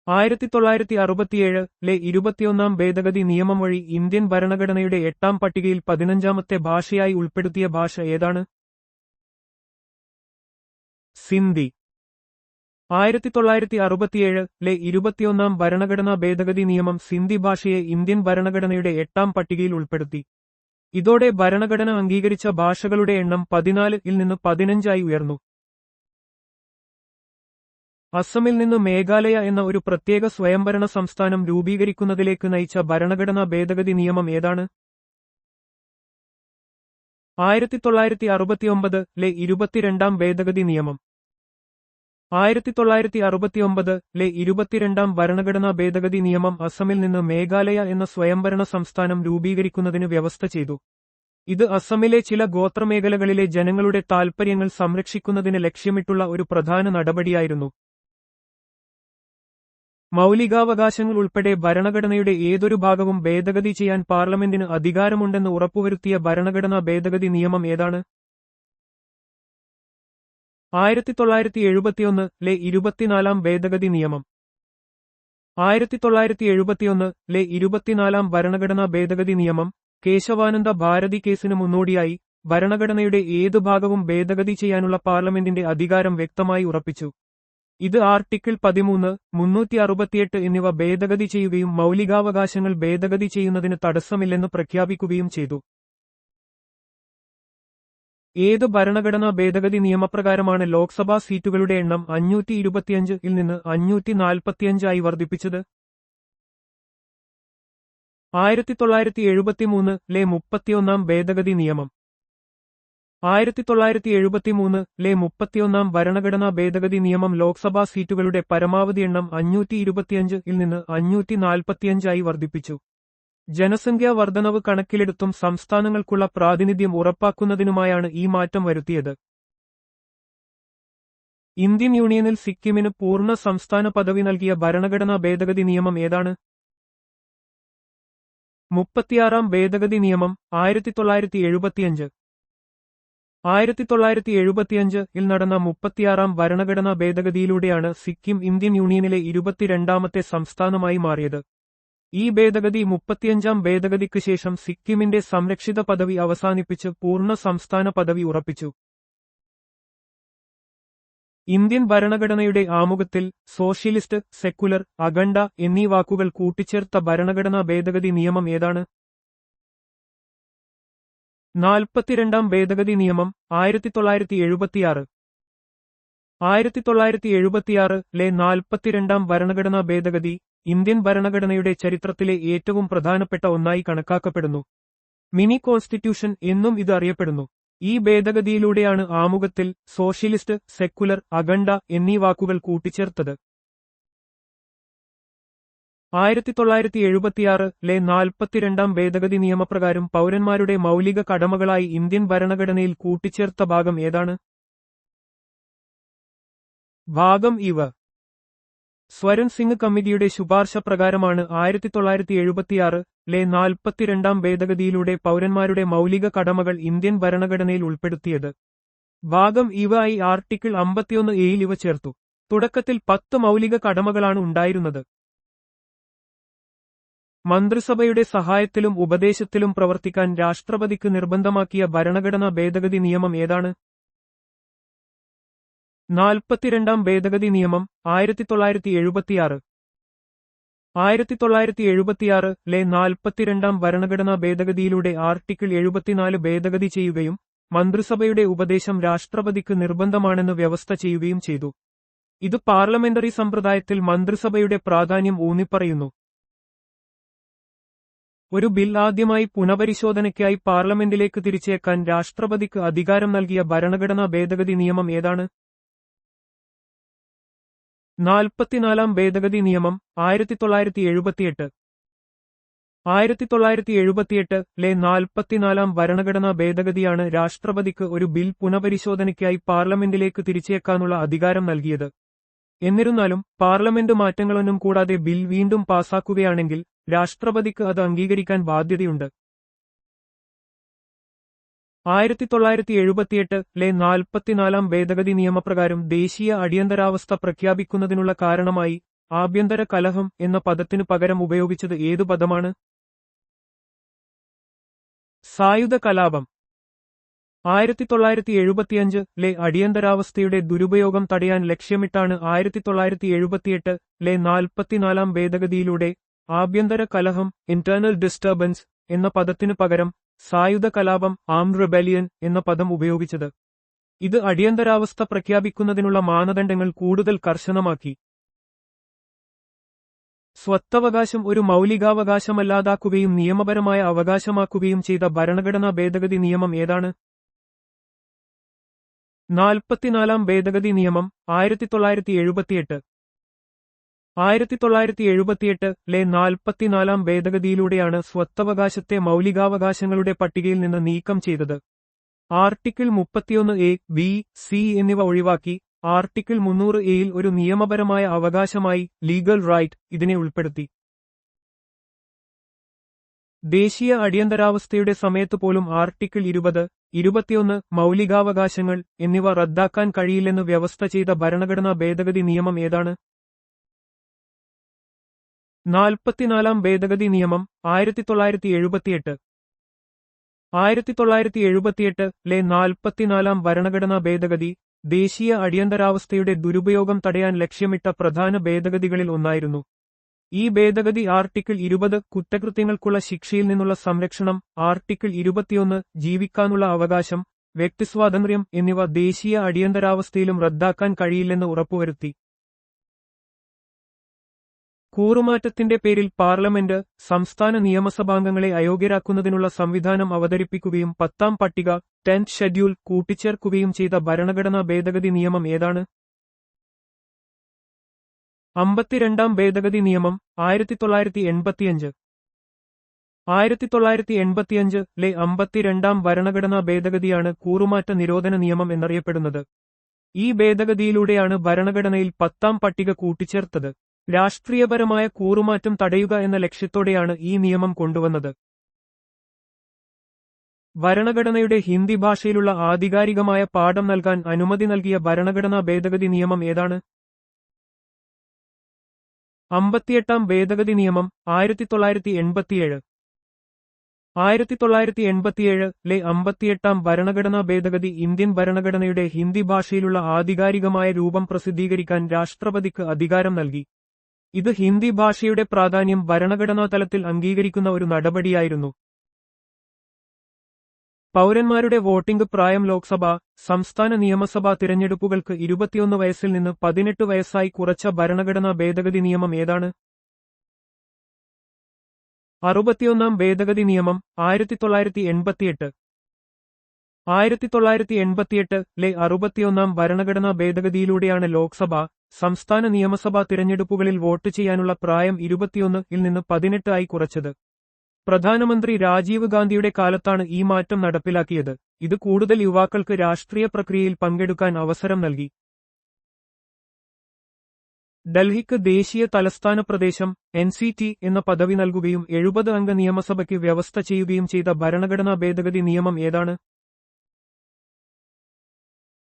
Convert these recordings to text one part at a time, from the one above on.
1967-ലെ 21-ാം ഭേദഗതി നിയമം വഴി ഇന്ത്യൻ ഭരണഘടനയുടെ 8-ാം പട്ടികയിൽ 15-ാമത്തെ ഭാഷയായി ഉൾപ്പെടുത്തിയ ഭാഷ ഏതാണ്? സിന്ധി. 1967-ലെ 21-ാം ഭരണഘടനാ ഭേദഗതി നിയമം സിന്ധി ഭാഷയെ ഇന്ത്യൻ ഭരണഘടനയുടെ 8-ാം പട്ടികയിൽ ഉൾപ്പെടുത്തി. ഇതോടെ ഭരണഘടന അംഗീകരിച്ച ഭാഷകളുടെ എണ്ണം 14-ൽ നിന്ന് 15-ആയി ഉയർന്നു. അസമിൽ നിന്ന് മേഘാലയ എന്ന ഒരു പ്രത്യേക സ്വയംഭരണ സംസ്ഥാനം രൂപീകരിക്കുന്നതിലേക്ക് നയിച്ച ഭരണഘടനാ ഭേദഗതി നിയമം ഏതാണ്? 1969-ലെ 22-ാം ഭേദഗതി നിയമം. 1969-ലെ 22-ാം ഭരണഘടനാ ഭേദഗതി നിയമം അസമിൽ നിന്ന് മേഘാലയ എന്ന സ്വയംഭരണ സംസ്ഥാനം രൂപീകരിക്കുന്നതിന് വ്യവസ്ഥ ചെയ്തു. ഇത് അസമിലെ ചില ഗോത്രമേഖലകളിലെ ജനങ്ങളുടെ താൽപ്പര്യങ്ങൾ സംരക്ഷിക്കുന്നതിന് ലക്ഷ്യമിട്ടുള്ള ഒരു പ്രധാന നടപടിയായിരുന്നു. മൗലികാവകാശങ്ങൾ ഉൾപ്പെടെ ഭരണഘടനയുടെ ഏതൊരു ഭാഗവും ഭേദഗതി ചെയ്യാൻ പാർലമെന്റിന് അധികാരമുണ്ടെന്ന് ഉറപ്പുവരുത്തിയ ഭരണഘടനാ ഭേദഗതി നിയമം ഏതാണ്? 1971-ലെ 24-ാം ഭേദഗതി നിയമം. 1971-ലെ 24-ാം ഭരണഘടനാ ഭേദഗതി നിയമം കേശവാനന്ദ ഭാരതി കേസിന് മുന്നോടിയായി ഭരണഘടനയുടെ ഏതു ഭാഗവും ഭേദഗതി ചെയ്യാനുള്ള പാർലമെന്റിന്റെ അധികാരം വ്യക്തമായി ഉറപ്പിച്ചു. ഇത് ആർട്ടിക്കിൾ 13, 368 എന്നിവ ഭേദഗതി ചെയ്യുകയും മൗലികാവകാശങ്ങൾ ഭേദഗതി ചെയ്യുന്നതിന് തടസ്സമില്ലെന്ന് പ്രഖ്യാപിക്കുകയും ചെയ്തു. ഏത് ഭരണഘടനാ ഭേദഗതി നിയമപ്രകാരമാണ് ലോക്സഭാ സീറ്റുകളുടെ എണ്ണം 525-ൽ നിന്ന് 545-ആയി വർദ്ധിപ്പിച്ചത്? 1973-ലെ 31-ാം ഭേദഗതി നിയമം. 1973-ലെ 31-ാം ഭരണഘടനാ ഭേദഗതി നിയമം ലോക്സഭാ സീറ്റുകളുടെ പരമാവധി എണ്ണം 525-ൽ നിന്ന് 545-ആയി വർദ്ധിപ്പിച്ചു. ജനസംഖ്യാ വർധനവ് കണക്കിലെടുത്തും സംസ്ഥാനങ്ങൾക്കുള്ള പ്രാതിനിധ്യം ഉറപ്പാക്കുന്നതിനുമായാണ് ഈ മാറ്റം വരുത്തിയത്. ഇന്ത്യൻ യൂണിയനിൽ സിക്കിമിന് പൂർണ്ണ സംസ്ഥാന പദവി നൽകിയ ഭരണഘടനാ ഭേദഗതി നിയമം ഏതാണ്? 36-ാം ഭേദഗതി നിയമം. 1975. 1975-ൽ നടന്ന 36-ാം ഭരണഘടനാ ഭേദഗതിയിലൂടെയാണ് സിക്കിം ഇന്ത്യൻ യൂണിയനിലെ 22-ാമത്തെ സംസ്ഥാനമായി മാറിയത്. ഈ ഭേദഗതി 35-ാം ഭേദഗതിക്ക് ശേഷം സിക്കിമിന്റെ സംരക്ഷിത പദവി അവസാനിപ്പിച്ച് പൂർണ്ണ സംസ്ഥാന പദവി ഉറപ്പിച്ചു. ഇന്ത്യൻ ഭരണഘടനയുടെ ആമുഖത്തിൽ സോഷ്യലിസ്റ്റ്, സെക്കുലർ, അഖണ്ഡ എന്നീ വാക്കുകൾ കൂട്ടിച്ചേർത്ത ഭരണഘടനാ ഭേദഗതി നിയമം ഏതാണ്? 42-ാം ഭേദഗതി നിയമം. 1976. 1976-ലെ 42-ാം ഭരണഘടനാ ഭേദഗതി ഇന്ത്യൻ ഭരണഘടനയുടെ ചരിത്രത്തിലെ ഏറ്റവും പ്രധാനപ്പെട്ട ഒന്നായി കണക്കാക്കപ്പെടുന്നു. മിനി കോൺസ്റ്റിറ്റ്യൂഷൻ എന്നും ഇത് അറിയപ്പെടുന്നു. ഈ ഭേദഗതിയിലൂടെയാണ് ആമുഖത്തിൽ സോഷ്യലിസ്റ്റ്, സെക്കുലർ, അഖണ്ഡ എന്നീ വാക്കുകൾ കൂട്ടിച്ചേർത്തത്. 1976-ലെ 42-ാം ഭേദഗതി നിയമപ്രകാരം പൗരന്മാരുടെ മൗലിക കടമകളായി ഇന്ത്യൻ ഭരണഘടനയിൽ കൂട്ടിച്ചേർത്ത ഭാഗം ഏതാണ്? ഭാഗം ഇവ. സ്വരൺ സിംഗ് കമ്മിറ്റിയുടെ ശുപാർശ പ്രകാരമാണ് 1976-ലെ 42-ാം ഭേദഗതിയിലൂടെ പൗരന്മാരുടെ മൗലിക കടമകൾ ഇന്ത്യൻ ഭരണഘടനയിൽ ഉൾപ്പെടുത്തിയത്. ഭാഗം ഇവ ആയി ആർട്ടിക്കിൾ 51-ൽ ഇവ ചേർത്തു. തുടക്കത്തിൽ 10 മൗലിക കടമകളാണ് ഉണ്ടായിരുന്നത്. മന്ത്രിസഭയുടെ സഹായത്തിലും ഉപദേശത്തിലും പ്രവർത്തിക്കാൻ രാഷ്ട്രപതിക്ക് നിർബന്ധമാക്കിയ ഭരണഘടനാ ഭേദഗതി നിയമം ഏതാണ്? 42-ാം ഭേദഗതി നിയമം. 1976. 1976-ലെ 42-ാം ഭരണഘടനാ ഭേദഗതിയിലൂടെ ആർട്ടിക്കിൾ 74 ഭേദഗതി ചെയ്യുകയും മന്ത്രിസഭയുടെ ഉപദേശം രാഷ്ട്രപതിക്ക് നിർബന്ധമാണെന്ന് വ്യവസ്ഥ ചെയ്യുകയും ചെയ്തു. ഇത് പാർലമെന്ററി സമ്പ്രദായത്തിൽ മന്ത്രിസഭയുടെ പ്രാധാന്യം ഊന്നിപ്പറയുന്നു. ഒരു ബിൽ ആദ്യമായി പുനഃപരിശോധനയ്ക്കായി പാർലമെന്റിലേക്ക് തിരിച്ചേക്കാൻ രാഷ്ട്രപതിക്ക് അധികാരം നൽകിയ ഭരണഘടനാ ഭേദഗതി നിയമം ഏതാണ്? 44-ാം ഭേദഗതി നിയമം. 1978. 1978-ലെ 44-ാം ഭരണഘടനാ ഭേദഗതിയാണ് രാഷ്ട്രപതിക്ക് ഒരു ബിൽ പുനഃപരിശോധനയ്ക്കായി പാർലമെന്റിലേക്ക് തിരിച്ചേക്കാനുള്ള അധികാരം നൽകിയത്. എന്നിരുന്നാലും പാർലമെന്റ് മാറ്റങ്ങളൊന്നും കൂടാതെ ബിൽ വീണ്ടും പാസാക്കുകയാണെങ്കിൽ രാഷ്ട്രപതിക്ക് അത് അംഗീകരിക്കാൻ ബാധ്യതയുണ്ട്. 1978-ലെ 44-ാം ഭേദഗതി നിയമപ്രകാരം ദേശീയ അടിയന്തരാവസ്ഥ പ്രഖ്യാപിക്കുന്നതിനുള്ള കാരണമായി ആഭ്യന്തര കലഹം എന്ന പദത്തിനു പകരം ഉപയോഗിച്ചത് ഏതു പദമാണ്? സായുധ കലാപം. 1975-ലെ അടിയന്തരാവസ്ഥയുടെ ദുരുപയോഗം തടയാൻ ലക്ഷ്യമിട്ടാണ് 1978-ലെ 44-ാം ഭേദഗതിയിലൂടെ ആഭ്യന്തര കലഹം ഇന്റേണൽ ഡിസ്റ്റർബൻസ് എന്ന പദത്തിനു പകരം സായുധ കലാപം ആംഡ് റെബല്ലിയൻ എന്ന പദം ഉപയോഗിച്ചത്. ഇത് അടിയന്തരാവസ്ഥ പ്രഖ്യാപിക്കുന്നതിനുള്ള മാനദണ്ഡങ്ങൾ കൂടുതൽ കർശനമാക്കി. സ്വത്തവകാശം ഒരു മൗലികാവകാശമല്ലാതാക്കുകയും നിയമപരമായ അവകാശമാക്കുകയും ചെയ്ത ഭരണഘടനാ ഭേദഗതി നിയമം ഏതാണ്? 44-ാം ഭേദഗതി നിയമം 1978. 1978-ലെ 44-ാം ഭേദഗതിയിലൂടെയാണ് സ്വത്തവകാശത്തെ മൗലികാവകാശങ്ങളുടെ പട്ടികയിൽ നിന്ന് നീക്കം ചെയ്തത്. ആർട്ടിക്കിൾ 31A, B, C എന്നിവ ഒഴിവാക്കി ആർട്ടിക്കിൾ 300A-യിൽ ഒരു നിയമപരമായ അവകാശമായി ലീഗൽ റൈറ്റ് ഇതിനെ ഉൾപ്പെടുത്തി. ദേശീയ അടിയന്തരാവസ്ഥയുടെ സമയത്ത് പോലും ആർട്ടിക്കിൾ 20, 21 മൗലികാവകാശങ്ങൾ എന്നിവ റദ്ദാക്കാൻ കഴിയില്ലെന്ന് വ്യവസ്ഥ ചെയ്ത ഭരണഘടനാ ഭേദഗതി നിയമം ഏതാണ്? 44-ാം ഭേദഗതി നിയമം 1978. 1978-ലെ 44-ാം ഭരണഘടനാ ഭേദഗതി ദേശീയ അടിയന്തരാവസ്ഥയുടെ ദുരുപയോഗം തടയാൻ ലക്ഷ്യമിട്ട പ്രധാന ഭേദഗതികളിൽ ഒന്നായിരുന്നു. ഈ ഭേദഗതി ആർട്ടിക്കിൾ 20 കുറ്റകൃത്യങ്ങൾക്കുള്ള ശിക്ഷയിൽ നിന്നുള്ള സംരക്ഷണം, ആർട്ടിക്കിൾ 21 ജീവിക്കാനുള്ള അവകാശം, വ്യക്തിസ്വാതന്ത്ര്യം എന്നിവ ദേശീയ അടിയന്തരാവസ്ഥയിലും റദ്ദാക്കാൻ കഴിയില്ലെന്ന് ഉറപ്പുവരുത്തി. കൂറുമാറ്റത്തിന്റെ പേരിൽ പാർലമെന്റ് സംസ്ഥാന നിയമസഭാംഗങ്ങളെ അയോഗ്യരാക്കുന്നതിനുള്ള സംവിധാനം അവതരിപ്പിക്കുകയും 10ാം പട്ടിക 10th ഷെഡ്യൂൾ കൂട്ടിച്ചേർക്കുകയും ചെയ്ത ഭരണഘടനാ ഭേദഗതി നിയമം ഏതാണ്? 52ാം ഭേദഗതി നിയമം 1985. 1985-ലെ 52ാം ഭരണഘടനാ ഭേദഗതിയാണ് കൂറുമാറ്റ നിരോധന നിയമം എന്നറിയപ്പെടുന്നത്. ഈ ഭേദഗതിയിലൂടെയാണ് ഭരണഘടനയിൽ 10ാം പട്ടിക കൂട്ടിച്ചേർത്തത്. രാഷ്ട്രീയപരമായ കൂറുമാറ്റം തടയുക എന്ന ലക്ഷ്യത്തോടെയാണ് ഈ നിയമം കൊണ്ടുവന്നത്. ഭരണഘടനയുടെ ഹിന്ദി ഭാഷയിലുള്ള ആധികാരികമായ പാഠം നൽകാൻ അനുമതി നൽകിയ ഭരണഘടനാ ഭേദഗതി നിയമം ഏതാണ്? 58ാം ഭേദഗതി നിയമം 1987. 1987-ലെ 58ാം ഭരണഘടനാ ഭേദഗതി ഇന്ത്യൻ ഭരണഘടനയുടെ ഹിന്ദി ഭാഷയിലുള്ള ആധികാരികമായ രൂപം പ്രസിദ്ധീകരിക്കാൻ രാഷ്ട്രപതിക്ക് അധികാരം നൽകി. ഇത് ഹിന്ദി ഭാഷയുടെ പ്രാധാന്യം ഭരണഘടനാ തലത്തിൽ അംഗീകരിക്കുന്ന ഒരു നടപടിയായിരുന്നു. പൗരന്മാരുടെ വോട്ടിംഗ് പ്രായം ലോക്സഭ, സംസ്ഥാന നിയമസഭാ തിരഞ്ഞെടുപ്പുകൾക്ക് 21 വയസ്സിൽ നിന്ന് 18 വയസ്സായി കുറച്ച ഭരണഘടനാ ഭേദഗതി നിയമം ഏതാണ്? 61ാം ഭേദഗതി നിയമം 1988. 1988-ലെ 61ാം ഭരണഘടനാ ഭേദഗതിയിലൂടെയാണ് ലോക്സഭ, സംസ്ഥാന നിയമസഭാ തിരഞ്ഞെടുപ്പുകളിൽ വോട്ട് ചെയ്യാനുള്ള പ്രായം 21-ൽ നിന്ന് 18 ആയി കുറച്ചത്. പ്രധാനമന്ത്രി രാജീവ് ഗാന്ധിയുടെ കാലത്താണ് ഈ മാറ്റം നടപ്പിലാക്കിയത്. ഇത് കൂടുതൽ യുവാക്കൾക്ക് രാഷ്ട്രീയ പ്രക്രിയയിൽ പങ്കെടുക്കാൻ അവസരം നൽകി. ഡൽഹിക്ക് ദേശീയ തലസ്ഥാന പ്രദേശം NCT എന്ന പദവി നൽകുകയും 70 അംഗ നിയമസഭയ്ക്ക് വ്യവസ്ഥ ചെയ്യുകയും ചെയ്ത ഭരണഘടനാ ഭേദഗതി നിയമം ഏതാണ്?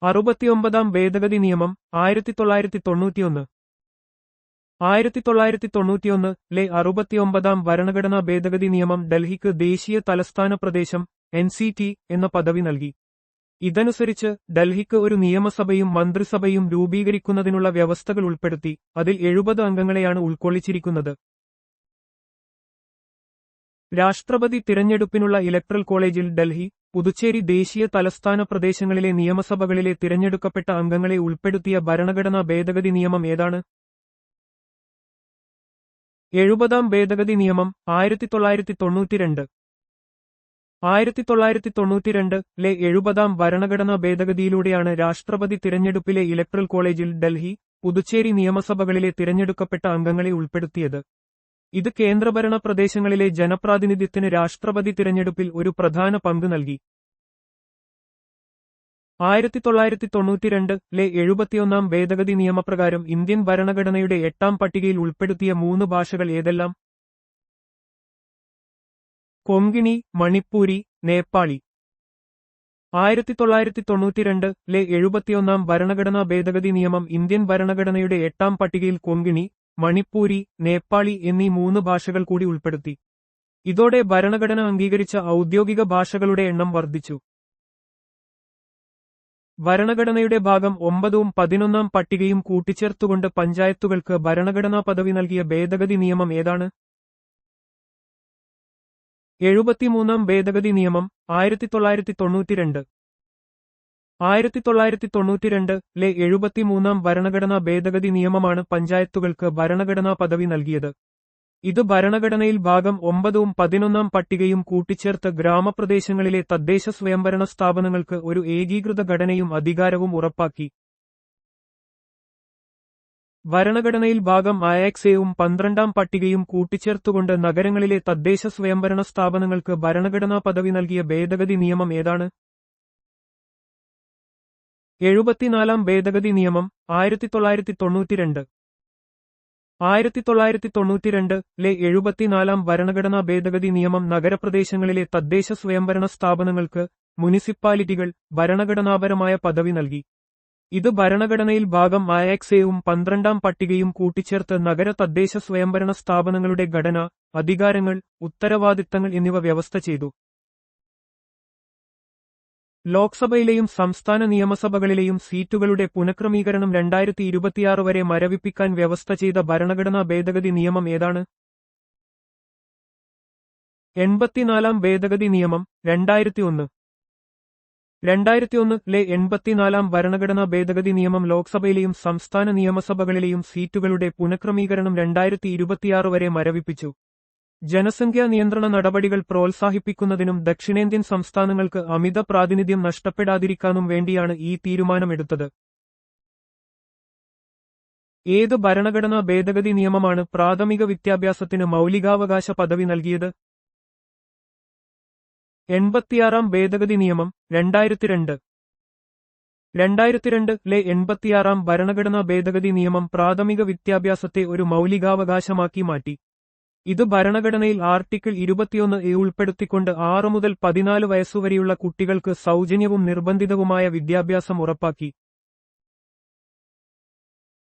69ാം ഭേദഗതി നിയമം 1991. 1991-ലെ 69ാം ഭരണഘടനാ ഭേദഗതി നിയമം ഡൽഹിക്ക് ദേശീയ തലസ്ഥാന പ്രദേശം NCT എന്ന പദവി നൽകി. ഇതനുസരിച്ച് ഡൽഹിക്ക് ഒരു നിയമസഭയും മന്ത്രിസഭയും രൂപീകരിക്കുന്നതിനുള്ള വ്യവസ്ഥകൾ ഉൾപ്പെടുത്തി. അതിൽ 70 അംഗങ്ങളെയാണ് ഉൾക്കൊള്ളിച്ചിരിക്കുന്നത്. രാഷ്ട്രപതി തിരഞ്ഞെടുപ്പിനുള്ള ഇലക്ട്രൽ കോളേജിൽ ഡൽഹി, പുതുച്ചേരി ദേശീയ തലസ്ഥാന പ്രദേശങ്ങളിലെ നിയമസഭകളിലെ തിരഞ്ഞെടുക്കപ്പെട്ട അംഗങ്ങളെ ഉൾപ്പെടുത്തിയ ഭരണഘടനാ ഭേദഗതി നിയമം ഏതാണ്? 70ാം ഭേദഗതി നിയമം 1992. 1992-ലെ 70ാം ഭരണഘടനാ ഭേദഗതിയിലൂടെയാണ് രാഷ്ട്രപതി തിരഞ്ഞെടുപ്പിലെ ഇലക്ട്രൽ കോളേജിൽ ഡൽഹി, പുതുച്ചേരി നിയമസഭകളിലെ തിരഞ്ഞെടുക്കപ്പെട്ട അംഗങ്ങളെ ഉൾപ്പെടുത്തിയത്. ഇത് കേന്ദ്രഭരണ പ്രദേശങ്ങളിലെ ജനപ്രാതിനിധ്യത്തിന് രാഷ്ട്രപതി തിരഞ്ഞെടുപ്പിൽ ഒരു പ്രധാന പങ്ക് നൽകി. 1992-ലെ 71ാം ഭേദഗതി നിയമപ്രകാരം ഇന്ത്യൻ ഭരണഘടനയുടെ 8ാം പട്ടികയിൽ ഉൾപ്പെടുത്തിയ 3 ഭാഷകൾ ഏതെല്ലാം? കൊങ്കിണി, മണിപ്പൂരി, നേപ്പാളി. 1992-ലെ 71ാം ഭരണഘടനാ ഭേദഗതി നിയമം ഇന്ത്യൻ ഭരണഘടനയുടെ 8ാം പട്ടികയിൽ കൊങ്കിണി, മണിപ്പൂരി, നേപ്പാളി എന്നീ 3 ഭാഷകൾ കൂടി ഉൾപ്പെടുത്തി. ഇതോടെ ഭരണഘടന അംഗീകരിച്ച ഔദ്യോഗിക ഭാഷകളുടെ എണ്ണം വർദ്ധിച്ചു. ഭരണഘടനയുടെ ഭാഗം 9 11 പട്ടികയും കൂട്ടിച്ചേർത്തുകൊണ്ട് പഞ്ചായത്തുകൾക്ക് ഭരണഘടനാ പദവി നൽകിയ ഭേദഗതി നിയമം ഏതാണ്? 73 ഭേദഗതി നിയമം 1992. 1992-ലെ 73 ഭരണഘടനാ ഭേദഗതി നിയമമാണ് പഞ്ചായത്തുകൾക്ക് ഭരണഘടനാ പദവി നൽകിയത്. ഇത് ഭരണഘടനയിൽ ഭാഗം 9 11 പട്ടികയും കൂട്ടിച്ചേർത്ത് ഗ്രാമപ്രദേശങ്ങളിലെ തദ്ദേശ സ്വയംഭരണ സ്ഥാപനങ്ങൾക്ക് ഒരു ഏകീകൃത ഘടനയും അധികാരവും ഉറപ്പാക്കി. ഭരണഘടനയിൽ ഭാഗം 6 12 പട്ടികയും കൂട്ടിച്ചേർത്തുകൊണ്ട് നഗരങ്ങളിലെ തദ്ദേശ സ്വയംഭരണ സ്ഥാപനങ്ങൾക്ക് ഭരണഘടനാ പദവി നൽകിയ ഭേദഗതി നിയമം ഏതാണ്? 74 ഭേദഗതി നിയമം 1992. 1992-ലെ 74 ഭരണഘടനാ ഭേദഗതി നിയമം നഗരപ്രദേശങ്ങളിലെ തദ്ദേശ സ്വയംഭരണ സ്ഥാപനങ്ങൾക്ക്, മുനിസിപ്പാലിറ്റികൾ, ഭരണഘടനാപരമായ പദവി നൽകി. ഇത് ഭരണഘടനയിൽ ഭാഗം 6 12 പട്ടികയും കൂട്ടിച്ചേർത്ത് നഗര തദ്ദേശ സ്വയംഭരണ സ്ഥാപനങ്ങളുടെ ഘടന, അധികാരങ്ങൾ, ഉത്തരവാദിത്തങ്ങൾ എന്നിവ വ്യവസ്ഥ ചെയ്തു. ലോക്സഭയിലെയും സംസ്ഥാന നിയമസഭകളിലെയും സീറ്റുകളുടെ പുനഃക്രമീകരണം 2026 വരെ മരവിപ്പിക്കാൻ വ്യവസ്ഥ ചെയ്ത ഭരണഘടനാ ഭേദഗതി നിയമം ഏതാണ്? 84 ഭേദഗതി നിയമം 2001. 2001-ലെ 84 ഭരണഘടനാ ഭേദഗതി നിയമം ലോക്സഭയിലെയും സംസ്ഥാന നിയമസഭകളിലെയും സീറ്റുകളുടെ പുനഃക്രമീകരണം 2026 വരെ മരവിപ്പിച്ചു. ജനസംഖ്യാ നിയന്ത്രണ നടപടികൾ പ്രോത്സാഹിപ്പിക്കുന്നതിനും ദക്ഷിണേന്ത്യൻ സംസ്ഥാനങ്ങൾക്ക് അമിത പ്രാതിനിധ്യം നഷ്ടപ്പെടാതിരിക്കാനും വേണ്ടിയാണ് ഈ തീരുമാനമെടുത്തത്. ഏത് ഭരണഘടനാ ഭേദഗതി നിയമമാണ് പ്രാഥമിക വിദ്യാഭ്യാസത്തിന് മൗലികാവകാശ പദവി നൽകിയത്? 86 ഭേദഗതി നിയമം 2002. 2002-ലെ 86 ഭരണഘടനാ ഭേദഗതി നിയമം പ്രാഥമിക വിദ്യാഭ്യാസത്തെ ഒരു മൗലികാവകാശമാക്കി മാറ്റി. ഇത് ഭരണഘടനയിൽ ആർട്ടിക്കിൾ 21A ഉൾപ്പെടുത്തിക്കൊണ്ട് 6 മുതൽ 14 വയസ്സുവരെയുള്ള കുട്ടികൾക്ക് സൗജന്യവും നിർബന്ധിതവുമായ വിദ്യാഭ്യാസം ഉറപ്പാക്കി.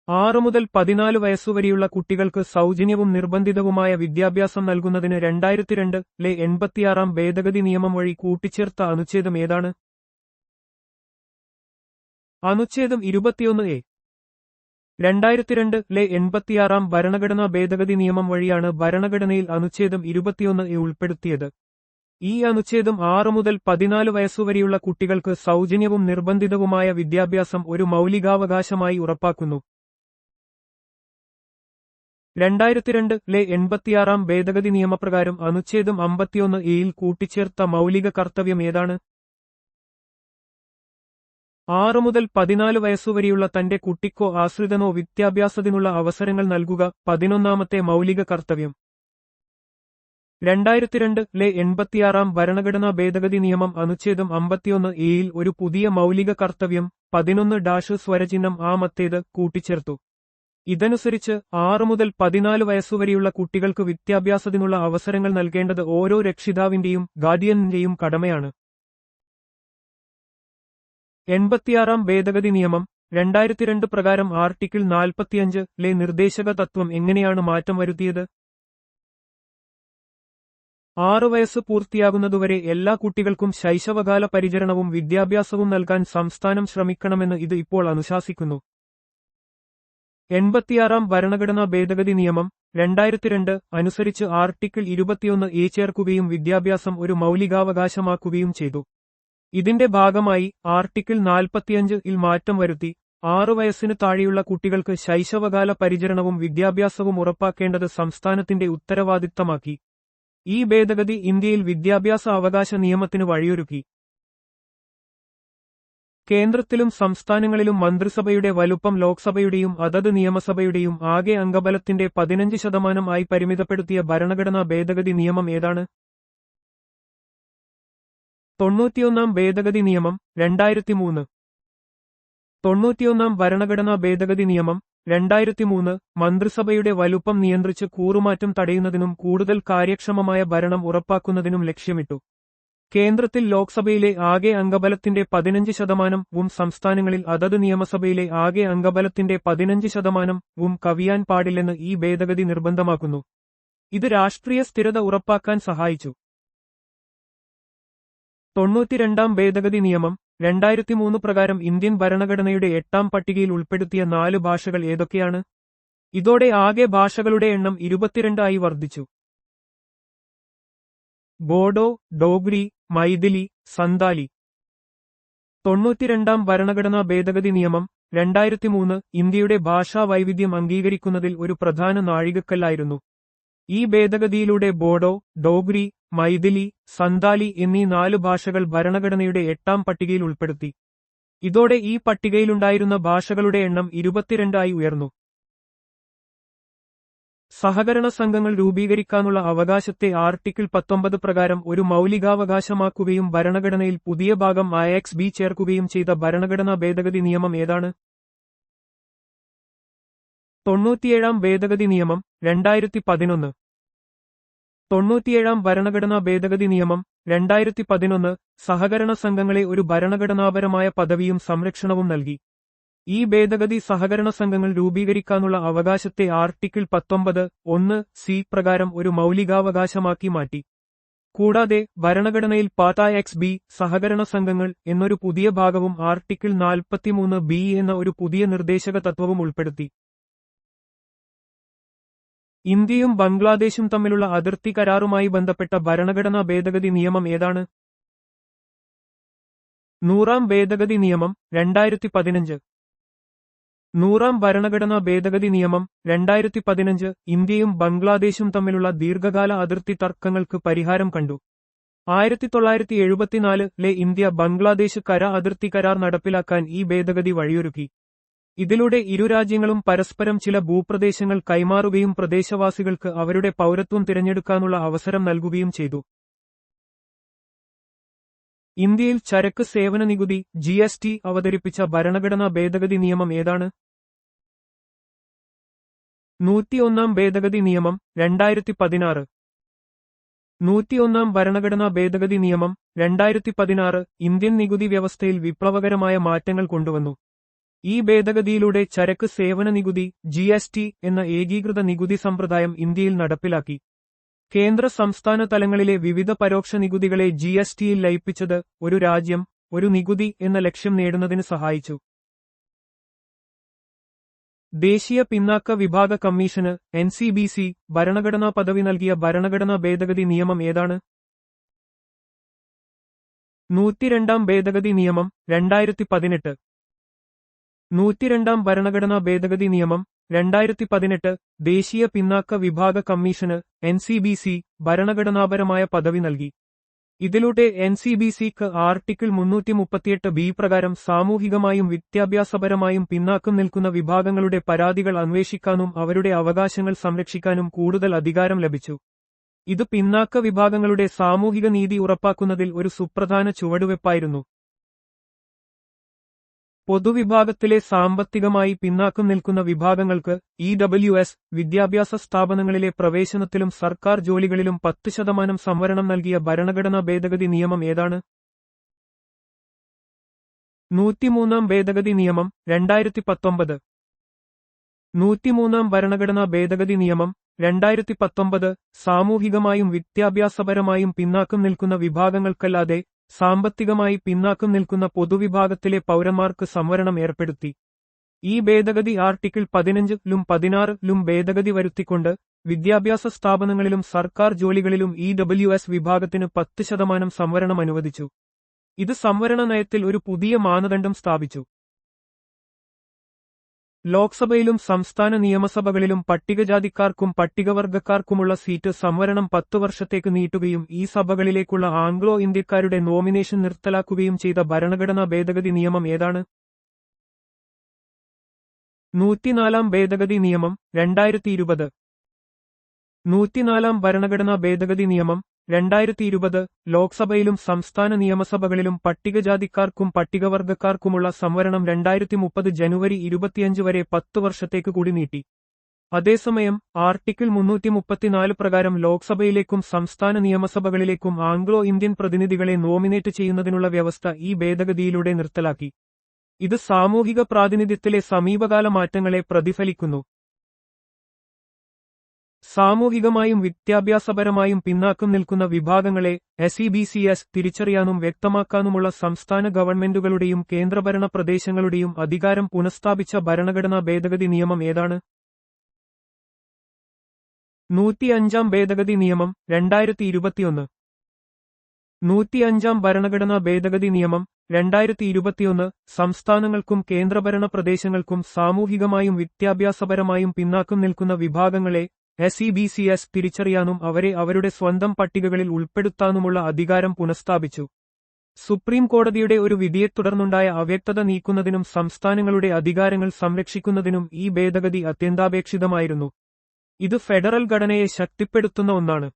6 മുതൽ 14 വയസ്സുവരെയുള്ള കുട്ടികൾക്ക് സൗജന്യവും നിർബന്ധിതവുമായ വിദ്യാഭ്യാസം നൽകുന്നതിന് 2002-ലെ 86 ഭേദഗതി നിയമം വഴി കൂട്ടിച്ചേർത്ത അനുച്ഛേദം ഏതാണ്? അനുച്ഛേദം 21A. 2002-ലെ 86 ഭരണഘടനാ ഭേദഗതി നിയമം വഴിയാണ് ഭരണഘടനയിൽ അനുച്ഛേദം 21A ഉൾപ്പെടുത്തിയത്. ഈ അനുച്ഛേദം 6 മുതൽ 14 വയസ്സുവരെയുള്ള കുട്ടികൾക്ക് സൗജന്യവും നിർബന്ധിതവുമായ വിദ്യാഭ്യാസം ഒരു മൗലികാവകാശമായി ഉറപ്പാക്കുന്നു. 2002-ലെ 86 ഭേദഗതി നിയമപ്രകാരം അനുച്ഛേദം 51A-യിൽ കൂട്ടിച്ചേർത്ത മൗലിക കർത്തവ്യം ഏതാണ്? 6 മുതൽ 14 വയസ്സുവരെയുള്ള തന്റെ കുട്ടിക്കോ ആശ്രിതനോ വിദ്യാഭ്യാസത്തിനുള്ള അവസരങ്ങൾ നൽകുക 11ാമത്തെ മൗലിക കർത്തവ്യം. 2002-ലെ 86 ഭരണഘടനാ ഭേദഗതി നിയമം അനുച്ഛേദം 51A-യിൽ ഒരു പുതിയ മൗലിക കർത്തവ്യം 11 സ്വരചിഹ്നം ആമത്തേത് കൂട്ടിച്ചേർത്തു. ഇതനുസരിച്ച് 6 മുതൽ 14 വയസ്സുവരെയുള്ള കുട്ടികൾക്ക് വിദ്യാഭ്യാസത്തിനുള്ള അവസരങ്ങൾ നൽകേണ്ടത് ഓരോ രക്ഷിതാവിന്റെയും ഗാർഡിയന്റെയും കടമയാണ്. 86 ഭേദഗതി നിയമം 2002 പ്രകാരം ആർട്ടിക്കിൾ 45-ലെ നിർദ്ദേശക തത്വം എങ്ങനെയാണ് മാറ്റം വരുത്തിയത്? 6 വയസ്സ് പൂർത്തിയാകുന്നതുവരെ എല്ലാ കുട്ടികൾക്കും ശൈശവകാല പരിചരണവും വിദ്യാഭ്യാസവും നൽകാൻ സംസ്ഥാനം ശ്രമിക്കണമെന്ന് ഇത് ഇപ്പോൾ അനുശാസിക്കുന്നു. 86 ഭരണഘടനാ ഭേദഗതി നിയമം 2002 അനുസരിച്ച് ആർട്ടിക്കിൾ 21A ചേർക്കുകയും വിദ്യാഭ്യാസം ഒരു മൗലികാവകാശമാക്കുകയും ചെയ്തു. ഇതിന്റെ ഭാഗമായി ആർട്ടിക്കിൾ 45-ൽ മാറ്റം വരുത്തി 6 വയസ്സിന് താഴെയുള്ള കുട്ടികൾക്ക് ശൈശവകാല പരിചരണവും വിദ്യാഭ്യാസവും ഉറപ്പാക്കേണ്ടത് സംസ്ഥാനത്തിന്റെ ഉത്തരവാദിത്തമാക്കി. ഈ ഭേദഗതി ഇന്ത്യയിൽ വിദ്യാഭ്യാസ അവകാശ നിയമത്തിന് വഴിയൊരുക്കി. കേന്ദ്രത്തിലും സംസ്ഥാനങ്ങളിലും മന്ത്രിസഭയുടെ വലുപ്പം ലോക്സഭയുടെയും അതത് നിയമസഭയുടെയും ആകെ അംഗബലത്തിന്റെ 15% ആയി പരിമിതപ്പെടുത്തിയ ഭരണഘടനാ ഭേദഗതി നിയമം ഏതാണ്? 91 ഭേദഗതി നിയമം 2003. 91 ഭരണഘടനാ ഭേദഗതി നിയമം 2003 മന്ത്രിസഭയുടെ വലുപ്പം നിയന്ത്രിച്ച് കൂറുമാറ്റം തടയുന്നതിനും കൂടുതൽ കാര്യക്ഷമമായ ഭരണം ഉറപ്പാക്കുന്നതിനും ലക്ഷ്യമിട്ടു. കേന്ദ്രത്തിൽ ലോക്സഭയിലെ ആകെ അംഗബലത്തിന്റെ 15% സംസ്ഥാനങ്ങളിൽ അതത് നിയമസഭയിലെ ആകെ അംഗബലത്തിന്റെ 15% കവിയാൻ പാടില്ലെന്ന് ഈ ഭേദഗതി നിർബന്ധമാക്കുന്നു. ഇത് രാഷ്ട്രീയ സ്ഥിരത ഉറപ്പാക്കാൻ സഹായിച്ചു. 92 ഭേദഗതി നിയമം 2003 പ്രകാരം ഇന്ത്യൻ ഭരണഘടനയുടെ 8ാം പട്ടികയിൽ ഉൾപ്പെടുത്തിയ 4 ഭാഷകൾ ഏതൊക്കെയാണ്? ഇതോടെ ആകെ ഭാഷകളുടെ എണ്ണം 22 ആയി വർദ്ധിച്ചു. ബോഡോ, ഡോഗ്രി, മൈഥിലി, സന്താലി. 92 ഭരണഘടനാ ഭേദഗതി നിയമം 2003 ഇന്ത്യയുടെ ഭാഷാ വൈവിധ്യം അംഗീകരിക്കുന്നതിൽ ഒരു പ്രധാന നാഴികക്കല്ലായിരുന്നു. ഈ ഭേദഗതിയിലൂടെ ബോഡോ, ഡോഗ്രി, മൈഥിലി, സന്താലി എന്നീ 4 ഭാഷകൾ ഭരണഘടനയുടെ 8ാം പട്ടികയിൽ ഉൾപ്പെടുത്തി. ഇതോടെ ഈ പട്ടികയിലുണ്ടായിരുന്ന ഭാഷകളുടെ എണ്ണം 22 ആയി ഉയർന്നു. സഹകരണ സംഘങ്ങൾ രൂപീകരിക്കാനുള്ള അവകാശത്തെ ആർട്ടിക്കിൾ 19 പ്രകാരം ഒരു മൗലികാവകാശമാക്കുകയും ഭരണഘടനയിൽ പുതിയ ഭാഗം IXB ചേർക്കുകയും ചെയ്ത ഭരണഘടനാ ഭേദഗതി നിയമം ഏതാണ്? 97 ഭേദഗതി നിയമം 2011. 97 ഭരണഘടനാ ഭേദഗതി നിയമം 2011 സഹകരണ സംഘങ്ങളെ ഒരു ഭരണഘടനാപരമായ പദവിയും സംരക്ഷണവും നൽകി. ഈ ഭേദഗതി സഹകരണ സംഘങ്ങൾ രൂപീകരിക്കാനുള്ള അവകാശത്തെ ആർട്ടിക്കിൾ 19(1) പ്രകാരം ഒരു മൗലികാവകാശമാക്കി മാറ്റി. കൂടാതെ ഭരണഘടനയിൽ പാർട്ട് IXB സഹകരണ സംഘങ്ങൾ എന്നൊരു പുതിയ ഭാഗവും ആർട്ടിക്കിൾ 43(b) എന്ന ഒരു പുതിയ നിർദ്ദേശക തത്വവും ഉൾപ്പെടുത്തി. ഇന്ത്യയും ബംഗ്ലാദേശും തമ്മിലുള്ള അതിർത്തി കരാറുമായി ബന്ധപ്പെട്ട ഭരണഘടനാ ഭേദഗതി നിയമം ഏതാണ്? 100 ഭേദഗതി നിയമം 2015. 100 ഭരണഘടനാ ഭേദഗതി നിയമം 2015 ഇന്ത്യയും ബംഗ്ലാദേശും തമ്മിലുള്ള ദീർഘകാല അതിർത്തി തർക്കങ്ങൾക്ക് പരിഹാരം കണ്ടു. 1974 ഇന്ത്യ ബംഗ്ലാദേശ് കര അതിർത്തി കരാർ നടപ്പിലാക്കാൻ ഈ ഭേദഗതി വഴിയൊരുക്കി. ഇതിലൂടെ ഇരു രാജ്യങ്ങളും പരസ്പരം ചില ഭൂപ്രദേശങ്ങൾ കൈമാറുകയും പ്രദേശവാസികൾക്ക് അവരുടെ പൗരത്വം തിരഞ്ഞെടുക്കാനുള്ള അവസരം നൽകുകയും ചെയ്തു. ഇന്ത്യയിൽ ചരക്ക് സേവന നികുതി GST അവതരിപ്പിച്ച ഭരണഘടനാ ഭേദഗതി നിയമം ഏതാണ്? 101 ഭേദഗതി നിയമം 2016. 101 ഭരണഘടനാ ഭേദഗതി നിയമം 2016 ഇന്ത്യൻ നികുതി വ്യവസ്ഥയിൽ വിപ്ലവകരമായ മാറ്റങ്ങൾ കൊണ്ടുവന്നു. ഈ ഭേദഗതിയിലൂടെ ചരക്ക് സേവന നികുതി GST എന്ന ഏകീകൃത നികുതി സമ്പ്രദായം ഇന്ത്യയിൽ നടപ്പിലാക്കി. കേന്ദ്ര സംസ്ഥാന തലങ്ങളിലെ വിവിധ പരോക്ഷ നികുതികളെ GSTയിൽ ലയിപ്പിച്ചത് ഒരു രാജ്യം, ഒരു നികുതി എന്ന ലക്ഷ്യം നേടുന്നതിന് സഹായിച്ചു. ദേശീയ പിന്നാക്ക വിഭാഗ കമ്മീഷന് NCBC ഭരണഘടനാ പദവി നൽകിയ ഭരണഘടനാ ഭേദഗതി നിയമം ഏതാണ്? 102 ഭേദഗതി നിയമം 2018. 102 ഭരണഘടനാ ഭേദഗതി നിയമം 2018 ദേശീയ പിന്നാക്ക വിഭാഗ കമ്മീഷന് NCBC ഭരണഘടനാപരമായ പദവി നൽകി. ഇതിലൂടെ NCBCക്ക് ആർട്ടിക്കിൾ 338(b) പ്രകാരം സാമൂഹികമായും വിദ്യാഭ്യാസപരമായും പിന്നാക്കം നിൽക്കുന്ന വിഭാഗങ്ങളുടെ പരാതികൾ അന്വേഷിക്കാനും അവരുടെ അവകാശങ്ങൾ സംരക്ഷിക്കാനും കൂടുതൽ അധികാരം ലഭിച്ചു. ഇത് പിന്നാക്ക വിഭാഗങ്ങളുടെ സാമൂഹിക നീതി ഉറപ്പാക്കുന്നതിൽ ഒരു സുപ്രധാന ചുവടുവെപ്പായിരുന്നു. പൊതുവിഭാഗത്തിലെ സാമ്പത്തികമായി പിന്നാക്കം നിൽക്കുന്ന വിഭാഗങ്ങൾക്ക് EWS വിദ്യാഭ്യാസ സ്ഥാപനങ്ങളിലെ പ്രവേശനത്തിലും സർക്കാർ ജോലികളിലും 10% സംവരണം നൽകിയ ഭരണഘടനാ ഭേദഗതി നിയമം ഏതാണ്? 103 ഭേദഗതി നിയമം 2019. 103 ഭരണഘടനാ ഭേദഗതി നിയമം 2019 സാമൂഹികമായും വിദ്യാഭ്യാസപരമായും പിന്നാക്കം നിൽക്കുന്ന വിഭാഗങ്ങൾക്കല്ലാതെ സാമ്പത്തികമായി പിന്നാക്കം നിൽക്കുന്ന പൊതുവിഭാഗത്തിലെ പൗരന്മാർക്ക് സംവരണം ഏർപ്പെടുത്തി. ഈ ഭേദഗതി ആർട്ടിക്കിൾ 15-ലും 16-ലും ഭേദഗതി വരുത്തിക്കൊണ്ട് വിദ്യാഭ്യാസ സ്ഥാപനങ്ങളിലും സർക്കാർ ജോലികളിലും EWS വിഭാഗത്തിന് 10% സംവരണം അനുവദിച്ചു. ഇത് സംവരണ നയത്തിൽ ഒരു പുതിയ മാനദണ്ഡം സ്ഥാപിച്ചു. ലോക്സഭയിലും സംസ്ഥാന നിയമസഭകളിലും പട്ടികജാതിക്കാർക്കും പട്ടികവർഗക്കാർക്കുമുള്ള സീറ്റ് സംവരണം 10 വർഷത്തേക്ക് നീട്ടുകയും ഈ സഭകളിലേക്കുള്ള ആംഗ്ലോ ഇന്ത്യക്കാരുടെ നോമിനേഷൻ നിർത്തലാക്കുകയും ചെയ്ത ഭരണഘടനാ ഭേദഗതി നിയമം ഏതാണ്? 104 ഭേദഗതി നിയമം 2020. 104 ഭരണഘടനാ ഭേദഗതി നിയമം 2020 ലോക്സഭയിലും സംസ്ഥാന നിയമസഭകളിലും പട്ടികജാതിക്കാർക്കും പട്ടികവർഗക്കാർക്കുമുള്ള സംവരണം 2030 ജനുവരി 25 വരെ 10 വർഷത്തേക്ക് കൂടി നീട്ടി. അതേസമയം ആർട്ടിക്കിൾ 334 പ്രകാരം ലോക്സഭയിലേക്കും സംസ്ഥാന നിയമസഭകളിലേക്കും ആംഗ്ലോ ഇന്ത്യൻ പ്രതിനിധികളെ നോമിനേറ്റ് ചെയ്യുന്നതിനുള്ള വ്യവസ്ഥ ഈ ഭേദഗതിയിലൂടെ നിർത്തലാക്കി. ഇത് സാമൂഹിക പ്രാതിനിധ്യത്തിലെ സമീപകാല മാറ്റങ്ങളെ പ്രതിഫലിക്കുന്നു. സാമൂഹികമായും വിദ്യാഭ്യാസപരമായും പിന്നാക്കം നിൽക്കുന്ന വിഭാഗങ്ങളെ SEBCS തിരിച്ചറിയാനും വ്യക്തമാക്കാനുമുള്ള സംസ്ഥാന ഗവൺമെന്റുകളുടെയും കേന്ദ്രഭരണ പ്രദേശങ്ങളുടെയും അധികാരം പുനഃസ്ഥാപിച്ച ഭരണഘടനാ ഭേദഗതി നിയമം ഏതാണ്? 105 ഭേദഗതി നിയമം 2021. 105 ഭരണഘടനാ ഭേദഗതി നിയമം 2021 സംസ്ഥാനങ്ങൾക്കും കേന്ദ്രഭരണ പ്രദേശങ്ങൾക്കും സാമൂഹികമായും വിദ്യാഭ്യാസപരമായും പിന്നാക്കം നിൽക്കുന്ന വിഭാഗങ്ങളെ SEBCS തിരിച്ചറിയാനും അവരെ അവരുടെ സ്വന്തം പട്ടികകളിൽ ഉൾപ്പെടുത്താനുമുള്ള അധികാരം പുനഃസ്ഥാപിച്ചു. സുപ്രീം കോടതിയുടെ ഒരു വിധിയെ തുടർന്നുണ്ടായ അവ്യക്തത നീക്കുന്നതിനും സംസ്ഥാനങ്ങളുടെ അധികാരങ്ങൾ സംരക്ഷിക്കുന്നതിനും ഈ ഭേദഗതി അത്യന്താപേക്ഷിതമായിരുന്നു. ഇത് ഫെഡറൽ ഘടനയെ ശക്തിപ്പെടുത്തുന്ന ഒന്നാണ്.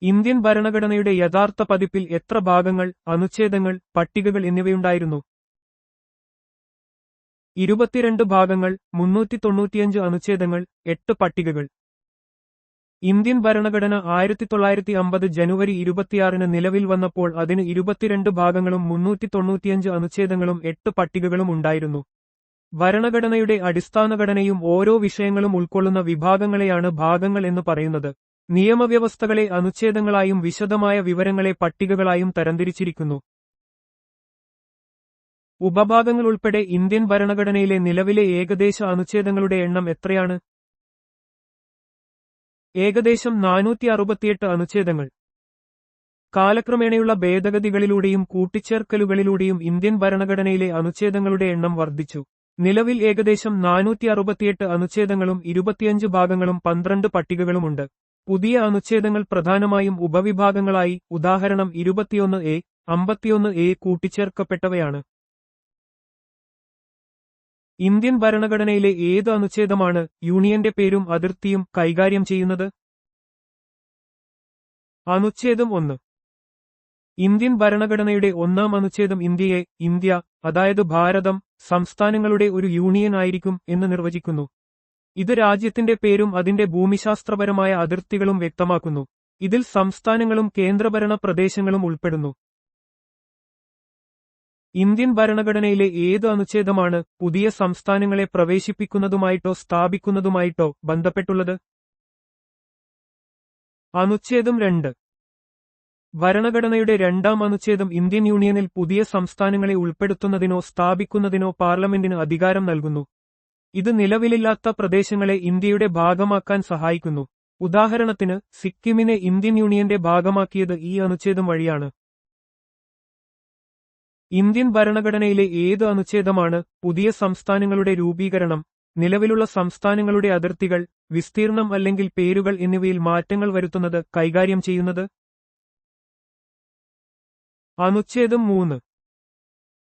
ഇന്ത്യൻ ഭരണഘടനയുടെ യഥാർത്ഥ പതിപ്പിൽ എത്ര ഭാഗങ്ങൾ, അനുച്ഛേദങ്ങൾ, പട്ടികകൾ എന്നിവയുണ്ടായിരുന്നു? 22 ഭാഗങ്ങൾ, 395 അനുച്ഛേദങ്ങൾ, 8 പട്ടികകൾ. ഇന്ത്യൻ ഭരണഘടന 1950 ജനുവരി 26 നിലവിൽ വന്നപ്പോൾ അതിന് 22 ഭാഗങ്ങളും 395 അനുച്ഛേദങ്ങളും 8 പട്ടികകളും ഉണ്ടായിരുന്നു. ഭരണഘടനയുടെ അടിസ്ഥാനഘടനയും ഓരോ വിഷയങ്ങളും ഉൾക്കൊള്ളുന്ന വിഭാഗങ്ങളെയാണ് ഭാഗങ്ങൾ എന്ന് പറയുന്നത്. നിയമവ്യവസ്ഥകളെ അനുച്ഛേദങ്ങളായും വിശദമായ വിവരങ്ങളെ പട്ടികകളായും തരംതിരിച്ചിരിക്കുന്നു. ഉപഭാഗങ്ങൾ ഉൾപ്പെടെ ഇന്ത്യൻ ഭരണഘടനയിലെ നിലവിലെ ഏകദേശ അനുച്ഛേദങ്ങളുടെ എണ്ണം എത്രയാണ്? ഏകദേശം 468 അനുച്ഛേദങ്ങൾ. കാലക്രമേണയുള്ള ഭേദഗതികളിലൂടെയും കൂട്ടിച്ചേർക്കലുകളിലൂടെയും ഇന്ത്യൻ ഭരണഘടനയിലെ അനുച്ഛേദങ്ങളുടെ എണ്ണം വർദ്ധിച്ചു. നിലവിൽ ഏകദേശം 468 അനുച്ഛേദങ്ങളും 25 ഭാഗങ്ങളും 12 പട്ടികകളുമുണ്ട്. പുതിയ അനുച്ഛേദങ്ങൾ പ്രധാനമായും ഉപവിഭാഗങ്ങളായി, ഉദാഹരണം 21A, 51A കൂട്ടിച്ചേർക്കപ്പെട്ടവയാണ്. ഇന്ത്യൻ ഭരണഘടനയിലെ ഏത് അനുച്ഛേദമാണ് യൂണിയന്റെ പേരും അതിർത്തിയും കൈകാര്യം ചെയ്യുന്നത്? അനുച്ഛേദം 1. ഇന്ത്യൻ ഭരണഘടനയുടെ 1-ാം അനുച്ഛേദം ഇന്ത്യയെ, ഇന്ത്യ, അതായത് ഭാരതം, സംസ്ഥാനങ്ങളുടെ ഒരു യൂണിയൻ ആയിരിക്കും എന്ന് നിർവചിക്കുന്നു. ഇത് രാജ്യത്തിന്റെ പേരും അതിന്റെ ഭൂമിശാസ്ത്രപരമായ അതിർത്തികളും വ്യക്തമാക്കുന്നു. ഇതിൽ സംസ്ഥാനങ്ങളും കേന്ദ്രഭരണ പ്രദേശങ്ങളും ഉൾപ്പെടുന്നു. ഇന്ത്യൻ ഭരണഘടനയിലെ ഏത് അനുച്ഛേദമാണ് പുതിയ സംസ്ഥാനങ്ങളെ പ്രവേശിപ്പിക്കുന്നതുമായിട്ടോ സ്ഥാപിക്കുന്നതുമായിട്ടോ ബന്ധപ്പെട്ടുള്ളത്? അനുച്ഛേദം 2. ഭരണഘടനയുടെ 2-ാം അനുച്ഛേദം ഇന്ത്യൻ യൂണിയനിൽ പുതിയ സംസ്ഥാനങ്ങളെ ഉൾപ്പെടുത്തുന്നതിനോ സ്ഥാപിക്കുന്നതിനോ പാർലമെന്റിന് അധികാരം നൽകുന്നു. ഇത് നിലവിലില്ലാത്ത പ്രദേശങ്ങളെ ഇന്ത്യയുടെ ഭാഗമാക്കാൻ സഹായിക്കുന്നു. ഉദാഹരണത്തിന്, സിക്കിമിനെ ഇന്ത്യൻ യൂണിയന്റെ ഭാഗമാക്കിയത് ഈ അനുച്ഛേദം വഴിയാണ്. ഇന്ത്യൻ ഭരണഘടനയിലെ ഏത് അനുച്ഛേദമാണ് പുതിയ സംസ്ഥാനങ്ങളുടെ രൂപീകരണം, നിലവിലുള്ള സംസ്ഥാനങ്ങളുടെ അതിർത്തികൾ, വിസ്തീർണം അല്ലെങ്കിൽ പേരുകൾ എന്നിവയിൽ മാറ്റങ്ങൾ വരുത്തുന്നത് കൈകാര്യം ചെയ്യുന്നത്? അനുച്ഛേദം 3.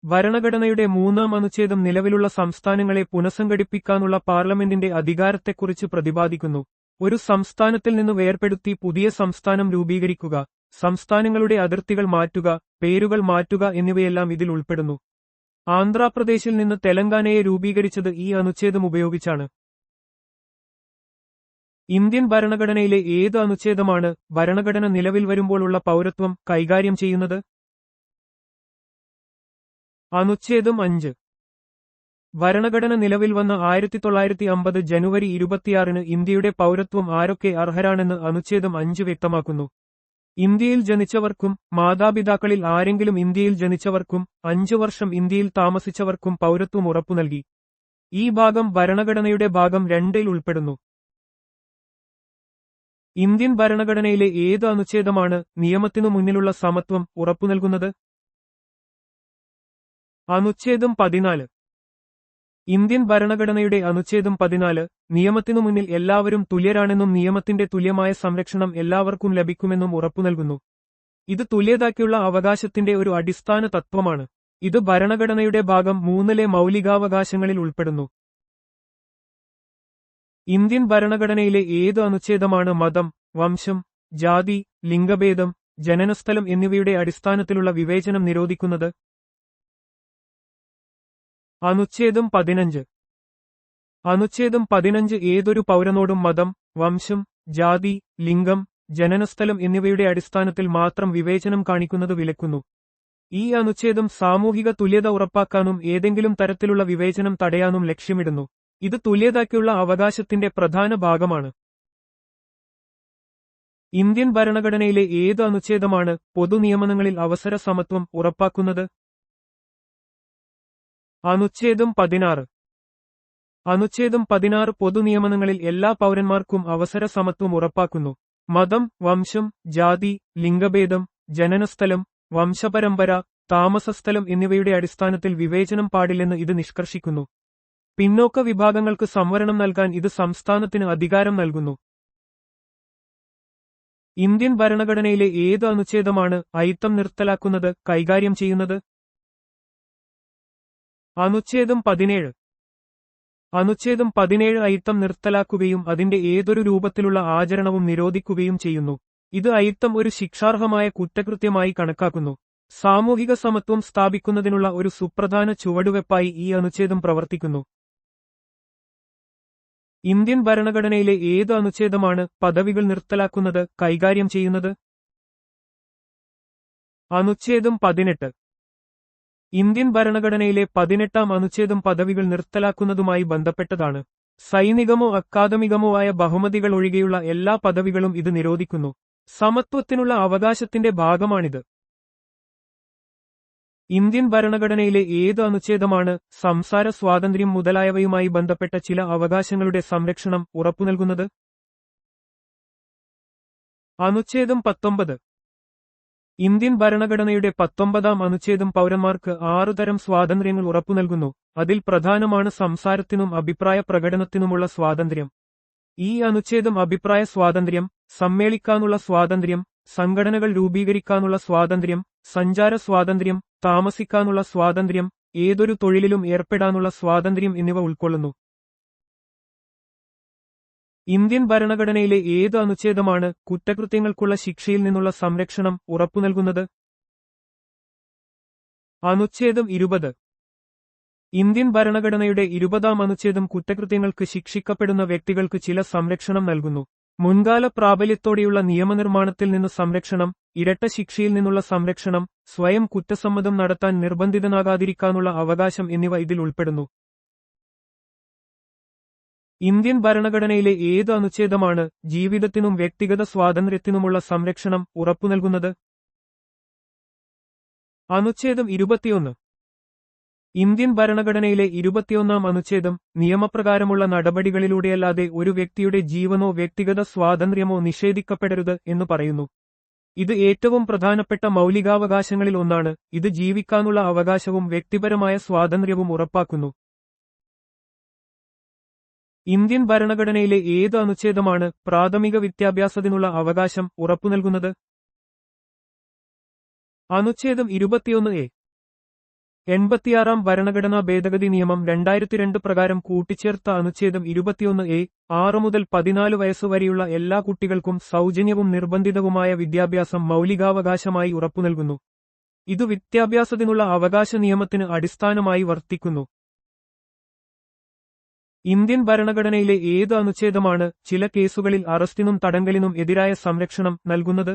ഭരണഘടനയുടെ 3-ാം അനുച്ഛേദം നിലവിലുള്ള സംസ്ഥാനങ്ങളെ പുനഃസംഘടിപ്പിക്കാനുള്ള പാർലമെന്റിന്റെ അധികാരത്തെക്കുറിച്ച് പ്രതിപാദിക്കുന്നു. ഒരു സംസ്ഥാനത്തിൽ നിന്ന് വേർപെടുത്തി പുതിയ സംസ്ഥാനം രൂപീകരിക്കുക, സംസ്ഥാനങ്ങളുടെ അതിർത്തികൾ മാറ്റുക, പേരുകൾ മാറ്റുക എന്നിവയെല്ലാം ഇതിൽ ഉൾപ്പെടുന്നു. ആന്ധ്രാപ്രദേശിൽ നിന്ന് തെലങ്കാനയെ രൂപീകരിച്ചത് ഈ അനുച്ഛേദം ഉപയോഗിച്ചാണ്. ഇന്ത്യൻ ഭരണഘടനയിലെ ഏത് അനുച്ഛേദമാണ് ഭരണഘടന നിലവിൽ വരുമ്പോഴുള്ള പൗരത്വം കൈകാര്യം ചെയ്യുന്നത്? അനുച്ഛേദം 5. ഭരണഘടന നിലവിൽ വന്ന 1950 ജനുവരി 26 ഇന്ത്യയുടെ പൗരത്വം ആരൊക്കെ അർഹരാണെന്ന് അനുച്ഛേദം 5 വ്യക്തമാക്കുന്നു. ഇന്ത്യയിൽ ജനിച്ചവർക്കും മാതാപിതാക്കളിൽ ആരെങ്കിലും ഇന്ത്യയിൽ ജനിച്ചവർക്കും 5 വർഷം ഇന്ത്യയിൽ താമസിച്ചവർക്കും പൗരത്വം ഉറപ്പു നൽകി. ഈ ഭാഗം ഭരണഘടനയുടെ ഭാഗം 2-ൽ ഉൾപ്പെടുന്നു. ഇന്ത്യൻ ഭരണഘടനയിലെ ഏത് അനുച്ഛേദമാണ് നിയമത്തിനു മുന്നിലുള്ള സമത്വം ഉറപ്പുനൽകുന്നത്? അനുച്ഛേദം 14. ഇന്ത്യൻ ഭരണഘടനയുടെ അനുച്ഛേദം 14 നിയമത്തിനു മുന്നിൽ എല്ലാവരും തുല്യരാണെന്നും നിയമത്തിന്റെ തുല്യമായ സംരക്ഷണം എല്ലാവർക്കും ലഭിക്കുമെന്നും ഉറപ്പുനൽകുന്നു. ഇത് തുല്യതയ്ക്കുള്ള അവകാശത്തിന്റെ ഒരു അടിസ്ഥാന തത്വമാണ്. ഇത് ഭരണഘടനയുടെ ഭാഗം 3-ലെ മൗലികാവകാശങ്ങളിൽ ഉൾപ്പെടുന്നു. ഇന്ത്യൻ ഭരണഘടനയിലെ ഏത് അനുച്ഛേദമാണ് മതം, വംശം, ജാതി, ലിംഗഭേദം, ജനനസ്ഥലം എന്നിവയുടെ അടിസ്ഥാനത്തിലുള്ള വിവേചനം നിരോധിക്കുന്നത്? അനുച്ഛേദം 15. അനുച്ഛേദം 15 ഏതൊരു പൗരനോടും മതം, വംശം, ജാതി, ലിംഗം, ജനനസ്ഥലം എന്നിവയുടെ അടിസ്ഥാനത്തിൽ മാത്രം വിവേചനം കാണിക്കുന്നത് വിലക്കുന്നു. ഈ അനുച്ഛേദം സാമൂഹിക തുല്യത ഉറപ്പാക്കാനും ഏതെങ്കിലും തരത്തിലുള്ള വിവേചനം തടയാനും ലക്ഷ്യമിടുന്നു. ഇത് തുല്യതയ്ക്കുള്ള അവകാശത്തിന്റെ പ്രധാന ഭാഗമാണ്. ഇന്ത്യൻ ഭരണഘടനയിലെ ഏത് അനുച്ഛേദമാണ് പൊതുനിയമനങ്ങളിൽ അവസര സമത്വം ഉറപ്പാക്കുന്നത്? അനുച്ഛേദം 16. അനുച്ഛേദം 16 പൊതുനിയമനങ്ങളിൽ എല്ലാ പൗരന്മാർക്കും അവസര സമത്വം ഉറപ്പാക്കുന്നു. മതം, വംശം, ജാതി, ലിംഗഭേദം, ജനനസ്ഥലം, വംശപരമ്പര, താമസസ്ഥലം എന്നിവയുടെ അടിസ്ഥാനത്തിൽ വിവേചനം പാടില്ലെന്ന് ഇത് നിഷ്കർഷിക്കുന്നു. പിന്നോക്ക വിഭാഗങ്ങൾക്ക് സംവരണം നൽകാൻ ഇത് സംസ്ഥാനത്തിന് അധികാരം നൽകുന്നു. ഇന്ത്യൻ ഭരണഘടനയിലെ ഏത് അനുച്ഛേദമാണ് അയിത്തം നിർത്തലാക്കുന്നത് കൈകാര്യം ചെയ്യുന്നത്? അനുച്ഛേദം 17. അനുച്ഛേദം 17 അയിത്തം നിർത്തലാക്കുകയും അതിന്റെ ഏതൊരു രൂപത്തിലുള്ള ആചരണവും നിരോധിക്കുകയും ചെയ്യുന്നു. ഇത് അയിത്തം ഒരു ശിക്ഷാർഹമായ കുറ്റകൃത്യമായി കണക്കാക്കുന്നു. സാമൂഹിക സമത്വം സ്ഥാപിക്കുന്നതിനുള്ള ഒരു സുപ്രധാന ചുവടുവെപ്പായി ഈ അനുച്ഛേദം പ്രവർത്തിക്കുന്നു. ഇന്ത്യൻ ഭരണഘടനയിലെ ഏത് അനുച്ഛേദമാണ് പദവികൾ നിർത്തലാക്കുന്നത് കൈകാര്യം ചെയ്യുന്നത്? അനുച്ഛേദം 18. ഇന്ത്യൻ ഭരണഘടനയിലെ 18-ാം അനുച്ഛേദം പദവികൾ നിർത്തലാക്കുന്നതുമായി ബന്ധപ്പെട്ടതാണ്. സൈനികമോ അക്കാദമികമോ ആയ ബഹുമതികൾ ഒഴികെയുള്ള എല്ലാ പദവികളും ഇത് നിരോധിക്കുന്നു. സമത്വത്തിനുള്ള അവകാശത്തിന്റെ ഭാഗമാണിത്. ഇന്ത്യൻ ഭരണഘടനയിലെ ഏത് അനുച്ഛേദമാണ് സംസാര സ്വാതന്ത്ര്യം മുതലായവയുമായി ബന്ധപ്പെട്ട ചില അവകാശങ്ങളുടെ സംരക്ഷണം ഉറപ്പുനൽകുന്നത്? അനുച്ഛേദം 19. ഇന്ത്യൻ ഭരണഘടനയുടെ 19-ാം അനുച്ഛേദം പൗരന്മാർക്ക് 6 തരം സ്വാതന്ത്ര്യങ്ങൾ ഉറപ്പുനൽകുന്നു. അതിൽ പ്രധാനമാണ് സംസാരത്തിനും അഭിപ്രായ പ്രകടനത്തിനുമുള്ള സ്വാതന്ത്ര്യം. ഈ അനുച്ഛേദം അഭിപ്രായ സ്വാതന്ത്ര്യം, സമ്മേളിക്കാനുള്ള സ്വാതന്ത്ര്യം, സംഘടനകൾ രൂപീകരിക്കാനുള്ള സ്വാതന്ത്ര്യം, സഞ്ചാര സ്വാതന്ത്ര്യം, താമസിക്കാനുള്ള സ്വാതന്ത്ര്യം, ഏതൊരു തൊഴിലിലും ഏർപ്പെടാനുള്ള സ്വാതന്ത്ര്യം എന്നിവ ഉൾക്കൊള്ളുന്നു. ഇന്ത്യൻ ഭരണഘടനയിലെ ഏത് അനുച്ഛേദമാണ് കുറ്റകൃത്യങ്ങൾക്കുള്ള ശിക്ഷയിൽ നിന്നുള്ള സംരക്ഷണം ഉറപ്പുനൽകുന്നത്? അനുച്ഛേദം 20. ഇന്ത്യൻ ഭരണഘടനയുടെ 20-ാം അനുച്ഛേദം കുറ്റകൃത്യങ്ങൾക്ക് ശിക്ഷിക്കപ്പെടുന്ന വ്യക്തികൾക്ക് ചില സംരക്ഷണം നൽകുന്നു. മുൻകാല പ്രാബല്യത്തോടെയുള്ള നിയമനിർമ്മാണത്തിൽ നിന്ന് സംരക്ഷണം, ഇരട്ട ശിക്ഷയിൽ നിന്നുള്ള സംരക്ഷണം, സ്വയം കുറ്റസമ്മതം നടത്താൻ നിർബന്ധിതനാകാതിരിക്കാനുള്ള അവകാശം എന്നിവ ഇതിൽ ഉൾപ്പെടുന്നു. ഇന്ത്യൻ ഭരണഘടനയിലെ ഏത് അനുച്ഛേദമാണ് ജീവിതത്തിനും വ്യക്തിഗത സ്വാതന്ത്ര്യത്തിനുമുള്ള സംരക്ഷണം ഉറപ്പുനൽകുന്നത്? അനുച്ഛേദം 21. ഇന്ത്യൻ ഭരണഘടനയിലെ 21-ാം അനുച്ഛേദം നിയമപ്രകാരമുള്ള നടപടികളിലൂടെയല്ലാതെ ഒരു വ്യക്തിയുടെ ജീവനോ വ്യക്തിഗത സ്വാതന്ത്ര്യമോ നിഷേധിക്കപ്പെടരുത് എന്ന് പറയുന്നു. ഇത് ഏറ്റവും പ്രധാനപ്പെട്ട മൗലികാവകാശങ്ങളിൽ ഒന്നാണ്. ഇത് ജീവിക്കാനുള്ള അവകാശവും വ്യക്തിപരമായ സ്വാതന്ത്ര്യവും ഉറപ്പാക്കുന്നു. ഇന്ത്യൻ ഭരണഘടനയിലെ ഏത് അനുച്ഛേദമാണ് പ്രാഥമിക വിദ്യാഭ്യാസത്തിനുള്ള അവകാശം ഉറപ്പുനൽകുന്നത്? അനുച്ഛേദം 21A. 86-ാം ഭരണഘടനാ ഭേദഗതി നിയമം 2002 പ്രകാരം കൂട്ടിച്ചേർത്ത അനുച്ഛേദം 21A 6 മുതൽ 14 വയസ്സുവരെയുള്ള എല്ലാ കുട്ടികൾക്കും സൗജന്യവും നിർബന്ധിതവുമായ വിദ്യാഭ്യാസം മൗലികാവകാശമായി ഉറപ്പുനൽകുന്നു. ഇത് വിദ്യാഭ്യാസത്തിനുള്ള അവകാശ നിയമത്തിന് അടിസ്ഥാനമായി വർത്തിക്കുന്നു. ഇന്ത്യൻ ഭരണഘടനയിലെ ഏത് അനുച്ഛേദമാണ് ചില കേസുകളിൽ അറസ്റ്റിനും തടങ്കലിനും എതിരായ സംരക്ഷണം നൽകുന്നത്?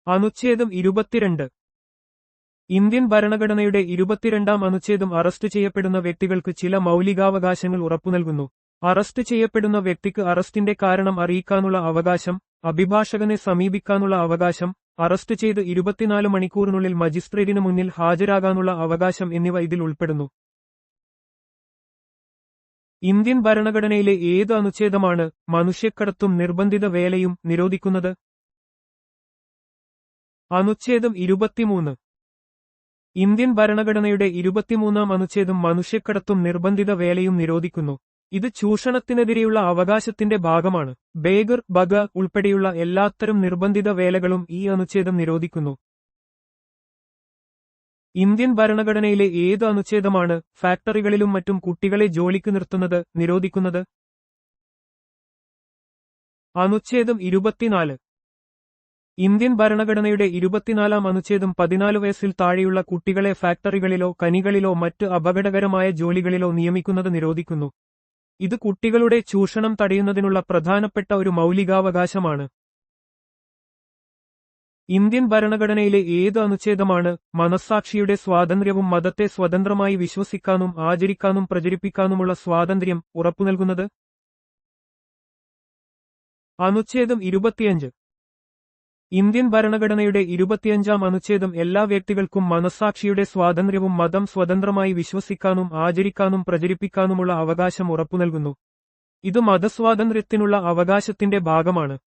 അനുച്ഛേദം 22. ഇന്ത്യൻ ഭരണഘടനയുടെ 22-ാം അനുച്ഛേദം അറസ്റ്റ് ചെയ്യപ്പെടുന്ന വ്യക്തികൾക്ക് ചില മൗലികാവകാശങ്ങൾ ഉറപ്പുനൽകുന്നു. അറസ്റ്റ് ചെയ്യപ്പെടുന്ന വ്യക്തിക്ക് അറസ്റ്റിന്റെ കാരണം അറിയിക്കാനുള്ള അവകാശം, അഭിഭാഷകനെ സമീപിക്കാനുള്ള അവകാശം, അറസ്റ്റ് ചെയ്ത് 24 മണിക്കൂറിനുള്ളിൽ മജിസ്ട്രേറ്റിന് മുന്നിൽ ഹാജരാകാനുള്ള അവകാശം എന്നിവ ഇതിൽ ഉൾപ്പെടുന്നു. ഇന്ത്യൻ ഭരണഘടനയിലെ ഏത് അനുച്ഛേദമാണ് മനുഷ്യക്കടത്തും നിർബന്ധിത വേലയും നിരോധിക്കുന്നത്? അനുച്ഛേദം 23. ഇന്ത്യൻ ഭരണഘടനയുടെ 23-ാം അനുച്ഛേദം മനുഷ്യക്കടത്തും നിർബന്ധിത വേലയും നിരോധിക്കുന്നു. ഇത് ചൂഷണത്തിനെതിരെയുള്ള അവകാശത്തിന്റെ ഭാഗമാണ്. ബേഗർ, ബഗ ഉൾപ്പെടെയുള്ള എല്ലാത്തരം നിർബന്ധിത വേലകളും ഈ അനുച്ഛേദം നിരോധിക്കുന്നു. ഇന്ത്യൻ ഭരണഘടനയിലെ ഏത് അനുച്ഛേദമാണ് ഫാക്ടറികളിലും മറ്റും കുട്ടികളെ ജോലിക്ക് നിർത്തുന്നത് നിരോധിക്കുന്നത്? അനുച്ഛേദം 24. ഇന്ത്യൻ ഭരണഘടനയുടെ 24-ാം അനുച്ഛേദം 14 വയസ്സിൽ താഴെയുള്ള കുട്ടികളെ ഫാക്ടറികളിലോ ഖനികളിലോ മറ്റ് അപകടകരമായ ജോലികളിലോ നിയമിക്കുന്നത് നിരോധിക്കുന്നു. ഇത് കുട്ടികളുടെ ചൂഷണം തടയുന്നതിനുള്ള പ്രധാനപ്പെട്ട ഒരു മൗലികാവകാശമാണ്. ഇന്ത്യൻ ഭരണഘടനയിലെ ഏത് അനുച്ഛേദമാണ് മനസ്സാക്ഷിയുടെ സ്വാതന്ത്ര്യവും മതത്തെ സ്വതന്ത്രമായി വിശ്വസിക്കാനും ആചരിക്കാനും പ്രചരിപ്പിക്കാനുമുള്ള സ്വാതന്ത്ര്യം ഉറപ്പുനൽകുന്നത്? അനുച്ഛേദം 25. ഇന്ത്യൻ ഭരണഘടനയുടെ 25-ാം അനുച്ഛേദം എല്ലാ വ്യക്തികൾക്കും മനസ്സാക്ഷിയുടെ സ്വാതന്ത്ര്യവും മതം സ്വതന്ത്രമായി വിശ്വസിക്കാനും ആചരിക്കാനും പ്രചരിപ്പിക്കാനുമുള്ള അവകാശം ഉറപ്പുനൽകുന്നു. ഇത് മതസ്വാതന്ത്ര്യത്തിനുള്ള അവകാശത്തിന്റെ ഭാഗമാണ്.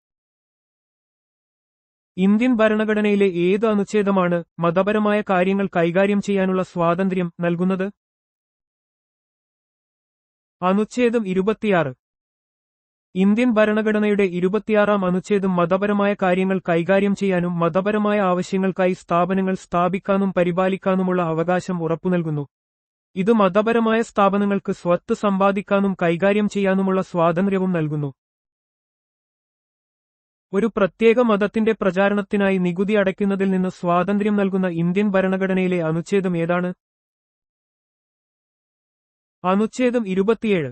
ഇന്ത്യൻ ഭരണഘടനയിലെ ഏത് അനുച്ഛേദമാണ് മതപരമായ കാര്യങ്ങൾ കൈകാര്യം ചെയ്യാനുള്ള സ്വാതന്ത്ര്യം നൽകുന്നത്? അനുച്ഛേദം 26. ഇന്ത്യൻ ഭരണഘടനയുടെ 26-ാം അനുച്ഛേദം മതപരമായ കാര്യങ്ങൾ കൈകാര്യം ചെയ്യാനും മതപരമായ ആവശ്യങ്ങൾക്കായി സ്ഥാപനങ്ങൾ സ്ഥാപിക്കാനും പരിപാലിക്കാനുമുള്ള അവകാശം ഉറപ്പുനൽകുന്നു. ഇത് മതപരമായ സ്ഥാപനങ്ങൾക്ക് സ്വത്ത് സമ്പാദിക്കാനും കൈകാര്യം ചെയ്യാനുമുള്ള സ്വാതന്ത്ര്യവും നൽകുന്നു. ഒരു പ്രത്യേക മതത്തിന്റെ പ്രചാരണത്തിനായി നികുതി അടയ്ക്കുന്നതിൽ നിന്ന് സ്വാതന്ത്ര്യം നൽകുന്ന ഇന്ത്യൻ ഭരണഘടനയിലെ അനുച്ഛേദം ഏതാണ്? അനുച്ഛേദം 27.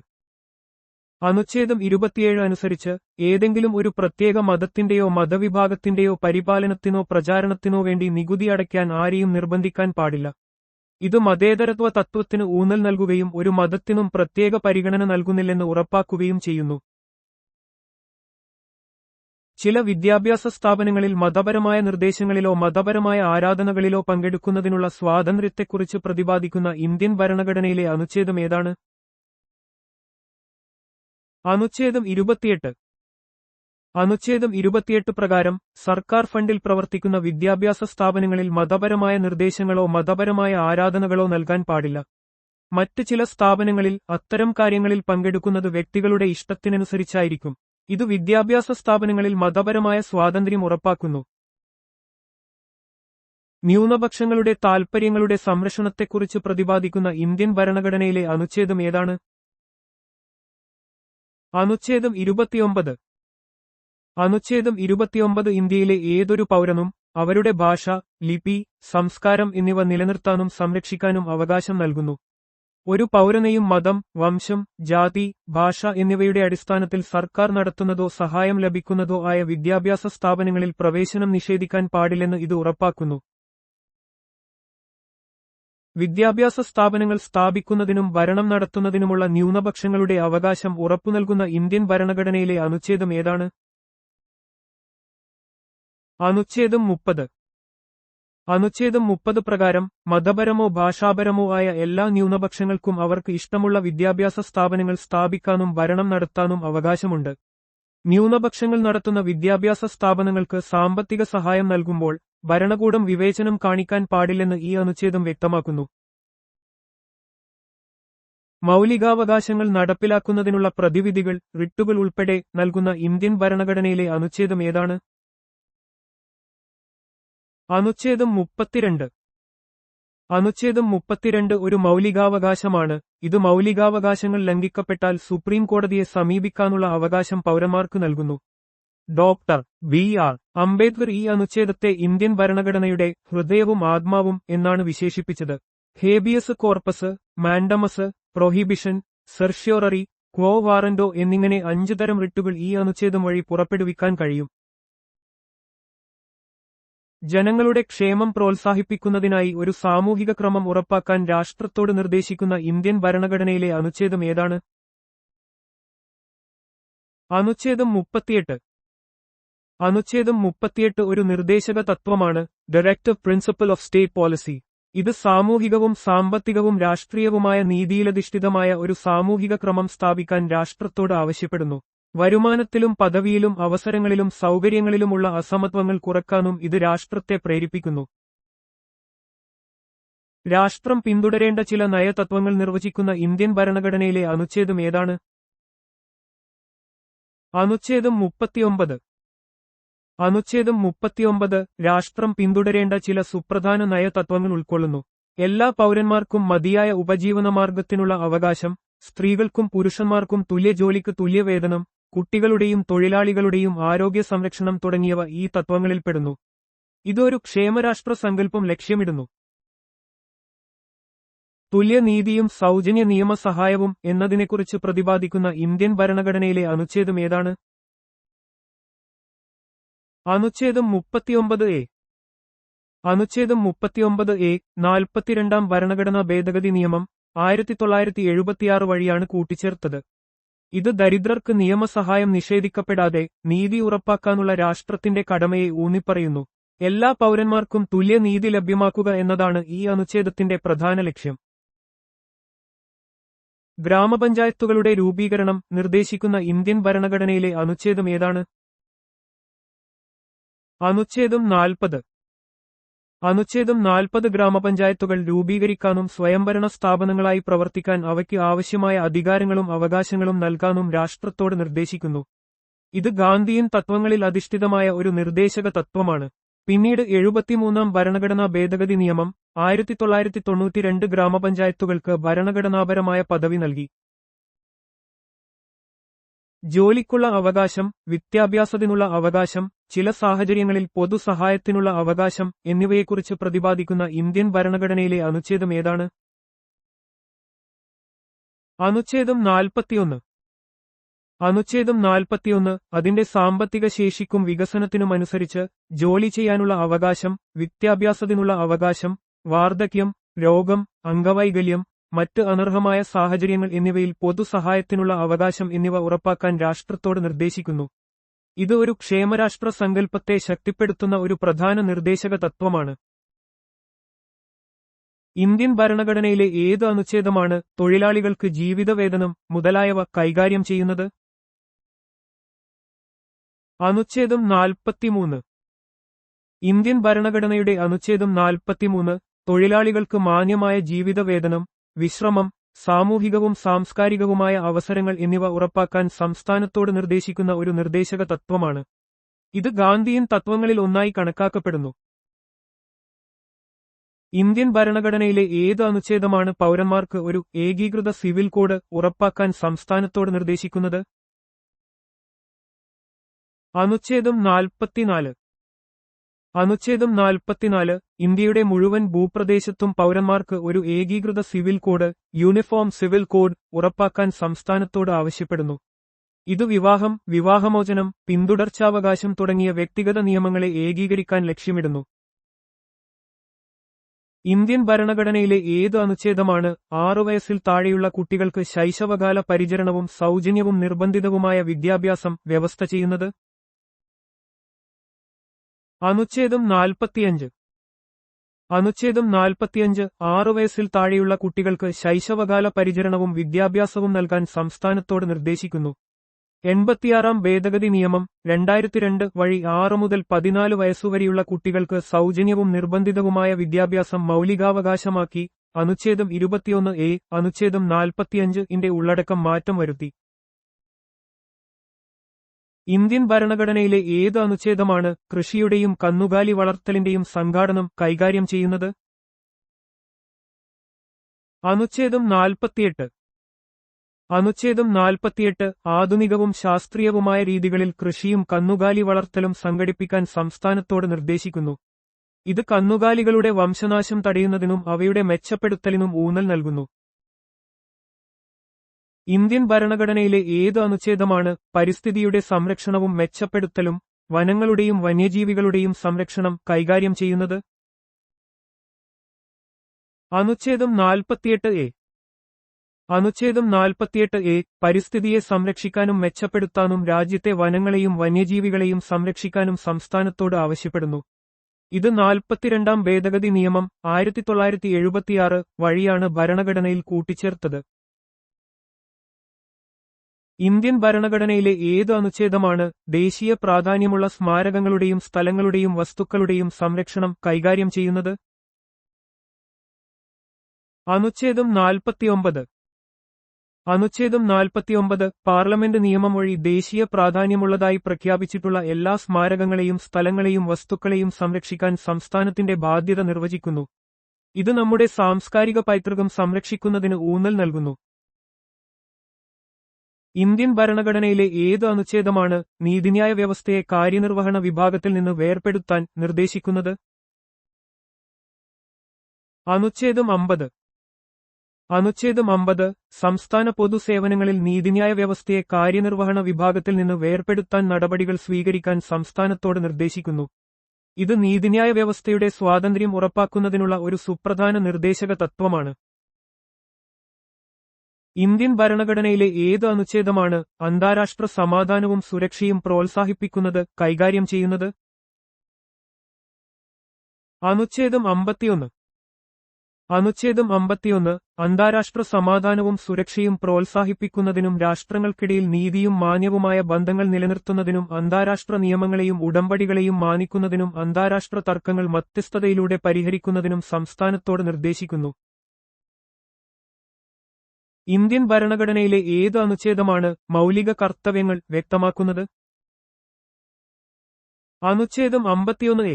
അനുച്ഛേദം 27 അനുസരിച്ച് ഏതെങ്കിലും ഒരു പ്രത്യേക മതത്തിന്റെയോ മതവിഭാഗത്തിന്റെയോ പരിപാലനത്തിനോ പ്രചാരണത്തിനോ വേണ്ടി നികുതി അടയ്ക്കാൻ ആരെയും നിർബന്ധിക്കാൻ പാടില്ല. ഇത് മതേതരത്വ തത്വത്തിന് ഊന്നൽ നൽകുകയും ഒരു മതത്തിനും പ്രത്യേക പരിഗണന നൽകുന്നില്ലെന്ന് ഉറപ്പാക്കുകയും ചെയ്യുന്നു. ചില വിദ്യാഭ്യാസ സ്ഥാപനങ്ങളിൽ മതപരമായ നിർദ്ദേശങ്ങളിലോ മതപരമായ ആരാധനകളിലോ പങ്കെടുക്കുന്നതിനുള്ള സ്വാതന്ത്ര്യത്തെക്കുറിച്ച് പ്രതിപാദിക്കുന്ന ഇന്ത്യൻ ഭരണഘടനയിലെ അനുച്ഛേദം ഏതാണ്? അനുച്ഛേദം 28. അനുച്ഛേദം 28 പ്രകാരം സർക്കാർ ഫണ്ടിൽ പ്രവർത്തിക്കുന്ന വിദ്യാഭ്യാസ സ്ഥാപനങ്ങളിൽ മതപരമായ നിർദ്ദേശങ്ങളോ മതപരമായ ആരാധനകളോ നൽകാൻ പാടില്ല. മറ്റ് ചില സ്ഥാപനങ്ങളിൽ അത്തരം കാര്യങ്ങളിൽ പങ്കെടുക്കുന്നത് വ്യക്തികളുടെ ഇഷ്ടത്തിനനുസരിച്ചായിരിക്കും. ഇത് വിദ്യാഭ്യാസ സ്ഥാപനങ്ങളിൽ മതപരമായ സ്വാതന്ത്ര്യം ഉറപ്പാക്കുന്നു. ന്യൂനപക്ഷങ്ങളുടെ താൽപ്പര്യങ്ങളുടെ സംരക്ഷണത്തെക്കുറിച്ച് പ്രതിപാദിക്കുന്ന ഇന്ത്യൻ ഭരണഘടനയിലെ അനുച്ഛേദം ഏതാണ്? അനുച്ഛേദം 29. അനുച്ഛേദം 29 ഇന്ത്യയിലെ ഏതൊരു പൗരനും അവരുടെ ഭാഷ, ലിപി, സംസ്കാരം എന്നിവ നിലനിർത്താനും സംരക്ഷിക്കാനും അവകാശം നൽകുന്നു. ഒരു പൗരനെയും മതം, വംശം, ജാതി, ഭാഷ എന്നിവയുടെ അടിസ്ഥാനത്തിൽ സർക്കാർ നടത്തുന്നതോ സഹായം ലഭിക്കുന്നതോ ആയ വിദ്യാഭ്യാസ സ്ഥാപനങ്ങളിൽ പ്രവേശനം നിഷേധിക്കാൻ പാടില്ലെന്ന് ഇത് ഉറപ്പാക്കുന്നു. വിദ്യാഭ്യാസ സ്ഥാപനങ്ങൾ സ്ഥാപിക്കുന്നതിനും ഭരണം നടത്തുന്നതിനുമുള്ള ന്യൂനപക്ഷങ്ങളുടെ അവകാശം ഉറപ്പുനൽകുന്ന ഇന്ത്യൻ ഭരണഘടനയിലെ അനുച്ഛേദം ഏതാണ്? അനുച്ഛേദം 30. അനുച്ഛേദം 30 പ്രകാരം മതപരമോ ഭാഷാപരമോ ആയ എല്ലാ ന്യൂനപക്ഷങ്ങൾക്കും അവർക്ക് ഇഷ്ടമുള്ള വിദ്യാഭ്യാസ സ്ഥാപനങ്ങൾ സ്ഥാപിക്കാനും ഭരണം നടത്താനും അവകാശമുണ്ട്. ന്യൂനപക്ഷങ്ങൾ നടത്തുന്ന വിദ്യാഭ്യാസ സ്ഥാപനങ്ങൾക്ക് സാമ്പത്തിക സഹായം നൽകുമ്പോൾ ഭരണകൂടം വിവേചനം കാണിക്കാൻ പാടില്ലെന്ന് ഈ അനുച്ഛേദം വ്യക്തമാക്കുന്നു. മൗലികാവകാശങ്ങൾ നടപ്പിലാക്കുന്നതിനുള്ള പ്രതിവിധികൾ, റിട്ടുകൾ ഉൾപ്പെടെ നൽകുന്ന ഇന്ത്യൻ ഭരണഘടനയിലെ അനുച്ഛേദം ഏതാണ്? അനുച്ഛേദം 32. അനുച്ഛേദം 32 ഒരു മൗലികാവകാശമാണ്. ഇത് മൗലികാവകാശങ്ങൾ ലംഘിക്കപ്പെട്ടാൽ സുപ്രീം കോടതിയെ സമീപിക്കാനുള്ള അവകാശം പൗരന്മാർക്ക് നൽകുന്നു. Doctor BR. അംബേദ്കർ ഈ അനുച്ഛേദത്തെ ഇന്ത്യൻ ഭരണഘടനയുടെ ഹൃദയവും ആത്മാവും എന്നാണ് വിശേഷിപ്പിച്ചത്. Habeas corpus, mandamus, prohibition, certiorari, quo warranto എന്നിങ്ങനെ 5 തരം റിട്ടുകൾ ഈ അനുച്ഛേദം വഴി പുറപ്പെടുവിക്കാൻ കഴിയും. ജനങ്ങളുടെ ക്ഷേമം പ്രോത്സാഹിപ്പിക്കുന്നതിനായി ഒരു സാമൂഹിക ക്രമം ഉറപ്പാക്കാൻ രാഷ്ട്രത്തോട് നിർദ്ദേശിക്കുന്ന ഇന്ത്യൻ ഭരണഘടനയിലെ അനുച്ഛേദം ഏതാണ്? അനുച്ഛേദം 38. അനുച്ഛേദം 38 ഒരു നിർദ്ദേശക തത്വമാണ്, directive principle of state policy. ഇത് സാമൂഹികവും സാമ്പത്തികവും രാഷ്ട്രീയവുമായ നീതിയിലധിഷ്ഠിതമായ ഒരു സാമൂഹിക ക്രമം സ്ഥാപിക്കാൻ രാഷ്ട്രത്തോട് ആവശ്യപ്പെടുന്നു. വരുമാനത്തിലും പദവിയിലും അവസരങ്ങളിലും സൗകര്യങ്ങളിലുമുള്ള അസമത്വങ്ങൾ കുറയ്ക്കാനും ഇത് രാഷ്ട്രത്തെ പ്രേരിപ്പിക്കുന്നു. രാഷ്ട്രം പിന്തുടരേണ്ട ചില നയതത്വങ്ങൾ നിർവചിക്കുന്ന ഇന്ത്യൻ ഭരണഘടനയിലെ അനുച്ഛേദം ഏതാണ്? അനുച്ഛേദം 39. അനുച്ഛേദം 39 രാഷ്ട്രം പിന്തുടരേണ്ട ചില സുപ്രധാന നയതത്വങ്ങൾ ഉൾക്കൊള്ളുന്നു. എല്ലാ പൗരന്മാർക്കും മതിയായ ഉപജീവനമാർഗത്തിനുള്ള അവകാശം, സ്ത്രീകൾക്കും പുരുഷന്മാർക്കും തുല്യ ജോലിക്ക് തുല്യവേതനം, കുട്ടികളുടെയും തൊഴിലാളികളുടെയും ആരോഗ്യ സംരക്ഷണം തുടങ്ങിയവ ഈ തത്വങ്ങളിൽപ്പെടുന്നു. ഇതൊരു ക്ഷേമരാഷ്ട്ര സങ്കല്പം ലക്ഷ്യമിടുന്നു. തുല്യനീതിയും സൗജന്യ നിയമസഹായവും എന്നതിനെക്കുറിച്ച് പ്രതിപാദിക്കുന്ന ഇന്ത്യൻ ഭരണഘടനയിലെ അനുച്ഛേദം ഏതാണ്? അനുച്ഛേദം 39A. അനുച്ഛേദം 39A 42ാം ഭരണഘടനാ ഭേദഗതി നിയമം 1976 വഴിയാണ് കൂട്ടിച്ചേർത്തത്. ഇത് ദരിദ്രർക്ക് നിയമസഹായം നിഷേധിക്കപ്പെടാതെ നീതി ഉറപ്പാക്കാനുള്ള രാഷ്ട്രത്തിന്റെ കടമയെ ഊന്നിപ്പറയുന്നു. എല്ലാ പൗരന്മാർക്കും തുല്യനീതി ലഭ്യമാക്കുക എന്നതാണ് ഈ അനുച്ഛേദത്തിന്റെ പ്രധാന ലക്ഷ്യം. ഗ്രാമപഞ്ചായത്തുകളുടെ രൂപീകരണം നിർദ്ദേശിക്കുന്ന ഇന്ത്യൻ ഭരണഘടനയിലെ അനുച്ഛേദം ഏതാണ്? അനുച്ഛേദം 40. അനുച്ഛേദം 40 ഗ്രാമപഞ്ചായത്തുകൾ രൂപീകരിക്കാനും സ്വയംഭരണ സ്ഥാപനങ്ങളായി പ്രവർത്തിക്കാൻ അവയ്ക്ക് ആവശ്യമായ അധികാരങ്ങളും അവകാശങ്ങളും നൽകാനും രാഷ്ട്രത്തോട് നിർദ്ദേശിക്കുന്നു. ഇത് ഗാന്ധിയൻ തത്വങ്ങളിൽ അധിഷ്ഠിതമായ ഒരു നിർദ്ദേശക തത്വമാണ്. പിന്നീട് 73ാം ഭരണഘടനാ ഭേദഗതി നിയമം 1992 ഗ്രാമപഞ്ചായത്തുകൾക്ക് ഭരണഘടനാപരമായ പദവി നൽകി. ജോലിക്കുള്ള അവകാശം, വിദ്യാഭ്യാസത്തിനുള്ള അവകാശം, ചില സാഹചര്യങ്ങളിൽ പൊതുസഹായത്തിനുള്ള അവകാശം എന്നിവയെക്കുറിച്ച് പ്രതിപാദിക്കുന്ന ഇന്ത്യൻ ഭരണഘടനയിലെ അനുച്ഛേദം ഏതാണ്? അനുച്ഛേദം 41. അനുച്ഛേദം 41 അതിന്റെ സാമ്പത്തിക ശേഷിക്കും വികസനത്തിനുമനുസരിച്ച് ജോലി ചെയ്യാനുള്ള അവകാശം, വിദ്യാഭ്യാസത്തിനുള്ള അവകാശം, വാർദ്ധക്യം, രോഗം, അംഗവൈകല്യം, മറ്റ് അനർഹമായ സാഹചര്യങ്ങൾ എന്നിവയിൽ പൊതുസഹായത്തിനുള്ള അവകാശം എന്നിവ ഉറപ്പാക്കാൻ രാഷ്ട്രത്തോട് നിർദ്ദേശിക്കുന്നു. ഇത് ഒരു ക്ഷേമരാഷ്ട്ര സങ്കല്പത്തെ ശക്തിപ്പെടുത്തുന്ന ഒരു പ്രധാന നിർദ്ദേശക തത്വമാണ്. ഇന്ത്യൻ ഭരണഘടനയിലെ ഏത് അനുച്ഛേദമാണ് തൊഴിലാളികൾക്ക് ജീവിതവേതനം മുതലായവ കൈകാര്യം ചെയ്യുന്നത്? അനുച്ഛേദം 43. ഇന്ത്യൻ ഭരണഘടനയുടെ അനുച്ഛേദം 43 തൊഴിലാളികൾക്ക് മാന്യമായ ജീവിതവേതനം, വിശ്രമം, സാമൂഹികവും സാംസ്കാരികവുമായ അവസരങ്ങൾ എന്നിവ ഉറപ്പാക്കാൻ സംസ്ഥാനത്തോട് നിർദ്ദേശിക്കുന്ന ഒരു നിർദ്ദേശക തത്വമാണ്. ഇത് ഗാന്ധിയൻ തത്വങ്ങളിൽ ഒന്നായി കണക്കാക്കപ്പെടുന്നു. ഇന്ത്യൻ ഭരണഘടനയിലെ ഏത് അനുച്ഛേദമാണ് പൗരന്മാർക്ക് ഒരു ഏകീകൃത സിവിൽ കോഡ് ഉറപ്പാക്കാൻ സംസ്ഥാനത്തോട് നിർദ്ദേശിക്കുന്നത്? അനുച്ഛേദം 44. അനുച്ഛേദം 44 ഇന്ത്യയുടെ മുഴുവൻ ഭൂപ്രദേശത്തും പൗരന്മാർക്ക് ഒരു ഏകീകൃത civil code, uniform civil code ഉറപ്പാക്കാൻ സംസ്ഥാനത്തോട് ആവശ്യപ്പെടുന്നു. ഇത് വിവാഹം, വിവാഹമോചനം, പിന്തുടർച്ചാവകാശം തുടങ്ങിയ വ്യക്തിഗത നിയമങ്ങളെ ഏകീകരിക്കാൻ ലക്ഷ്യമിടുന്നു. ഇന്ത്യൻ ഭരണഘടനയിലെ ഏത് അനുച്ഛേദമാണ് 6 വയസ്സിൽ താഴെയുള്ള കുട്ടികൾക്ക് ശൈശവകാല പരിചരണവും സൗജന്യവും നിർബന്ധിതവുമായ വിദ്യാഭ്യാസം വ്യവസ്ഥ ചെയ്യുന്നത്? അനുച്ഛേദം 45. അനുച്ഛേദം 45 6 വയസ്സിൽ താഴെയുള്ള കുട്ടികൾക്ക് ശൈശവകാല പരിചരണവും വിദ്യാഭ്യാസവും നൽകാൻ സംസ്ഥാനത്തോട് നിർദ്ദേശിക്കുന്നു. 86ാം ഭേദഗതി നിയമം 2002 വഴി 6 മുതൽ 14 വയസ്സുവരെയുള്ള കുട്ടികൾക്ക് സൗജന്യവും നിർബന്ധിതവുമായ വിദ്യാഭ്യാസം മൗലികാവകാശമാക്കി. അനുച്ഛേദം 21A അനുച്ഛേദം 45 ഉള്ളടക്കം മാറ്റം വരുത്തി. ഇന്ത്യൻ ഭരണഘടനയിലെ ഏത് അനുച്ഛേദമാണ് കൃഷിയുടെയും കന്നുകാലി വളർത്തലിന്റെയും സംഘാടനം കൈകാര്യം ചെയ്യുന്നത്? അനുച്ഛേദം 48. അനുച്ഛേദം 48 ആധുനികവും ശാസ്ത്രീയവുമായ രീതികളിൽ കൃഷിയും കന്നുകാലി വളർത്തലും സംഘടിപ്പിക്കാൻ സംസ്ഥാനത്തോട് നിർദ്ദേശിക്കുന്നു. ഇത് കന്നുകാലികളുടെ വംശനാശം തടയുന്നതിനും അവയുടെ മെച്ചപ്പെടുത്തലിനും ഊന്നൽ നൽകുന്നു. ഇന്ത്യൻ ഭരണഘടനയിലെ ഏത് അനുച്ഛേദമാണ് പരിസ്ഥിതിയുടെ സംരക്ഷണവും മെച്ചപ്പെടുത്തലും വനങ്ങളുടെയും വന്യജീവികളുടെയും സംരക്ഷണം കൈകാര്യം ചെയ്യുന്നത്? അനുച്ഛേദം 48A. അനുച്ഛേദം 48A പരിസ്ഥിതിയെ സംരക്ഷിക്കാനും മെച്ചപ്പെടുത്താനും രാജ്യത്തെ വനങ്ങളെയും വന്യജീവികളെയും സംരക്ഷിക്കാനും സംസ്ഥാനത്തോട് ആവശ്യപ്പെടുന്നു. ഇത് 42ാം ഭേദഗതി നിയമം 1976 വഴിയാണ് ഭരണഘടനയിൽ കൂട്ടിച്ചേർത്തത്. ഇന്ത്യൻ ഭരണഘടനയിലെ ഏത് അനുച്ഛേദമാണ് ദേശീയ പ്രാധാന്യമുള്ള സ്മാരകങ്ങളുടെയും സ്ഥലങ്ങളുടെയും വസ്തുക്കളുടെയും സംരക്ഷണം കൈകാര്യം ചെയ്യുന്നത്? അനുച്ഛേദം 49. അനുച്ഛേദം 49 പാർലമെന്റ് നിയമം വഴി ദേശീയ പ്രാധാന്യമുള്ളതായി പ്രഖ്യാപിച്ചിട്ടുള്ള എല്ലാ സ്മാരകങ്ങളെയും സ്ഥലങ്ങളെയും വസ്തുക്കളെയും സംരക്ഷിക്കാൻ സംസ്ഥാനത്തിന്റെ ബാധ്യത നിർവചിക്കുന്നു. ഇത് നമ്മുടെ സാംസ്കാരിക പൈതൃകം സംരക്ഷിക്കുന്നതിന് ഊന്നൽ നൽകുന്നു. ഇന്ത്യൻ ഭരണഘടനയിലെ ഏത് അനുച്ഛേദമാണ് നീതിന്യായ വ്യവസ്ഥയെ കാര്യനിർവഹണ വിഭാഗത്തിൽ നിന്ന് വേർപെടുത്താൻ നിർദ്ദേശിക്കുന്നത്? അനുച്ഛേദം 50. അനുച്ഛേദം 50 സംസ്ഥാന പൊതുസേവനങ്ങളിൽ നീതിന്യായ വ്യവസ്ഥയെ കാര്യനിർവഹണ വിഭാഗത്തിൽ നിന്ന് വേർപെടുത്താൻ നടപടികൾ സ്വീകരിക്കാൻ സംസ്ഥാനത്തോട് നിർദ്ദേശിക്കുന്നു. ഇത് നീതിന്യായ വ്യവസ്ഥയുടെ സ്വാതന്ത്ര്യം ഉറപ്പാക്കുന്നതിനുള്ള ഒരു സുപ്രധാന നിർദ്ദേശക തത്വമാണ്. ഇന്ത്യൻ ഭരണഘടനയിലെ ഏത് അനുച്ഛേദമാണ് അന്താരാഷ്ട്ര സമാധാനവും സുരക്ഷയും പ്രോത്സാഹിപ്പിക്കുന്നത് കൈകാര്യം ചെയ്യുന്നത്? അനുച്ഛേദം 51. അനുച്ഛേദം 51 അന്താരാഷ്ട്ര സമാധാനവും സുരക്ഷയും പ്രോത്സാഹിപ്പിക്കുന്നതിനും രാഷ്ട്രങ്ങൾക്കിടയിൽ നീതിയും മാന്യവുമായ ബന്ധങ്ങൾ നിലനിർത്തുന്നതിനും അന്താരാഷ്ട്ര നിയമങ്ങളെയും ഉടമ്പടികളെയും മാനിക്കുന്നതിനും അന്താരാഷ്ട്ര തർക്കങ്ങൾ മധ്യസ്ഥതയിലൂടെ പരിഹരിക്കുന്നതിനും സംസ്ഥാനത്തോട് നിർദ്ദേശിക്കുന്നു. ഇന്ത്യൻ ഭരണഘടനയിലെ ഏത് അനുച്ഛേദമാണ് മൗലിക കർത്തവ്യങ്ങൾ വ്യക്തമാക്കുന്നത്? അനുച്ഛേദം 51A.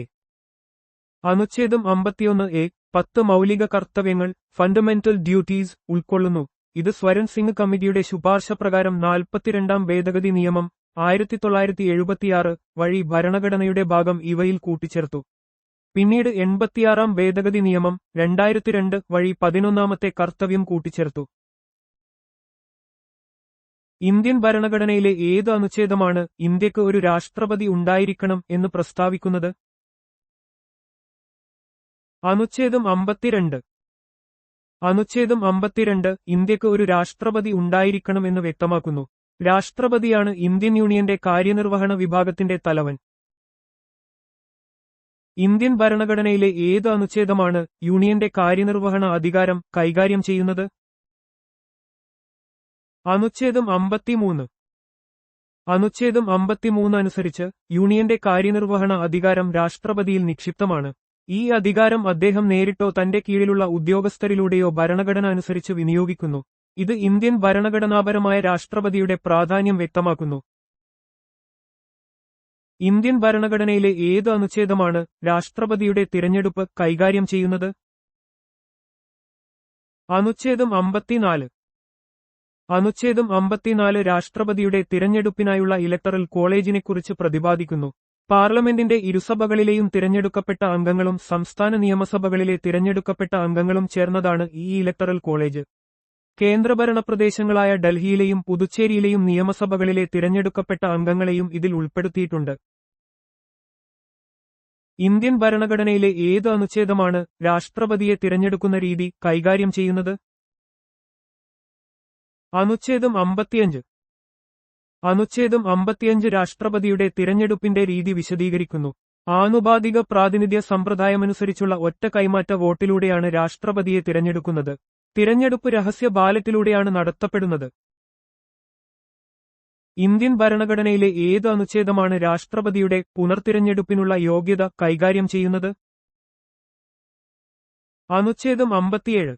അനുച്ഛേദം 51A 10 മൗലിക കർത്തവ്യങ്ങൾ ഫണ്ടമെന്റൽ ഡ്യൂട്ടീസ് ഉൾക്കൊള്ളുന്നു. ഇത് സ്വരൺ സിംഗ് കമ്മിറ്റിയുടെ ശുപാർശ പ്രകാരം 42ാം ഭേദഗതി നിയമം 1976 വഴി ഭരണഘടനയുടെ ഭാഗം ഇവയിൽ കൂട്ടിച്ചേർത്തു. പിന്നീട് 86ാം ഭേദഗതി നിയമം 2002 വഴി 11ാമത്തെ കർത്തവ്യം കൂട്ടിച്ചേർത്തു. ഇന്ത്യൻ ഭരണഘടനയിലെ ഏത് അനുച്ഛേദമാണ് ഇന്ത്യക്ക് ഒരു രാഷ്ട്രപതി ഉണ്ടായിരിക്കണം എന്ന് പ്രസ്താവിക്കുന്നത്? അനുച്ഛേദം 52. അനുച്ഛേദം 52 ഇന്ത്യക്ക് ഒരു രാഷ്ട്രപതി ഉണ്ടായിരിക്കണം എന്ന് വ്യക്തമാക്കുന്നു. രാഷ്ട്രപതിയാണ് ഇന്ത്യൻ യൂണിയന്റെ കാര്യനിർവഹണ വിഭാഗത്തിന്റെ തലവൻ. ഇന്ത്യൻ ഭരണഘടനയിലെ ഏത് അനുച്ഛേദമാണ് യൂണിയന്റെ കാര്യനിർവഹണ അധികാരം കൈകാര്യം ചെയ്യുന്നത്? അനുച്ഛേദം 53. അനുച്ഛേദം 53 അനുസരിച്ച് യൂണിയന്റെ കാര്യനിർവഹണ അധികാരം രാഷ്ട്രപതിയിൽ നിക്ഷിപ്തമാണ്. ഈ അധികാരം അദ്ദേഹം നേരിട്ടോ തന്റെ കീഴിലുള്ള ഉദ്യോഗസ്ഥരിലൂടെയോ ഭരണഘടന അനുസരിച്ച് വിനിയോഗിക്കുന്നു. ഇത് ഇന്ത്യൻ ഭരണഘടനാപരമായ രാഷ്ട്രപതിയുടെ പ്രാധാന്യം വ്യക്തമാക്കുന്നു. ഇന്ത്യൻ ഭരണഘടനയിലെ ഏത് അനുച്ഛേദമാണ് രാഷ്ട്രപതിയുടെ തിരഞ്ഞെടുപ്പ് കൈകാര്യം ചെയ്യുന്നത്? അനുച്ഛേദം 54. അനുച്ഛേദം 54 രാഷ്ട്രപതിയുടെ തിരഞ്ഞെടുപ്പിനായുള്ള ഇലക്ടറൽ കോളേജിനെക്കുറിച്ച് പ്രതിപാദിക്കുന്നു. പാർലമെന്റിന്റെ ഇരുസഭകളിലെയും തിരഞ്ഞെടുക്കപ്പെട്ട അംഗങ്ങളും സംസ്ഥാന നിയമസഭകളിലെ തിരഞ്ഞെടുക്കപ്പെട്ട അംഗങ്ങളും ചേർന്നതാണ് ഈ ഇലക്ടറൽ കോളേജ്. കേന്ദ്രഭരണ പ്രദേശങ്ങളായ ഡൽഹിയിലെയും പുതുച്ചേരിയിലെയും നിയമസഭകളിലെ തിരഞ്ഞെടുക്കപ്പെട്ട അംഗങ്ങളെയും ഇതിൽ ഉൾപ്പെടുത്തിയിട്ടുണ്ട്. ഇന്ത്യൻ ഭരണഘടനയിലെ ഏത് അനുച്ഛേദമാണ് രാഷ്ട്രപതിയെ തിരഞ്ഞെടുക്കുന്ന രീതി കൈകാര്യം ചെയ്യുന്നത്? അനുച്ഛേദം 55. അനുച്ഛേദം 55 രാഷ്ട്രപതിയുടെ തിരഞ്ഞെടുപ്പിന്റെ രീതി വിശദീകരിക്കുന്നു. ആനുപാതിക പ്രാതിനിധ്യ സമ്പ്രദായമനുസരിച്ചുള്ള ഒറ്റ കൈമാറ്റ വോട്ടിലൂടെയാണ് രാഷ്ട്രപതിയെ തിരഞ്ഞെടുക്കുന്നത്. തിരഞ്ഞെടുപ്പ് രഹസ്യ ബാലറ്റിലൂടെയാണ് നടത്തപ്പെടുന്നത്. ഇന്ത്യൻ ഭരണഘടനയിലെ ഏത് അനുച്ഛേദമാണ് രാഷ്ട്രപതിയുടെ പുനർതിരഞ്ഞെടുപ്പിനുള്ള യോഗ്യത കൈകാര്യം ചെയ്യുന്നത്? അനുച്ഛേദം 57.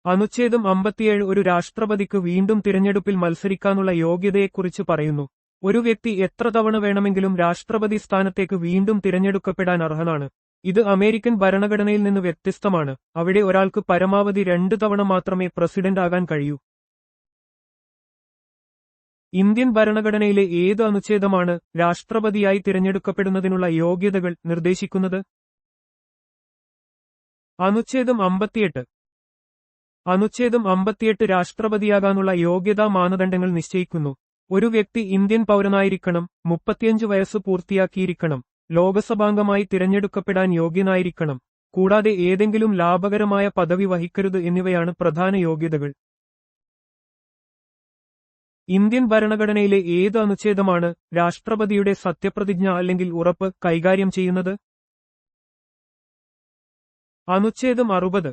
അനുച്ഛേദം 57 ഒരു രാഷ്ട്രപതിക്ക് വീണ്ടും തിരഞ്ഞെടുപ്പിൽ മത്സരിക്കാനുള്ള യോഗ്യതയെക്കുറിച്ച് പറയുന്നു. ഒരു വ്യക്തി എത്ര തവണ വേണമെങ്കിലും രാഷ്ട്രപതി സ്ഥാനത്തേക്ക് വീണ്ടും തിരഞ്ഞെടുക്കപ്പെടാൻ അർഹനാണ്. ഇത് അമേരിക്കൻ ഭരണഘടനയിൽ നിന്ന് വ്യത്യസ്തമാണ്. അവിടെ ഒരാൾക്ക് പരമാവധി 2 തവണ മാത്രമേ പ്രസിഡന്റ് ആകാൻ കഴിയൂ. ഇന്ത്യൻ ഭരണഘടനയിലെ ഏത് അനുച്ഛേദമാണ് രാഷ്ട്രപതിയായി തിരഞ്ഞെടുക്കപ്പെടുന്നതിനുള്ള യോഗ്യതകൾ നിർദ്ദേശിക്കുന്നത്? അനുച്ഛേദം 58. അനുച്ഛേദം 58 രാഷ്ട്രപതിയാകാനുള്ള യോഗ്യതാ മാനദണ്ഡങ്ങൾ നിശ്ചയിക്കുന്നു. ഒരു വ്യക്തി ഇന്ത്യൻ പൗരനായിരിക്കണം, 35 വയസ്സ് പൂർത്തിയാക്കിയിരിക്കണം, ലോകസഭാംഗമായി തിരഞ്ഞെടുക്കപ്പെടാൻ യോഗ്യനായിരിക്കണം, കൂടാതെ ഏതെങ്കിലും ലാഭകരമായ പദവി വഹിക്കരുത് എന്നിവയാണ് പ്രധാന യോഗ്യതകൾ. ഇന്ത്യൻ ഭരണഘടനയിലെ ഏത് അനുച്ഛേദമാണ് രാഷ്ട്രപതിയുടെ സത്യപ്രതിജ്ഞ അല്ലെങ്കിൽ ഉറപ്പ് കൈകാര്യം ചെയ്യുന്നത്? അനുച്ഛേദം 60.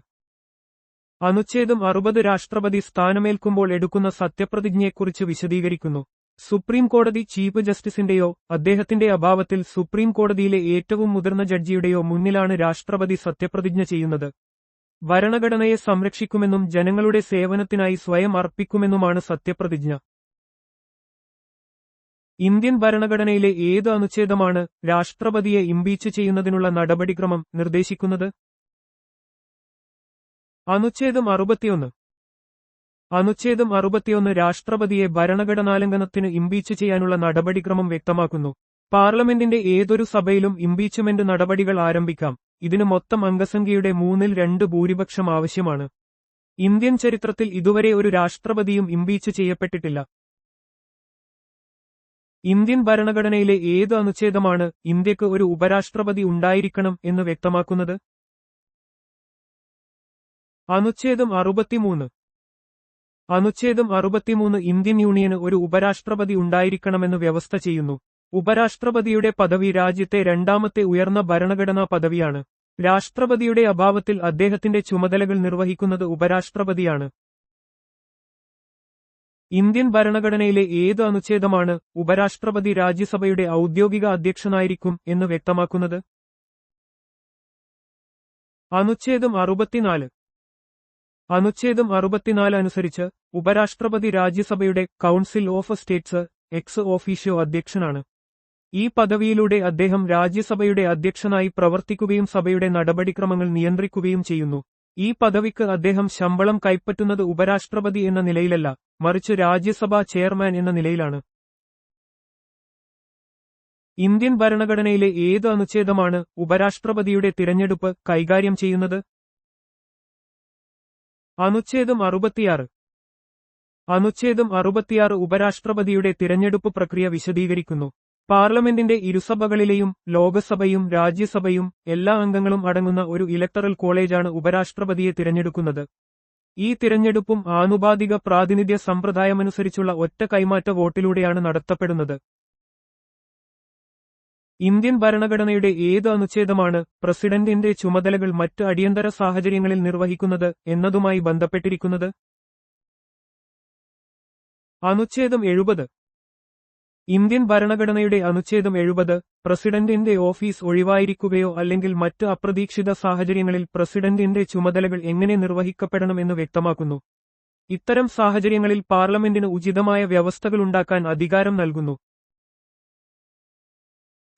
അനുച്ഛേദം 60 രാഷ്ട്രപതി സ്ഥാനമേൽക്കുമ്പോൾ എടുക്കുന്ന സത്യപ്രതിജ്ഞയെക്കുറിച്ച് വിശദീകരിക്കുന്നു. സുപ്രീം കോടതി ചീഫ് ജസ്റ്റിസിന്റെയോ അദ്ദേഹത്തിന്റെ അഭാവത്തിൽ സുപ്രീം കോടതിയിലെ ഏറ്റവും മുതിർന്ന ജഡ്ജിയുടെയോ മുന്നിലാണ് രാഷ്ട്രപതി സത്യപ്രതിജ്ഞ ചെയ്യുന്നത്. ഭരണഘടനയെ സംരക്ഷിക്കുമെന്നും ജനങ്ങളുടെ സേവനത്തിനായി സ്വയം അർപ്പിക്കുമെന്നുമാണ് സത്യപ്രതിജ്ഞ. ഇന്ത്യൻ ഭരണഘടനയിലെ ഏത് അനുച്ഛേദമാണ് രാഷ്ട്രപതിയെ ഇംപീച്ച് ചെയ്യുന്നതിനുള്ള നടപടിക്രമം നിർദ്ദേശിക്കുന്നത്? അനുച്ഛേദം 61. അനുച്ഛേദം 61 രാഷ്ട്രപതിയെ ഭരണഘടനാലംഘനത്തിന് ഇംപീച്ച് ചെയ്യാനുള്ള നടപടിക്രമം വ്യക്തമാക്കുന്നു. പാർലമെന്റിന്റെ ഏതൊരു സഭയിലും ഇംപീച്ച്മെന്റ് നടപടികൾ ആരംഭിക്കാം. ഇതിന് മൊത്തം അംഗസംഖ്യയുടെ 2/3 ഭൂരിപക്ഷം ആവശ്യമാണ്. ഇന്ത്യൻ ചരിത്രത്തിൽ ഇതുവരെ ഒരു രാഷ്ട്രപതിയും ഇംപീച്ച് ചെയ്യപ്പെട്ടിട്ടില്ല. ഇന്ത്യൻ ഭരണഘടനയിലെ ഏത് അനുച്ഛേദമാണ് ഇന്ത്യക്ക് ഒരു ഉപരാഷ്ട്രപതി ഉണ്ടായിരിക്കണം എന്ന് വ്യക്തമാക്കുന്നത്? അനുച്ഛേദം 63. അനുച്ഛേദം 63 ഇന്ത്യൻ യൂണിയന് ഒരു ഉപരാഷ്ട്രപതി ഉണ്ടായിരിക്കണമെന്ന് വ്യവസ്ഥ ചെയ്യുന്നു. ഉപരാഷ്ട്രപതിയുടെ പദവി രാജ്യത്തെ രണ്ടാമത്തെ ഉയർന്ന ഭരണഘടനാ പദവിയാണ്. രാഷ്ട്രപതിയുടെ അഭാവത്തിൽ അദ്ദേഹത്തിന്റെ ചുമതലകൾ നിർവഹിക്കുന്നത് ഉപരാഷ്ട്രപതിയാണ്. ഇന്ത്യൻ ഭരണഘടനയിലെ ഏത് അനുച്ഛേദമാണ് ഉപരാഷ്ട്രപതി രാജ്യസഭയുടെ ഔദ്യോഗിക അധ്യക്ഷനായിരിക്കും എന്ന് വ്യക്തമാക്കുന്നത്? അനുച്ഛേദം 64. അനുച്ഛേദം 64 അനുസരിച്ച് ഉപരാഷ്ട്രപതി രാജ്യസഭയുടെ Council of States ex officio അധ്യക്ഷനാണ്. ഈ പദവിയിലൂടെ അദ്ദേഹം രാജ്യസഭയുടെ അധ്യക്ഷനായി പ്രവർത്തിക്കുകയും സഭയുടെ നടപടിക്രമങ്ങൾ നിയന്ത്രിക്കുകയും ചെയ്യുന്നു. ഈ പദവിക്ക് അദ്ദേഹം ശമ്പളം കൈപ്പറ്റുന്നത് ഉപരാഷ്ട്രപതി എന്ന നിലയിലല്ല, മറിച്ച് രാജ്യസഭാ ചെയർമാൻ എന്ന നിലയിലാണ്. ഇന്ത്യൻ ഭരണഘടനയിലെ ഏത് അനുച്ഛേദമാണ് ഉപരാഷ്ട്രപതിയുടെ തിരഞ്ഞെടുപ്പ് കൈകാര്യം ചെയ്യുന്നത്? അനുച്ഛേദം 66. അനുച്ഛേദം 66 ഉപരാഷ്ട്രപതിയുടെ തിരഞ്ഞെടുപ്പ് പ്രക്രിയ വിശദീകരിക്കുന്നു. പാർലമെന്റിന്റെ ഇരുസഭകളിലെയും ലോകസഭയും രാജ്യസഭയും എല്ലാ അംഗങ്ങളും അടങ്ങുന്ന ഒരു ഇലക്ടറൽ കോളേജാണ് ഉപരാഷ്ട്രപതിയെ തിരഞ്ഞെടുക്കുന്നത്. ഈ തിരഞ്ഞെടുപ്പും ആനുപാതിക പ്രാതിനിധ്യ സമ്പ്രദായമനുസരിച്ചുള്ള ഒറ്റ കൈമാറ്റ വോട്ടിലൂടെയാണ് നടത്തപ്പെടുന്നത്. ഇന്ത്യൻ ഭരണഘടനയുടെ ഏത് അനുച്ഛേദമാണ് പ്രസിഡന്റിന്റെ ചുമതലകൾ മറ്റ് അടിയന്തര സാഹചര്യങ്ങളിൽ നിർവഹിക്കുന്നത് എന്നതുമായി ബന്ധപ്പെട്ടിരിക്കുന്നത്? അനുച്ഛേദം 70. ഇന്ത്യൻ ഭരണഘടനയുടെ അനുച്ഛേദം 70 പ്രസിഡന്റിന്റെ ഓഫീസ് ഒഴിവായിരിക്കുകയോ അല്ലെങ്കിൽ മറ്റ് അപ്രതീക്ഷിത സാഹചര്യങ്ങളിൽ പ്രസിഡന്റിന്റെ ചുമതലകൾ എങ്ങനെ നിർവഹിക്കപ്പെടണമെന്ന് വ്യക്തമാക്കുന്നു. ഇത്തരം സാഹചര്യങ്ങളിൽ പാർലമെന്റിന് ഉചിതമായ വ്യവസ്ഥകളുണ്ടാക്കാൻ അധികാരം നൽകുന്നു.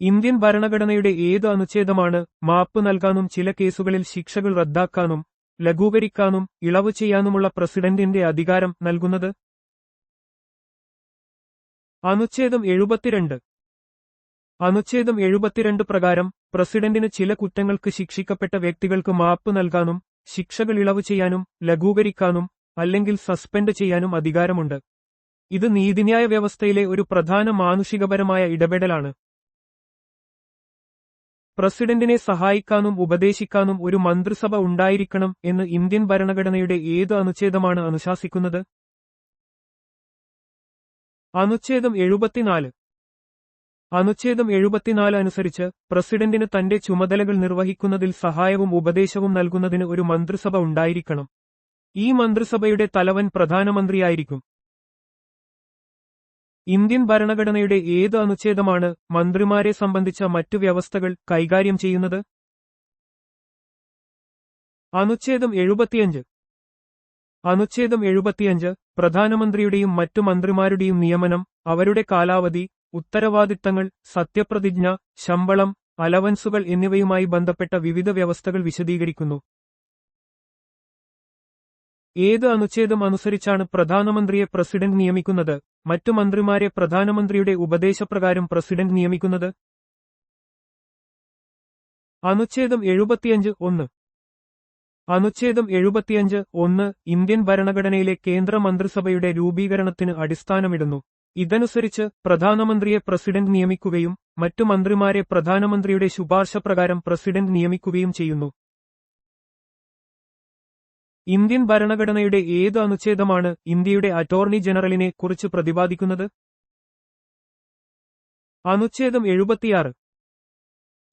ഇന്ത്യൻ ഭരണഘടനയുടെ ഏത് അനുച്ഛേദമാണ് മാപ്പ് നൽകാനും ചില കേസുകളിൽ ശിക്ഷകൾ റദ്ദാക്കാനും ലഘൂകരിക്കാനും ഇളവ് ചെയ്യാനുമുള്ള പ്രസിഡന്റിന്റെ അധികാരം നൽകുന്നത്? അനുച്ഛേദം 72. അനുച്ഛേദം 72 പ്രകാരം പ്രസിഡന്റിന് ചില കുറ്റങ്ങൾക്ക് ശിക്ഷിക്കപ്പെട്ട വ്യക്തികൾക്ക് മാപ്പ് നൽകാനും ശിക്ഷകൾ ഇളവ് ചെയ്യാനും ലഘൂകരിക്കാനും അല്ലെങ്കിൽ സസ്പെൻഡ് ചെയ്യാനും അധികാരമുണ്ട്. ഇത് നീതിന്യായ വ്യവസ്ഥയിലെ ഒരു പ്രധാന മാനുഷികപരമായ ഇടപെടലാണ്. പ്രസിഡന്റിനെ സഹായിക്കാനും ഉപദേശിക്കാനും ഒരു മന്ത്രിസഭ ഉണ്ടായിരിക്കണം എന്ന് ഇന്ത്യൻ ഭരണഘടനയുടെ ഏത് അനുച്ഛേദമാണ് അനുശാസിക്കുന്നത്? അനുച്ഛേദം 74. അനുച്ഛേദം 74 അനുസരിച്ച് പ്രസിഡന്റിന് തന്റെ ചുമതലകൾ നിർവഹിക്കുന്നതിൽ സഹായവും ഉപദേശവും നൽകുന്നതിന് ഒരു മന്ത്രിസഭ ഉണ്ടായിരിക്കണം. ഈ മന്ത്രിസഭയുടെ തലവൻ പ്രധാനമന്ത്രിയായിരിക്കും. ഇന്ത്യൻ ഭരണഘടനയുടെ ഏത് അനുച്ഛേദമാണ് മന്ത്രിമാരെ സംബന്ധിച്ച മറ്റു വ്യവസ്ഥകൾ കൈകാര്യം ചെയ്യുന്നത്? അനുച്ഛേദം 75. അനുച്ഛേദം 75 പ്രധാനമന്ത്രിയുടെയും മറ്റു മന്ത്രിമാരുടെയും നിയമനം, അവരുടെ കാലാവധി, ഉത്തരവാദിത്തങ്ങൾ, സത്യപ്രതിജ്ഞ, ശമ്പളം, അലവൻസുകൾ എന്നിവയുമായി ബന്ധപ്പെട്ട വിവിധ വ്യവസ്ഥകൾ വിശദീകരിക്കുന്നു. ഏത് അനുച്ഛേദം അനുസരിച്ചാണ് പ്രധാനമന്ത്രിയെ പ്രസിഡന്റ് നിയമിക്കുന്നത്? മറ്റു മന്ത്രിമാരെ പ്രധാനമന്ത്രിയുടെ ഉപദേശപ്രകാരം പ്രസിഡന്റ് നിയമിക്കുന്നത്? അനുച്ഛേദം 75(1). അനുച്ഛേദം 75(1) ഇന്ത്യൻ ഭരണഘടനയിലെ കേന്ദ്ര മന്ത്രിസഭയുടെ രൂപീകരണത്തിന് അടിസ്ഥാനമിടുന്നു. ഇതനുസരിച്ച് പ്രധാനമന്ത്രിയെ പ്രസിഡന്റ് നിയമിക്കുകയും മറ്റു മന്ത്രിമാരെ പ്രധാനമന്ത്രിയുടെ ശുപാർശ പ്രകാരം പ്രസിഡന്റ് നിയമിക്കുകയും ചെയ്യുന്നു. ഇന്ത്യൻ ഭരണഘടനയുടെ ഏത് അനുച്ഛേദമാണ് ഇന്ത്യയുടെ അറ്റോർണി ജനറലിനെ കുറിച്ച് പ്രതിപാദിക്കുന്നത്? അനുച്ഛേദം 76.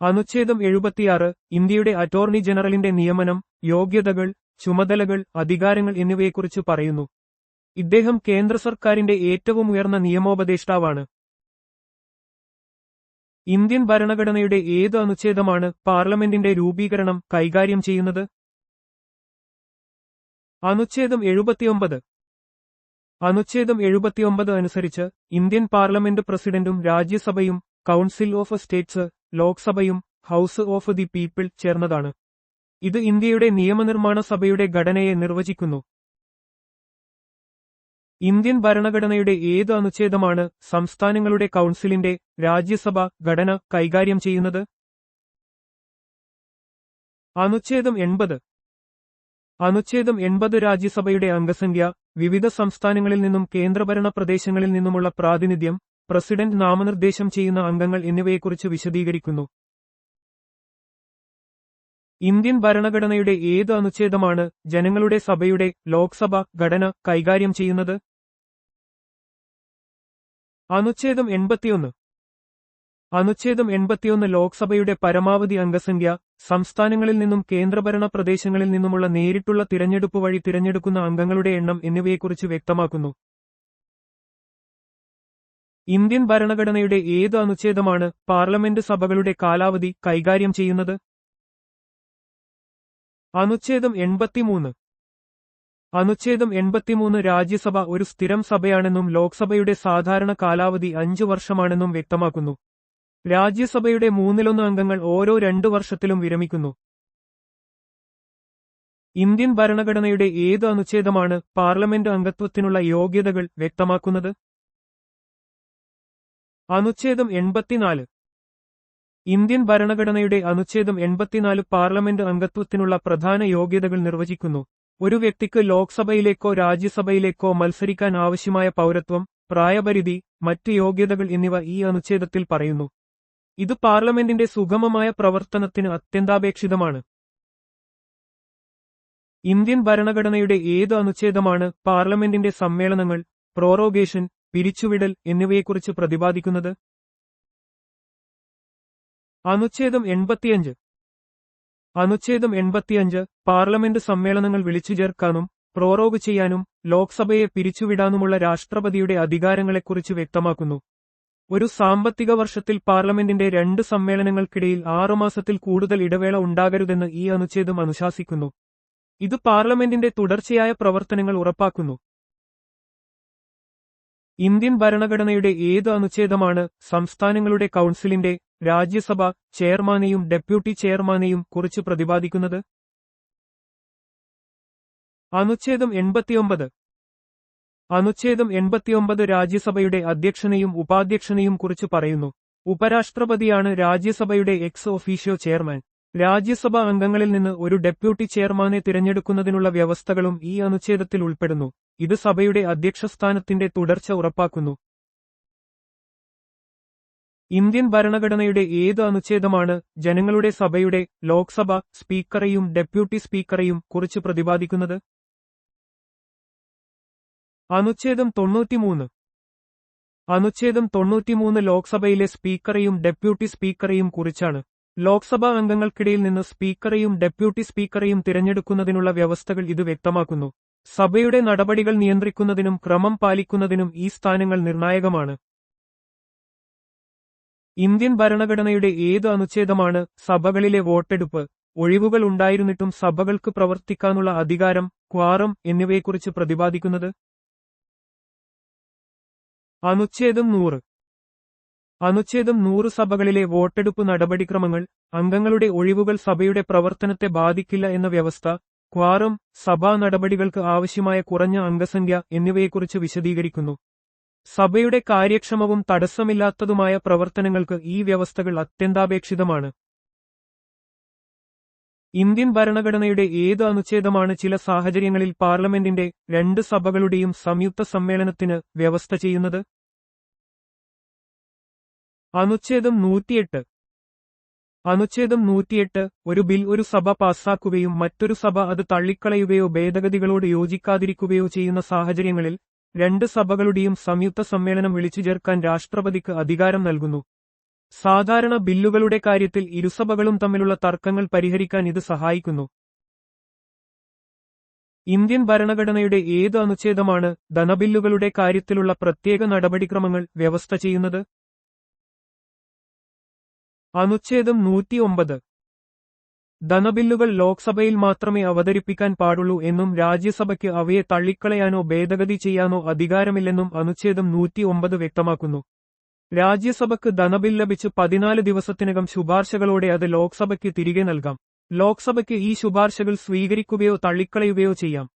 അനുച്ഛേദം 76 ഇന്ത്യയുടെ അറ്റോർണി ജനറലിന്റെ നിയമനം, യോഗ്യതകൾ, ചുമതലകൾ, അധികാരങ്ങൾ എന്നിവയെക്കുറിച്ച് പറയുന്നു. ഇദ്ദേഹം കേന്ദ്ര സർക്കാരിന്റെ ഏറ്റവും ഉയർന്ന നിയമോപദേഷ്ടാവാണ്. ഇന്ത്യൻ ഭരണഘടനയുടെ ഏത് അനുച്ഛേദമാണ് പാർലമെന്റിന്റെ രൂപീകരണം കൈകാര്യം ചെയ്യുന്നത്? അനുച്ഛേദം 79. അനുച്ഛേദം 79 അനുസരിച്ച് ഇന്ത്യൻ പാർലമെന്റ് പ്രസിഡന്റും രാജ്യസഭയും കൗൺസിൽ ഓഫ് സ്റ്റേറ്റ്സ്, ലോക്സഭയും ഹൌസ് ഓഫ് ദി പീപ്പിൾ ചേർന്നതാണ്. ഇത് ഇന്ത്യയുടെ നിയമനിർമ്മാണ സഭയുടെ ഘടനയെ നിർവചിക്കുന്നു. ഇന്ത്യൻ ഭരണഘടനയുടെ ഏത് അനുച്ഛേദമാണ് സംസ്ഥാനങ്ങളുടെ കൗൺസിലിന്റെ രാജ്യസഭ ഘടന കൈകാര്യം ചെയ്യുന്നത്? അനുച്ഛേദം 80. അനുച്ഛേദം 80 രാജ്യസഭയുടെ അംഗസംഖ്യ, വിവിധ സംസ്ഥാനങ്ങളിൽ നിന്നും കേന്ദ്രഭരണ പ്രദേശങ്ങളിൽ നിന്നുമുള്ള പ്രാതിനിധ്യം, പ്രസിഡന്റ് നാമനിർദ്ദേശം ചെയ്യുന്ന അംഗങ്ങൾ എന്നിവയെക്കുറിച്ച് വിശദീകരിക്കുന്നു. ഇന്ത്യൻ ഭരണഘടനയുടെ ഏത് അനുച്ഛേദമാണ് ജനങ്ങളുടെ സഭയുടെ ലോക്സഭ ഘടന കൈകാര്യം ചെയ്യുന്നത്? അനുച്ഛേദം 81. അനുച്ഛേദം 81 ലോക്സഭയുടെ പരമാവധി അംഗസംഖ്യ, സംസ്ഥാനങ്ങളിൽ നിന്നും കേന്ദ്രഭരണ പ്രദേശങ്ങളിൽ നിന്നുമുള്ള നേരിട്ടുള്ള തിരഞ്ഞെടുപ്പ് വഴി തിരഞ്ഞെടുക്കുന്ന അംഗങ്ങളുടെ എണ്ണം എന്നിവയെക്കുറിച്ച് വ്യക്തമാക്കുന്നു. ഇന്ത്യൻ ഭരണഘടനയുടെ ഏത് അനുച്ഛേദമാണ് പാർലമെന്റ് സഭകളുടെ കാലാവധി കൈകാര്യം ചെയ്യുന്നത്? അനുച്ഛേദം 83. അനുച്ഛേദം 83 രാജ്യസഭ ഒരു സ്ഥിരം സഭയാണെന്നും ലോക്സഭയുടെ സാധാരണ കാലാവധി 5 വർഷമാണെന്നും വ്യക്തമാക്കുന്നു. രാജ്യസഭയുടെ 1/3 അംഗങ്ങൾ ഓരോ 2 വർഷത്തിലും വിരമിക്കുന്നു. ഇന്ത്യൻ ഭരണഘടനയുടെ ഏത് അനുച്ഛേദമാണ് പാർലമെന്റ് അംഗത്വത്തിനുള്ള യോഗ്യതകൾ വ്യക്തമാക്കുന്നത്? അനുച്ഛേദം 84. ഇന്ത്യൻ ഭരണഘടനയുടെ അനുച്ഛേദം 84 പാർലമെന്റ് അംഗത്വത്തിനുള്ള പ്രധാന യോഗ്യതകൾ നിർവചിക്കുന്നു. ഒരു വ്യക്തിക്ക് ലോക്സഭയിലേക്കോ രാജ്യസഭയിലേക്കോ മത്സരിക്കാൻ ആവശ്യമായ പൗരത്വം, പ്രായപരിധി, മറ്റ് യോഗ്യതകൾ എന്നിവ ഈ അനുച്ഛേദത്തിൽ പറയുന്നു. ഇത് പാർലമെന്റിന്റെ സുഗമമായ പ്രവർത്തനത്തിന് അത്യന്താപേക്ഷിതമാണ്. ഇന്ത്യൻ ഭരണഘടനയുടെ ഏത് അനുച്ഛേദമാണ് പാർലമെന്റിന്റെ സമ്മേളനങ്ങൾ, പ്രോറോഗേഷൻ, പിരിച്ചുവിടൽ എന്നിവയെക്കുറിച്ച് പ്രതിപാദിക്കുന്നത്? അനുച്ഛേദം 85. അനുച്ഛേദം 85 പാർലമെന്റ് സമ്മേളനങ്ങൾ വിളിച്ചുചേർക്കാനും പ്രോറോഗ് ചെയ്യാനും ലോക്സഭയെ പിരിച്ചുവിടാനുമുള്ള രാഷ്ട്രപതിയുടെ അധികാരങ്ങളെക്കുറിച്ച് വ്യക്തമാക്കുന്നു. ഒരു സാമ്പത്തിക വർഷത്തിൽ പാർലമെന്റിന്റെ 2 സമ്മേളനങ്ങൾക്കിടയിൽ 6 മാസത്തിൽ കൂടുതൽ ഇടവേള ഉണ്ടാകരുതെന്ന് ഈ അനുച്ഛേദം അനുശാസിക്കുന്നു. ഇത് പാർലമെന്റിന്റെ തുടർച്ചയായ പ്രവർത്തനങ്ങൾ ഉറപ്പാക്കുന്നു. ഇന്ത്യൻ ഭരണഘടനയുടെ ഏത് അനുച്ഛേദമാണ് സംസ്ഥാനങ്ങളുടെ കൗൺസിലിന്റെ രാജ്യസഭ ചെയർമാനെയും ഡെപ്യൂട്ടി ചെയർമാനെയും കുറിച്ച് പ്രതിപാദിക്കുന്നത്? അനുച്ഛേദം 89. അനുച്ഛേദം 89 രാജ്യസഭയുടെ അധ്യക്ഷനെയും ഉപാധ്യക്ഷനെയും കുറിച്ച് പറയുന്നു. ഉപരാഷ്ട്രപതിയാണ് രാജ്യസഭയുടെ എക്സ് ഒഫീഷ്യോ ചെയർമാൻ. രാജ്യസഭാ അംഗങ്ങളിൽ നിന്ന് ഒരു ഡെപ്യൂട്ടി ചെയർമാനെ തിരഞ്ഞെടുക്കുന്നതിനുള്ള വ്യവസ്ഥകളും ഈ അനുച്ഛേദത്തിൽ ഉൾപ്പെടുന്നു. ഇത് സഭയുടെ അധ്യക്ഷസ്ഥാനത്തിന്റെ തുടർച്ച ഉറപ്പാക്കുന്നു. ഇന്ത്യൻ ഭരണഘടനയുടെ ഏത് അനുച്ഛേദമാണ് ജനങ്ങളുടെ സഭയുടെ ലോക്സഭ സ്പീക്കറെയും ഡെപ്യൂട്ടി സ്പീക്കറെയും കുറിച്ച് പ്രതിപാദിക്കുന്നത്? അനുച്ഛേദം 93. അനുച്ഛേദം 93 ലോക്സഭയിലെ സ്പീക്കറെയും ഡെപ്യൂട്ടി സ്പീക്കറെയും കുറിച്ചാണ്. ലോക്സഭാ അംഗങ്ങൾക്കിടയിൽ നിന്ന് സ്പീക്കറെയും ഡെപ്യൂട്ടി സ്പീക്കറെയും തിരഞ്ഞെടുക്കുന്നതിനുള്ള വ്യവസ്ഥകൾ ഇത് വ്യക്തമാക്കുന്നു. സഭയുടെ നടപടികൾ നിയന്ത്രിക്കുന്നതിനും ക്രമം പാലിക്കുന്നതിനും ഈ സ്ഥാനങ്ങൾ നിർണായകമാണ്. ഇന്ത്യൻ ഭരണഘടനയുടെ ഏത് അനുച്ഛേദമാണ് സഭകളിലെ വോട്ടെടുപ്പ്, ഒഴിവുകൾ ഉണ്ടായിരുന്നിട്ടും സഭകൾക്ക് പ്രവർത്തിക്കാനുള്ള അധികാരം, ക്വാറം എന്നിവയെക്കുറിച്ച് പ്രതിപാദിക്കുന്നത്? അനുച്ഛേദം 100. അനുച്ഛേദം 100 സഭകളിലെ വോട്ടെടുപ്പ് നടപടിക്രമങ്ങൾ, അംഗങ്ങളുടെ ഒഴിവുകൾ സഭയുടെ പ്രവർത്തനത്തെ ബാധിക്കില്ല എന്ന വ്യവസ്ഥ, ക്വാറം, സഭാ നടപടികൾക്ക് ആവശ്യമായ കുറഞ്ഞ അംഗസംഖ്യ എന്നിവയെക്കുറിച്ച് വിശദീകരിക്കുന്നു. സഭയുടെ കാര്യക്ഷമവും തടസ്സമില്ലാത്തതുമായ പ്രവർത്തനങ്ങൾക്ക് ഈ വ്യവസ്ഥകൾ അത്യന്താപേക്ഷിതമാണ്. ഇന്ത്യൻ ഭരണഘടനയുടെ ഏത് അനുച്ഛേദമാണ് ചില സാഹചര്യങ്ങളിൽ പാർലമെന്റിന്റെ 2 സഭകളുടെയും സംയുക്ത സമ്മേളനത്തിന് വ്യവസ്ഥ ചെയ്യുന്നത്? അനുച്ഛേദം 108. അനുച്ഛേദം 108 ഒരു ബിൽ ഒരു സഭ പാസ്സാക്കുകയും മറ്റൊരു സഭ അത് തള്ളിക്കളയുകയോ ഭേദഗതികളോട് യോജിക്കാതിരിക്കുകയോ ചെയ്യുന്ന സാഹചര്യങ്ങളിൽ 2 സഭകളുടെയും സംയുക്ത സമ്മേളനം വിളിച്ചുചേർക്കാൻ രാഷ്ട്രപതിക്ക് അധികാരം നൽകുന്നു. സാധാരണ ബില്ലുകളുടെ കാര്യത്തിൽ ഇരുസഭകളും തമ്മിലുള്ള തർക്കങ്ങൾ പരിഹരിക്കാൻ ഇത് സഹായിക്കുന്നു. ഇന്ത്യൻ ഭരണഘടനയുടെ ഏത് അനുച്ഛേദമാണ് ധനബില്ലുകളുടെ കാര്യത്തിലുള്ള പ്രത്യേക നടപടിക്രമങ്ങൾ വ്യവസ്ഥ ചെയ്യുന്നത്? അനുച്ഛേദം 109. ധനബില്ലുകൾ ലോക്സഭയിൽ മാത്രമേ അവതരിപ്പിക്കാൻ പാടുള്ളൂ എന്നും രാജ്യസഭയ്ക്ക് അവയെ തള്ളിക്കളയാനോ ഭേദഗതി ചെയ്യാനോ അധികാരമില്ലെന്നും അനുച്ഛേദം 109 വ്യക്തമാക്കുന്നു. രാജ്യസഭയ്ക്ക് ധനബിൽ ലഭിച്ച് 14 ദിവസത്തിനകം ശുപാർശകളോടെ അത് ലോക്സഭയ്ക്ക് തിരികെ നൽകാം. ലോക്സഭയ്ക്ക് ഈ ശുപാർശകൾ സ്വീകരിക്കുകയോ തള്ളിക്കളയുകയോ ചെയ്യാം.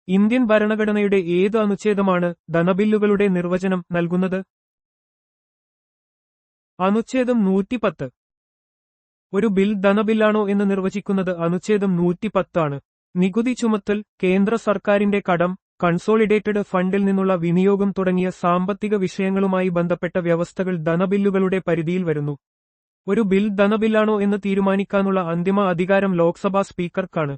ഇന്ത്യൻ ഭരണഘടനയുടെ ഏത് അനുച്ഛേദമാണ് ധനബില്ലുകളുടെ നിർവചനം നൽകുന്നത്? അനുച്ഛേദം 110. ഒരു ബിൽ ധനബില്ലാണോ എന്ന് നിർവചിക്കുന്നത് അനുച്ഛേദം 110 ആണ്. നികുതി ചുമത്തൽ, കേന്ദ്ര സർക്കാരിന്റെ കടം, കൺസോളിഡേറ്റഡ് ഫണ്ടിൽ നിന്നുള്ള വിനിയോഗം തുടങ്ങിയ സാമ്പത്തിക വിഷയങ്ങളുമായി ബന്ധപ്പെട്ട വ്യവസ്ഥകൾ ധനബില്ലുകളുടെ പരിധിയിൽ വരുന്നു. ഒരു ബിൽ ധനബില്ലാണോ എന്ന് തീരുമാനിക്കാനുള്ള അന്തിമ അധികാരം ലോക്സഭാ സ്പീക്കർക്കാണ്.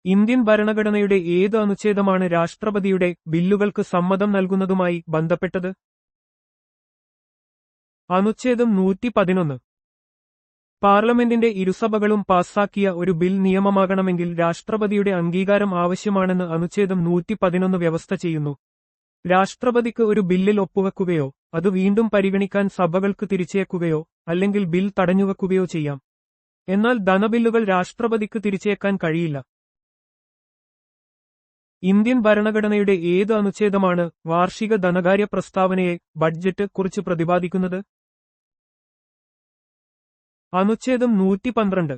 ഇന്ത്യൻ ഭരണഘടനയുടെ ഏത് അനുച്ഛേദമാണ് രാഷ്ട്രപതിയുടെ ബില്ലുകൾക്ക് സമ്മതം നൽകുന്നതുമായി ബന്ധപ്പെട്ടത്? അനുച്ഛേദം 111. പാർലമെന്റിന്റെ ഇരുസഭകളും പാസ്സാക്കിയ ഒരു ബിൽ നിയമമാകണമെങ്കിൽ രാഷ്ട്രപതിയുടെ അംഗീകാരം ആവശ്യമാണെന്ന് അനുച്ഛേദം 111 വ്യവസ്ഥ ചെയ്യുന്നു. രാഷ്ട്രപതിക്ക് ഒരു ബില്ലിൽ ഒപ്പുവെക്കുകയോ അത് വീണ്ടും പരിഗണിക്കാൻ സഭകൾക്ക് തിരിച്ചേക്കുകയോ അല്ലെങ്കിൽ ബിൽ തടഞ്ഞുവെക്കുകയോ ചെയ്യാം. എന്നാൽ ധനബില്ലുകൾ രാഷ്ട്രപതിക്ക് തിരിച്ചേക്കാൻ കഴിയില്ല. ഇന്ത്യൻ ഭരണഘടനയുടെ ഏത് അനുച്ഛേദമാണ് വാർഷിക ധനകാര്യ പ്രസ്താവനയെ ബഡ്ജറ്റ് കുറിച്ച് പ്രതിപാദിക്കുന്നത്? അനുച്ഛേദം 112.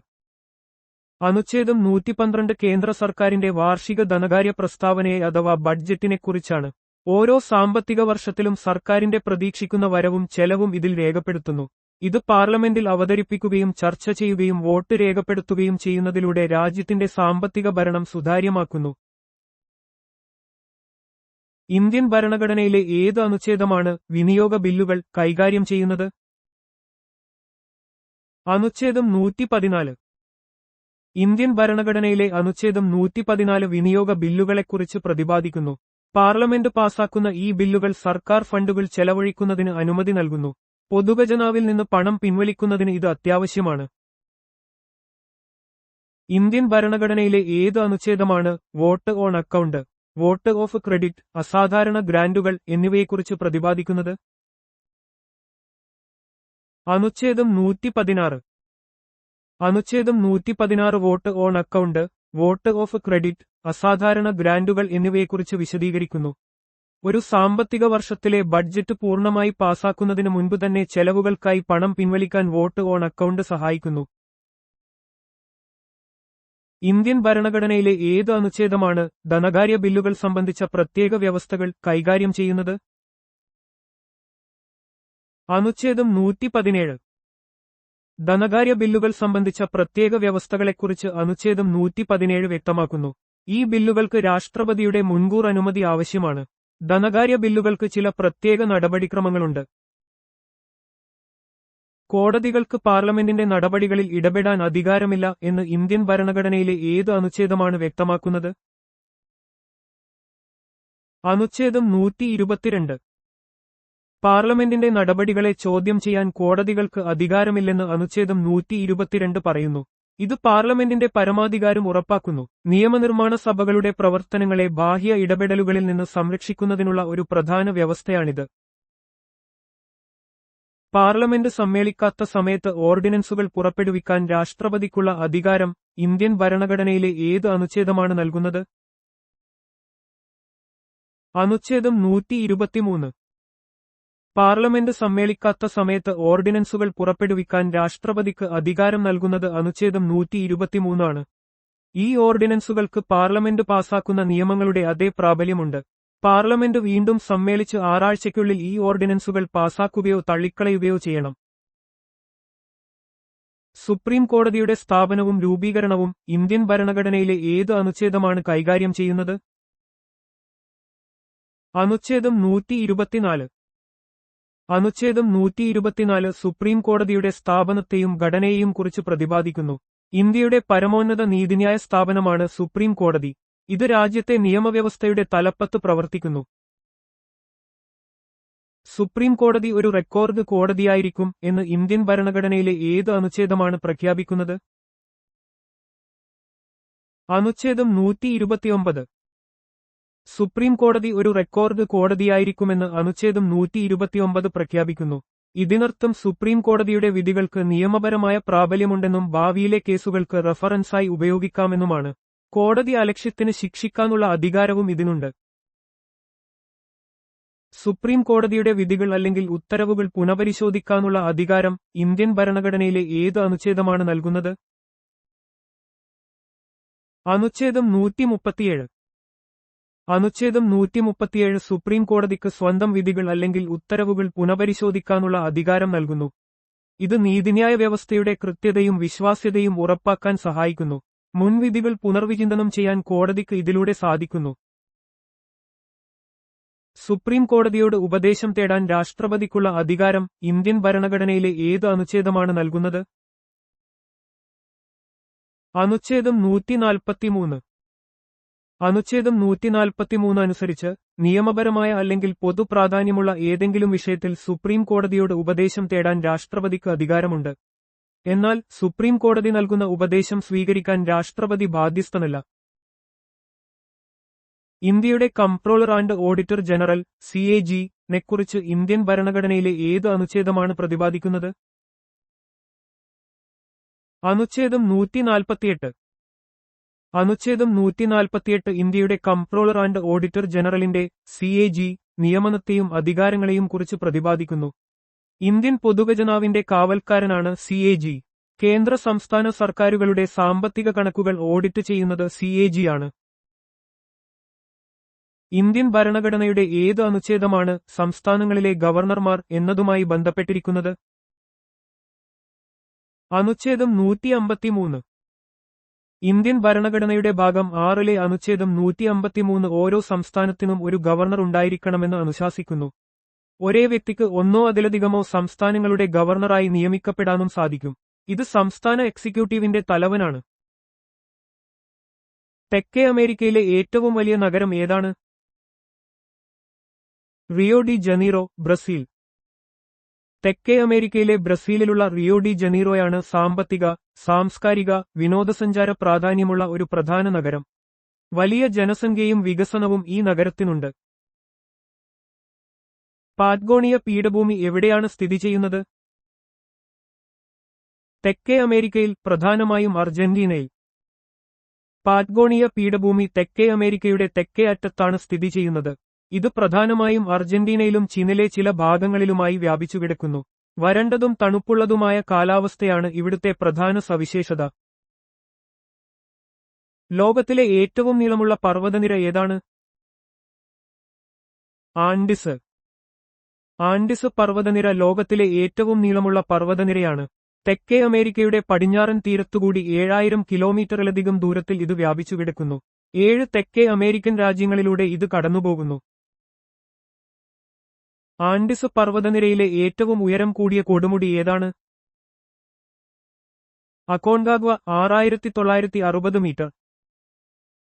അനുച്ഛേദം 112 കേന്ദ്ര സർക്കാരിന്റെ വാർഷിക ധനകാര്യ പ്രസ്താവനയെ അഥവാ ബഡ്ജറ്റിനെക്കുറിച്ചാണ്. ഓരോ സാമ്പത്തിക വർഷത്തിലും സർക്കാരിന്റെ പ്രതീക്ഷിക്കുന്ന വരവും ചെലവും ഇതിൽ രേഖപ്പെടുത്തുന്നു. ഇത് പാർലമെന്റിൽ അവതരിപ്പിക്കുകയും ചർച്ച ചെയ്യുകയും വോട്ട് രേഖപ്പെടുത്തുകയും ചെയ്യുന്നതിലൂടെ രാജ്യത്തിന്റെ സാമ്പത്തിക ഭരണം സുതാര്യമാക്കുന്നു. ഇന്ത്യൻ ഭരണഘടനയിലെ ഏത് അനുച്ഛേദമാണ് വിനിയോഗ ബില്ലുകൾ കൈകാര്യം ചെയ്യുന്നത്? അനുച്ഛേദം 114. ഇന്ത്യൻ ഭരണഘടനയിലെ അനുച്ഛേദം 114 വിനിയോഗ ബില്ലുകളെക്കുറിച്ച് പ്രതിപാദിക്കുന്നു. പാർലമെന്റ് പാസാക്കുന്ന ഈ ബില്ലുകൾ സർക്കാർ ഫണ്ടുകൾ ചെലവഴിക്കുന്നതിന് അനുമതി നൽകുന്നു. പൊതുഖജനാവിൽ നിന്ന് പണം പിൻവലിക്കുന്നതിന് ഇത് അത്യാവശ്യമാണ്. ഇന്ത്യൻ ഭരണഘടനയിലെ ഏത് അനുച്ഛേദമാണ് vote on account, vote of credit, അസാധാരണ ഗ്രാന്റുകൾ എന്നിവയെക്കുറിച്ച് പ്രതിപാദിക്കുന്നത്? അനുച്ഛേദം 116. അനുച്ഛേദം 116 vote on account, vote of credit, അസാധാരണ ഗ്രാന്റുകൾ എന്നിവയെക്കുറിച്ച് വിശദീകരിക്കുന്നു. ഒരു സാമ്പത്തിക വർഷത്തിലെ ബഡ്ജറ്റ് പൂർണ്ണമായി പാസാക്കുന്നതിന് മുൻപ് തന്നെ ചെലവുകൾക്കായി പണം പിൻവലിക്കാൻ വോട്ട് ഓൺ അക്കൗണ്ട് സഹായിക്കുന്നു. ഇന്ത്യൻ ഭരണഘടനയിലെ ഏത് അനുച്ഛേദമാണ് ധനകാര്യ ബില്ലുകൾ സംബന്ധിച്ച പ്രത്യേക വ്യവസ്ഥകൾ കൈകാര്യം ചെയ്യുന്നത്? അനുച്ഛേദം 117. ധനകാര്യ ബില്ലുകൾ സംബന്ധിച്ച പ്രത്യേക വ്യവസ്ഥകളെക്കുറിച്ച് അനുച്ഛേദം 117 വ്യക്തമാക്കുന്നു. ഈ ബില്ലുകൾക്ക് രാഷ്ട്രപതിയുടെ മുൻകൂർ അനുമതി ആവശ്യമാണ്. ധനകാര്യ ബില്ലുകൾക്ക് ചില പ്രത്യേക നടപടിക്രമങ്ങളുണ്ട്. കോടതികൾക്ക് പാർലമെന്റിന്റെ നടപടികളിൽ ഇടപെടാൻ അധികാരമില്ല എന്ന് ഇന്ത്യൻ ഭരണഘടനയിലെ ഏത് അനുച്ഛേദമാണ് വ്യക്തമാക്കുന്നത്? അനുച്ഛേദം 122. പാർലമെന്റിന്റെ നടപടികളെ ചോദ്യം ചെയ്യാൻ കോടതികൾക്ക് അധികാരമില്ലെന്ന് അനുച്ഛേദം 122 പറയുന്നു. ഇത് പാർലമെന്റിന്റെ പരമാധികാരം ഉറപ്പാക്കുന്നു. നിയമനിർമ്മാണ സഭകളുടെ പ്രവർത്തനങ്ങളെ ബാഹ്യ ഇടപെടലുകളിൽ നിന്ന് സംരക്ഷിക്കുന്നതിനുള്ള ഒരു പ്രധാന വ്യവസ്ഥയാണിത്. പാർലമെന്റ് സമ്മേളിക്കാത്ത സമയത്ത് ഓർഡിനൻസുകൾ പുറപ്പെടുവിക്കാൻ രാഷ്ട്രപതിക്കുള്ള അധികാരം ഇന്ത്യൻ ഭരണഘടനയിലെ ഏത് അനുച്ഛേദമാണ് നൽകുന്നത്? അനുച്ഛേദം 123. പാർലമെന്റ് സമ്മേളിക്കാത്ത സമയത്ത് ഓർഡിനൻസുകൾ പുറപ്പെടുവിക്കാൻ രാഷ്ട്രപതിക്ക് അധികാരം നൽകുന്നത് അനുച്ഛേദം 123 ആണ്. ഈ ഓർഡിനൻസുകൾക്ക് പാർലമെന്റ് പാസാക്കുന്ന നിയമങ്ങളുടെ അതേ പ്രാബല്യമുണ്ട്. പാർലമെന്റ് വീണ്ടും സമ്മേളിച്ച് 6 ആഴ്ചയ്ക്കുള്ളിൽ ഈ ഓർഡിനൻസുകൾ പാസാക്കുകയോ തള്ളിക്കളയുകയോ ചെയ്യണം. സുപ്രീം കോടതിയുടെ സ്ഥാപനവും രൂപീകരണവും ഇന്ത്യൻ ഭരണഘടനയിലെ ഏത് അനുച്ഛേദമാണ് കൈകാര്യം ചെയ്യുന്നത്? അനുച്ഛേദം 124. അനുച്ഛേദം 124 സുപ്രീം കോടതിയുടെ സ്ഥാപനത്തെയും ഘടനയെയും കുറിച്ച് പ്രതിപാദിക്കുന്നു. ഇന്ത്യയുടെ പരമോന്നത നീതിന്യായ സ്ഥാപനമാണ് സുപ്രീം കോടതി. ഇത് രാജ്യത്തെ നിയമവ്യവസ്ഥയുടെ തലപ്പത്ത് പ്രവർത്തിക്കുന്നു. സുപ്രീം കോടതി ഒരു റെക്കോർഡ് കോടതിയായിരിക്കും എന്ന് ഇന്ത്യൻ ഭരണഘടനയിലെ ഏത് അനുച്ഛേദമാണ് പ്രഖ്യാപിക്കുന്നത്? അനുച്ഛേദം 129. സുപ്രീം കോടതി ഒരു റെക്കോർഡ് കോടതിയായിരിക്കുമെന്ന് അനുച്ഛേദം 129 പ്രഖ്യാപിക്കുന്നു. ഇതിനർത്ഥം സുപ്രീം കോടതിയുടെ വിധികൾക്ക് നിയമപരമായ പ്രാബല്യമുണ്ടെന്നും ഭാവിയിലെ കേസുകൾക്ക് റഫറൻസായി ഉപയോഗിക്കാമെന്നുമാണ്. കോടതി അലക്ഷ്യത്തിന് ശിക്ഷിക്കാനുള്ള അധികാരവും ഇതിനുണ്ട്. സുപ്രീം കോടതിയുടെ വിധികൾ അല്ലെങ്കിൽ ഉത്തരവുകൾ പുനഃപരിശോധിക്കാനുള്ള അധികാരം ഇന്ത്യൻ ഭരണഘടനയിലെ ഏത് അനുച്ഛേദമാണ് നൽകുന്നത്? അനുച്ഛേദം 137. അനുച്ഛേദം 137 സുപ്രീം കോടതിക്ക് സ്വന്തം വിധികൾ അല്ലെങ്കിൽ ഉത്തരവുകൾ പുനഃപരിശോധിക്കാനുള്ള അധികാരം നൽകുന്നു. ഇത് നീതിന്യായ വ്യവസ്ഥയുടെ കൃത്യതയും വിശ്വാസ്യതയും ഉറപ്പാക്കാൻ സഹായിക്കുന്നു. മുൻവിധികൾ പുനർവിചിന്തനം ചെയ്യാൻ കോടതിക്ക് ഇതിലൂടെ സാധിക്കുന്നു. സുപ്രീം കോടതിയോട് ഉപദേശം തേടാൻ രാഷ്ട്രപതിക്കുള്ള അധികാരം ഇന്ത്യൻ ഭരണഘടനയിലെ ഏത് അനുച്ഛേദമാണ് നൽകുന്നത്? അനുച്ഛേദം 143. അനുച്ഛേദം 143 അനുസരിച്ച് നിയമപരമായ അല്ലെങ്കിൽ പൊതുപ്രാധാന്യമുള്ള ഏതെങ്കിലും വിഷയത്തിൽ സുപ്രീം കോടതിയോട് ഉപദേശം തേടാൻ രാഷ്ട്രപതിക്ക് അധികാരമുണ്ട്. എന്നാൽ സുപ്രീം കോടതി നൽകുന്ന ഉപദേശം സ്വീകരിക്കാൻ രാഷ്ട്രപതി ബാധ്യസ്ഥനല്ല. ഇന്ത്യയുടെ comptroller and auditor general CAG നെക്കുറിച്ച് ഇന്ത്യൻ ഭരണഘടനയിലെ ഏത് അനുച്ഛേദമാണ് പ്രതിപാദിക്കുന്നത്? അനുച്ഛേദം 148. അനുച്ഛേദം 148 ഇന്ത്യയുടെ കംട്രോളർ ആൻഡ് ഓഡിറ്റർ ജനറലിന്റെ CAG നിയമനത്തെയും അധികാരങ്ങളെയും കുറിച്ച് പ്രതിപാദിക്കുന്നു. Indian പൊതുഖജനാവിന്റെ കാവൽക്കാരനാണ് CAG. കേന്ദ്ര സംസ്ഥാന സർക്കാരുകളുടെ സാമ്പത്തിക കണക്കുകൾ ഓഡിറ്റ് ചെയ്യുന്നത് CAG ആണ്. ഇന്ത്യൻ ഭരണഘടനയുടെ ഏത് അനുച്ഛേദമാണ് സംസ്ഥാനങ്ങളിലെ ഗവർണർമാർ എന്നതുമായി ബന്ധപ്പെട്ടിരിക്കുന്നത്? അനുച്ഛേദം 153. ഇന്ത്യൻ ഭരണഘടനയുടെ ഭാഗം 6 അനുച്ഛേദം 153 ഓരോ സംസ്ഥാനത്തിനും ഒരു ഗവർണർ ഉണ്ടായിരിക്കണമെന്ന് അനുശാസിക്കുന്നു. ഒരേ വ്യക്തിക്ക് ഒന്നോ അതിലധികമോ സംസ്ഥാനങ്ങളുടെ ഗവർണറായി നിയമിക്കപ്പെടാനും സാധിക്കും. ഇത് സംസ്ഥാന എക്സിക്യൂട്ടീവിന്റെ തലവനാണ്. തെക്കേ അമേരിക്കയിലെ ഏറ്റവും വലിയ നഗരം ഏതാണ്? Rio de Janeiro, Brazil. തെക്കേ അമേരിക്കയിലെ ബ്രസീലിലുള്ള റിയോ ഡി ജനീറോയാണ് സാമ്പത്തിക, സാംസ്കാരിക, വിനോദസഞ്ചാര പ്രാധാന്യമുള്ള ഒരു പ്രധാന നഗരം. വലിയ ജനസംഖ്യയും വികസനവും ഈ നഗരത്തിനുണ്ട്. പാറ്റ്ഗോണിയ പീഠഭൂമി എവിടെയാണ് സ്ഥിതി ചെയ്യുന്നത്? തെക്കേ അമേരിക്കയിൽ, പ്രധാനമായും അർജന്റീനയിൽ. പാറ്റ്ഗോണിയ പീഠഭൂമി തെക്കേ അമേരിക്കയുടെ തെക്കേ അറ്റത്താണ് സ്ഥിതി ചെയ്യുന്നത്. ഇത് പ്രധാനമായും അർജന്റീനയിലും ചിലിയിലെ ചില ഭാഗങ്ങളിലുമായി വ്യാപിച്ചുകിടക്കുന്നു. വരണ്ടതും തണുപ്പുള്ളതുമായ കാലാവസ്ഥയാണ് ഇവിടുത്തെ പ്രധാന സവിശേഷത. ലോകത്തിലെ ഏറ്റവും നീളമുള്ള പർവ്വതനിര ഏതാണ്? ആൻഡിസ്. ആൻഡിസ് പർവ്വതനിര ലോകത്തിലെ ഏറ്റവും നീളമുള്ള പർവ്വതനിരയാണ്. തെക്കേ അമേരിക്കയുടെ പടിഞ്ഞാറൻ തീരത്തുകൂടി 7000 കിലോമീറ്ററിലധികം ദൂരത്തിൽ ഇത് വ്യാപിച്ചുകിടക്കുന്നു. 7 തെക്കേ അമേരിക്കൻ രാജ്യങ്ങളിലൂടെ ഇത് കടന്നുപോകുന്നു. ആൻഡിസ് പർവ്വതനിരയിലെ ഏറ്റവും ഉയരം കൂടിയ കൊടുമുടി ഏതാണ്? അക്കോൺകാഗ്വ 6960 മീറ്റർ.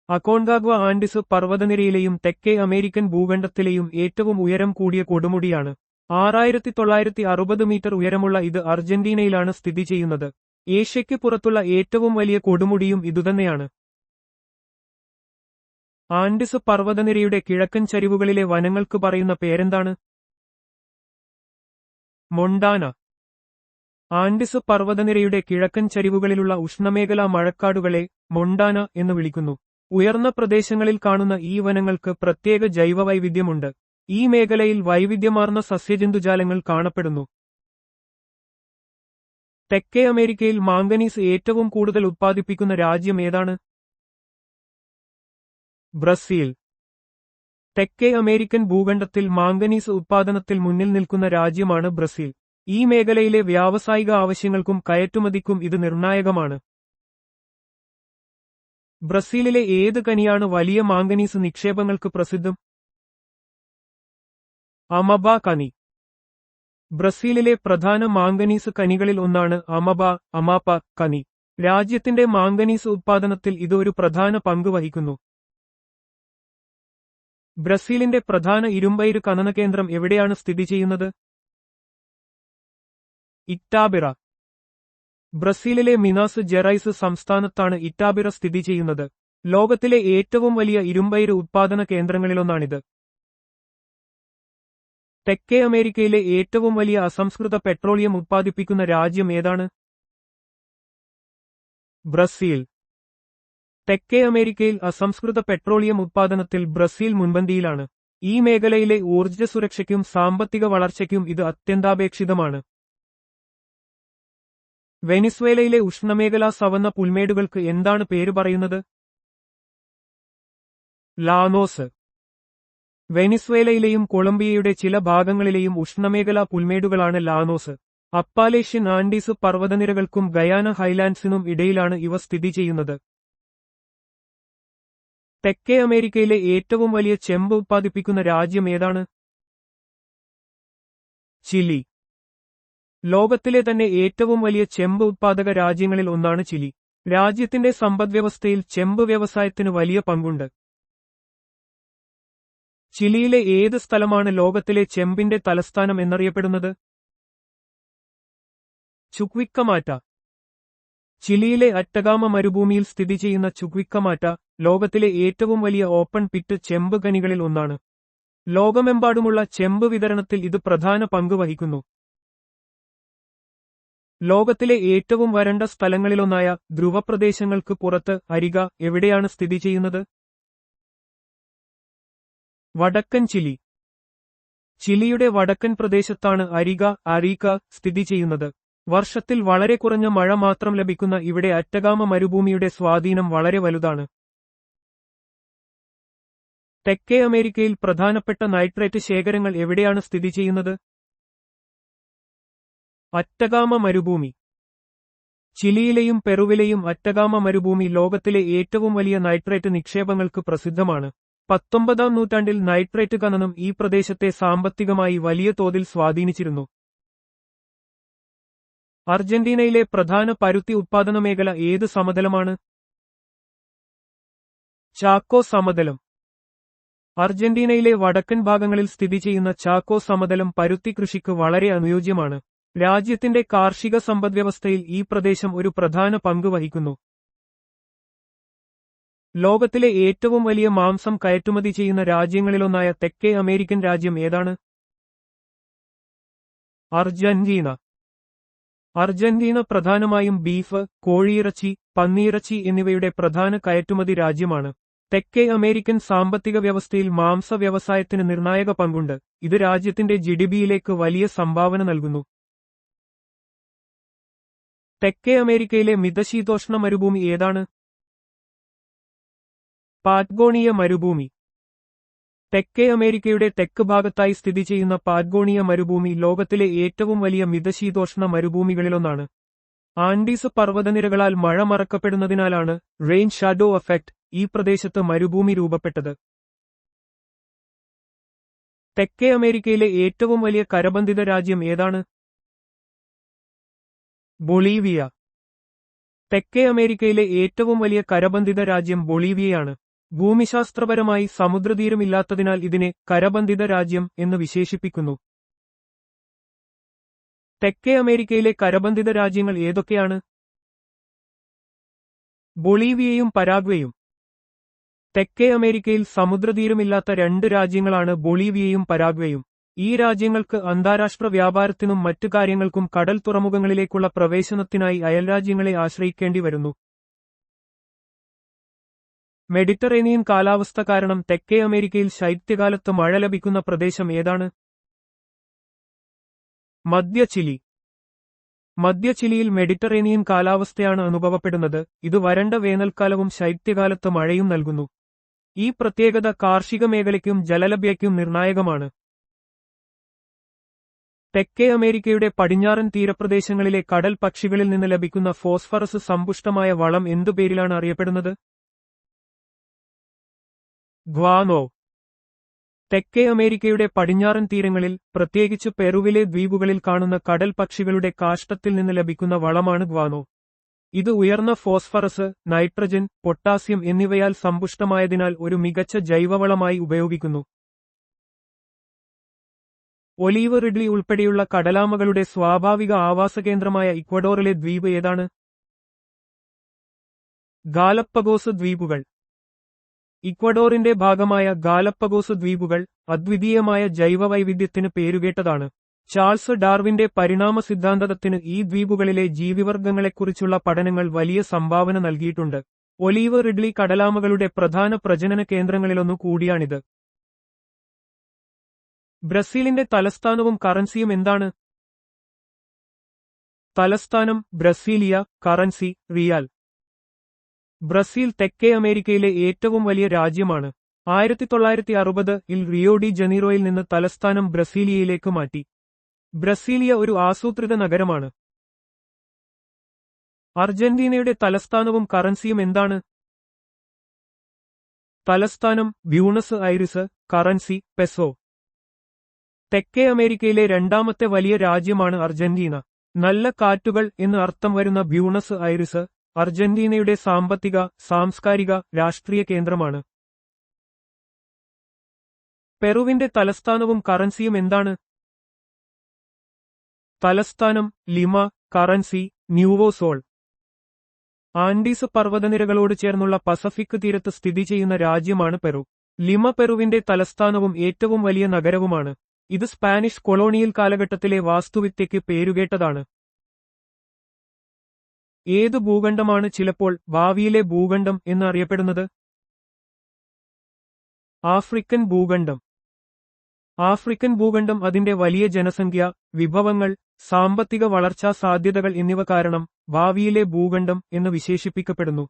അക്കോൺകാഗ്വ ആൻഡിസ് പർവ്വതനിരയിലെയും തെക്കേ അമേരിക്കൻ ഭൂഖണ്ഡത്തിലെയും ഏറ്റവും ഉയരം കൂടിയ കൊടുമുടിയാണ്. 6960 മീറ്റർ ഉയരമുള്ള ഇത് അർജന്റീനയിലാണ് സ്ഥിതി ചെയ്യുന്നത്. ഏഷ്യയ്ക്ക് പുറത്തുള്ള ഏറ്റവും വലിയ കൊടുമുടിയും ഇതുതന്നെയാണ്. ആൻഡിസ് പർവ്വതനിരയുടെ കിഴക്കൻ ചരിവുകളിലെ വനങ്ങൾക്ക് പറയുന്ന പേരെന്താണ്? മൊണ്ടാന. ആൻഡിസ് പർവ്വതനിരയുടെ കിഴക്കൻ ചരിവുകളിലുള്ള ഉഷ്ണമേഖലാ മഴക്കാടുകളെ മൊണ്ടാന എന്ന് വിളിക്കുന്നു. ഉയർന്ന പ്രദേശങ്ങളിൽ കാണുന്ന ഈ വനങ്ങൾക്ക് പ്രത്യേക ജൈവവൈവിധ്യമുണ്ട്. ഈ മേഖലയിൽ വൈവിധ്യമാർന്ന സസ്യജന്തുജാലങ്ങൾ കാണപ്പെടുന്നു. തെക്കേ അമേരിക്കയിൽ മാംഗനീസ് ഏറ്റവും കൂടുതൽ ഉത്പാദിപ്പിക്കുന്ന രാജ്യം ഏതാണ്? ബ്രസീൽ. തെക്കേ അമേരിക്കൻ ഭൂഖണ്ഡത്തിൽ മാംഗനീസ് ഉത്പാദനത്തിൽ മുന്നിൽ നിൽക്കുന്ന രാജ്യമാണ് ബ്രസീൽ. ഈ മേഖലയിലെ വ്യാവസായിക ആവശ്യങ്ങൾക്കും കയറ്റുമതിക്കും ഇത് നിർണായകമാണ്. ബ്രസീലിലെ ഏത് ഖനിയാണ് വലിയ മാംഗനീസ് നിക്ഷേപങ്ങൾക്ക് പ്രസിദ്ധം? അമബ ഖനി. ബ്രസീലിലെ പ്രധാന മാംഗനീസ് ഖനികളിൽ ഒന്നാണ് അമാപ ഖനി. രാജ്യത്തിന്റെ മാംഗനീസ് ഉത്പാദനത്തിൽ ഇത് ഒരു പ്രധാന പങ്ക് വഹിക്കുന്നു. ബ്രസീലിന്റെ പ്രധാന ഇരുമ്പയിര് ഖനന കേന്ദ്രം എവിടെയാണ് സ്ഥിതി ചെയ്യുന്നത്? ഇറ്റാബിറ. ബ്രസീലിലെ മിനാസ് ജെറൈസ് സംസ്ഥാനത്താണ് ഇറ്റാബിറ സ്ഥിതി ചെയ്യുന്നത്. ലോകത്തിലെ ഏറ്റവും വലിയ ഇരുമ്പയിര് ഉത്പാദന കേന്ദ്രങ്ങളിലൊന്നാണിത്. തെക്കേ അമേരിക്കയിലെ ഏറ്റവും വലിയ അസംസ്കൃത പെട്രോളിയം ഉത്പാദിപ്പിക്കുന്ന രാജ്യം ഏതാണ്? ബ്രസീൽ. തെക്കേ അമേരിക്കയിൽ അസംസ്കൃത പെട്രോളിയം ഉത്പാദനത്തിൽ ബ്രസീൽ മുൻപന്തിയിലാണ്. ഈ മേഖലയിലെ ഊർജ്ജ സുരക്ഷയ്ക്കും സാമ്പത്തിക വളർച്ചയ്ക്കും ഇത് അത്യന്താപേക്ഷിതമാണ്. വെനിസ്വേലയിലെ ഉഷ്ണമേഖലാ സവന്ന പുൽമേടുകൾക്ക് എന്താണ് പേര് പറയുന്നത്? ലാനോസ്. വെനിസ്വേലയിലെയും കൊളംബിയയുടെ ചില ഭാഗങ്ങളിലെയും ഉഷ്ണമേഖലാ പുൽമേടുകളാണ് ലാനോസ്. അപ്പാലേഷ്യൻ ആൻഡീസ് പർവ്വതനിരകൾക്കും ഗയാന ഹൈലാൻഡ്സിനും ഇടയിലാണ് ഇവ സ്ഥിതി ചെയ്യുന്നത്. തെക്കേ അമേരിക്കയിലെ ഏറ്റവും വലിയ ചെമ്പ് ഉത്പാദിപ്പിക്കുന്ന രാജ്യം ഏതാണ്? ചിലി. ലോകത്തിലെ തന്നെ ഏറ്റവും വലിയ ചെമ്പ് ഉത്പാദക രാജ്യങ്ങളിൽ ഒന്നാണ് ചിലി. രാജ്യത്തിന്റെ സമ്പദ്വ്യവസ്ഥയിൽ ചെമ്പ് വ്യവസായത്തിന് വലിയ പങ്കുണ്ട്. ചിലിയിലെ ഏത് സ്ഥലമാണ് ലോകത്തിലെ ചെമ്പിന്റെ തലസ്ഥാനം എന്നറിയപ്പെടുന്നത്? ചുക്വിക്കമാറ്റ. ചിലിയിലെ അറ്റഗാമ മരുഭൂമിയിൽ സ്ഥിതി ചെയ്യുന്ന ചുക്വിക്കമാറ്റ ലോകത്തിലെ ഏറ്റവും വലിയ ഓപ്പൺ പിറ്റ് ചെമ്പ് ഖനികളിൽ ഒന്നാണ്. ലോകമെമ്പാടുമുള്ള ചെമ്പ് വിതരണത്തിൽ ഇത് പ്രധാന പങ്ക് വഹിക്കുന്നു. ലോകത്തിലെ ഏറ്റവും വരണ്ട സ്ഥലങ്ങളിലൊന്നായ ധ്രുവപ്രദേശങ്ങൾക്ക് പുറത്ത് അരിക എവിടെയാണ് സ്ഥിതി ചെയ്യുന്നത്? വടക്കൻ ചിലി. ചിലിയുടെ വടക്കൻ പ്രദേശത്താണ് അരീക സ്ഥിതി ചെയ്യുന്നത്. വർഷത്തിൽ വളരെ കുറഞ്ഞ മഴ മാത്രം ലഭിക്കുന്ന ഇവിടെ അറ്റഗാമ മരുഭൂമിയുടെ സ്വാധീനം വളരെ വലുതാണ്. തെക്കേ അമേരിക്കയിൽ പ്രധാനപ്പെട്ട നൈട്രേറ്റ് ശേഖരങ്ങൾ എവിടെയാണ് സ്ഥിതി ചെയ്യുന്നത്? അറ്റഗാമ മരുഭൂമി. ചിലിയിലെയും പെറുവിലെയും അറ്റഗാമ മരുഭൂമി ലോകത്തിലെ ഏറ്റവും വലിയ നൈട്രേറ്റ് നിക്ഷേപങ്ങൾക്ക് പ്രസിദ്ധമാണ്. 19-ാം നൂറ്റാണ്ടിൽ നൈട്രേറ്റ് ഖനനം ഈ പ്രദേശത്തെ സാമ്പത്തികമായി വലിയ തോതിൽ സ്വാധീനിച്ചിരുന്നു. അർജന്റീനയിലെ പ്രധാന പരുത്തി ഉത്പാദന മേഖല ഏത് സമതലമാണ്? ചാക്കോ സമതലം. അർജന്റീനയിലെ വടക്കൻ ഭാഗങ്ങളിൽ സ്ഥിതി ചെയ്യുന്ന ചാക്കോ സമതലം പരുത്തി കൃഷിക്ക് വളരെ അനുയോജ്യമാണ്. രാജ്യത്തിന്റെ കാർഷിക സമ്പദ്വ്യവസ്ഥയിൽ ഈ പ്രദേശം ഒരു പ്രധാന പങ്ക് വഹിക്കുന്നു. ലോകത്തിലെ ഏറ്റവും വലിയ മാംസം കയറ്റുമതി ചെയ്യുന്ന രാജ്യങ്ങളിലൊന്നായ തെക്കേ അമേരിക്കൻ രാജ്യം ഏതാണ്? അർജന്റീന. അർജന്റീന പ്രധാനമായും ബീഫ്, കോഴിയിറച്ചി, പന്നിയിറച്ചി എന്നിവയുടെ പ്രധാന കയറ്റുമതി രാജ്യമാണ്. തെക്കേ അമേരിക്കൻ സാമ്പത്തിക വ്യവസ്ഥയിൽ മാംസ വ്യവസായത്തിന് നിർണായക പങ്കുണ്ട്. ഇത് രാജ്യത്തിന്റെ ജിഡിപിയിലേക്ക് വലിയ സംഭാവന നൽകുന്നു. തെക്കേ അമേരിക്കയിലെ മിതശീതോഷ്ണ മരുഭൂമി ഏതാണ്? പാറ്റ്ഗോണിയ മരുഭൂമി. തെക്കേ അമേരിക്കയുടെ തെക്ക് ഭാഗത്തായി സ്ഥിതി ചെയ്യുന്ന പാറ്റ്ഗോണിയ മരുഭൂമി ലോകത്തിലെ ഏറ്റവും വലിയ മിതശീതോഷ്ണ മരുഭൂമികളിലൊന്നാണ്. ആൻഡീസ് പർവ്വതനിരകളാൽ മഴ മറക്കപ്പെടുന്നതിനാലാണ് റെയിൻ ഷാഡോ എഫക്ട് ഈ പ്രദേശത്ത് മരുഭൂമി രൂപപ്പെട്ടത്. തെക്കേ അമേരിക്കയിലെ ഏറ്റവും വലിയ കരബന്ധിത രാജ്യം ഏതാണ്? ബൊളീവിയ. തെക്കേ അമേരിക്കയിലെ ഏറ്റവും വലിയ കരബന്ധിത രാജ്യം ബൊളീവിയയാണ്. ഭൂമിശാസ്ത്രപരമായി സമുദ്രതീരമില്ലാത്തതിനാൽ ഇതിനെ കരബന്ധിത രാജ്യം എന്ന് വിശേഷിപ്പിക്കുന്നു. തെക്കേ അമേരിക്കയിലെ കരബന്ധിത രാജ്യങ്ങൾ ഏതൊക്കെയാണ്? ബൊളീവിയയും പരാഗ്വേയും. തെക്കേ അമേരിക്കയിൽ സമുദ്രതീരമില്ലാത്ത രണ്ട് രാജ്യങ്ങളാണ് ബൊളീവിയയും പരാഗ്വേയും. ഈ രാജ്യങ്ങൾക്ക് അന്താരാഷ്ട്ര വ്യാപാരത്തിനും മറ്റു കാര്യങ്ങൾക്കും കടൽ തുറമുഖങ്ങളിലേക്കുള്ള പ്രവേശനത്തിനായി അയൽരാജ്യങ്ങളെ ആശ്രയിക്കേണ്ടി വരുന്നു. മെഡിറ്ററേനിയൻ കാലാവസ്ഥ കാരണം തെക്കേ അമേരിക്കയിൽ ശൈത്യകാലത്ത് മഴ ലഭിക്കുന്ന പ്രദേശം ഏതാണ്? മധ്യ ചിലി. മധ്യ ചിലിയിൽ മെഡിറ്ററേനിയൻ കാലാവസ്ഥയാണ് അനുഭവപ്പെടുന്നത്. ഇത് വരണ്ട വേനൽക്കാലവും ശൈത്യകാലത്ത് മഴയും നൽകുന്നു. ഈ പ്രത്യേകത കാർഷിക മേഖലയ്ക്കും ജലലഭ്യതയ്ക്കും നിർണായകമാണ്. തെക്കേ അമേരിക്കയുടെ പടിഞ്ഞാറൻ തീരപ്രദേശങ്ങളിലെ കടൽ പക്ഷികളിൽ നിന്ന് ലഭിക്കുന്ന ഫോസ്ഫറസ് സമ്പുഷ്ടമായ വളം എന്തു പേരിലാണ് അറിയപ്പെടുന്നത്? ഗ്വാനോ. തെക്കേ അമേരിക്കയുടെ പടിഞ്ഞാറൻ തീരങ്ങളിൽ, പ്രത്യേകിച്ച് പെറുവിലെ ദ്വീപുകളിൽ കാണുന്ന കടൽ പക്ഷികളുടെ കാഷ്ടത്തിൽ നിന്ന് ലഭിക്കുന്ന വളമാണ് ഗ്വാനോ. ഇത് ഉയർന്ന ഫോസ്ഫറസ്, നൈട്രജൻ, പൊട്ടാസ്യം എന്നിവയാൽ സമ്പുഷ്ടമായതിനാൽ ഒരു മികച്ച ജൈവവളമായി ഉപയോഗിക്കുന്നു. ഒലീവ് റിഡ്ലി ഉൾപ്പെടെയുള്ള കടലാമകളുടെ സ്വാഭാവിക ആവാസകേന്ദ്രമായ ഇക്വഡോറിലെ ദ്വീപ് ഏതാണ്? ഗാലപ്പഗോസ് ദ്വീപുകൾ. ഇക്വഡോറിന്റെ ഭാഗമായ ഗാലപ്പഗോസ് ദ്വീപുകൾ അദ്വിതീയമായ ജൈവവൈവിധ്യത്തിന് പേരുകേട്ടതാണ്. ചാൾസ് ഡാർവിന്റെ പരിണാമ സിദ്ധാന്തത്തിന് ഈ ദ്വീപുകളിലെ ജീവിവർഗങ്ങളെക്കുറിച്ചുള്ള പഠനങ്ങൾ വലിയ സംഭാവന നൽകിയിട്ടുണ്ട്. ഒലീവ് റിഡ്ലി കടലാമകളുടെ പ്രധാന പ്രജനന കേന്ദ്രങ്ങളിലൊന്നു കൂടിയാണിത്. ബ്രസീലിന്റെ തലസ്ഥാനവും കറൻസിയും എന്താണ്? തലസ്ഥാനം ബ്രസീലിയ, കറൻസി റിയാൽ. ബ്രസീൽ തെക്കേ അമേരിക്കയിലെ ഏറ്റവും വലിയ രാജ്യമാണ്. 1960-ൽ റിയോ ഡി ജനീറോയിൽ നിന്ന് തലസ്ഥാനം ബ്രസീലിയയിലേക്ക് മാറ്റി. ബ്രസീലിയ ഒരു ആസൂത്രിത നഗരമാണ്. അർജന്റീനയുടെ തലസ്ഥാനവും കറൻസിയും എന്താണ്? തലസ്ഥാനം ബ്യൂണസ് ഐറിസ്, കറൻസി പെസോ. തെക്കേ അമേരിക്കയിലെ രണ്ടാമത്തെ വലിയ രാജ്യമാണ് അർജന്റീന. നല്ല കാറ്റുകൾ എന്ന് അർത്ഥം വരുന്ന ബ്യൂണസ് ഐറിസ് അർജന്റീനയുടെ സാമ്പത്തിക, സാംസ്കാരിക, രാഷ്ട്രീയ കേന്ദ്രമാണ്. പെറുവിന്റെ തലസ്ഥാനവും കറൻസിയും എന്താണ്? തലസ്ഥാനം ലിമ, കറൻസി ന്യൂവോ സോൾ. ആൻഡീസ് പർവ്വതനിരകളോട് ചേർന്നുള്ള പസഫിക് തീരത്ത് സ്ഥിതി ചെയ്യുന്ന രാജ്യമാണ് പെറു. ലിമ പെറുവിന്റെ തലസ്ഥാനവും ഏറ്റവും വലിയ നഗരവുമാണ്. ഇത് സ്പാനിഷ് കൊളോണിയൽ കാലഘട്ടത്തിലെ വാസ്തുവിദ്യയ്ക്ക് പേരുകേട്ടതാണ്. ഏത് ഭൂഖണ്ഡമാണ് ചിലപ്പോൾ ഭാവിയിലെ ഭൂഖണ്ഡം എന്ന് അറിയപ്പെടുന്നത്? ആഫ്രിക്കൻ ഭൂഖണ്ഡം. ആഫ്രിക്കൻ ഭൂഖണ്ഡം അതിന്റെ വലിയ ജനസംഖ്യ, വിഭവങ്ങൾ, സാമ്പത്തിക വളർച്ചാ സാധ്യതകൾ എന്നിവ കാരണം ഭാവിയിലെ ഭൂഖണ്ഡം എന്ന് വിശേഷിപ്പിക്കപ്പെടുന്നു.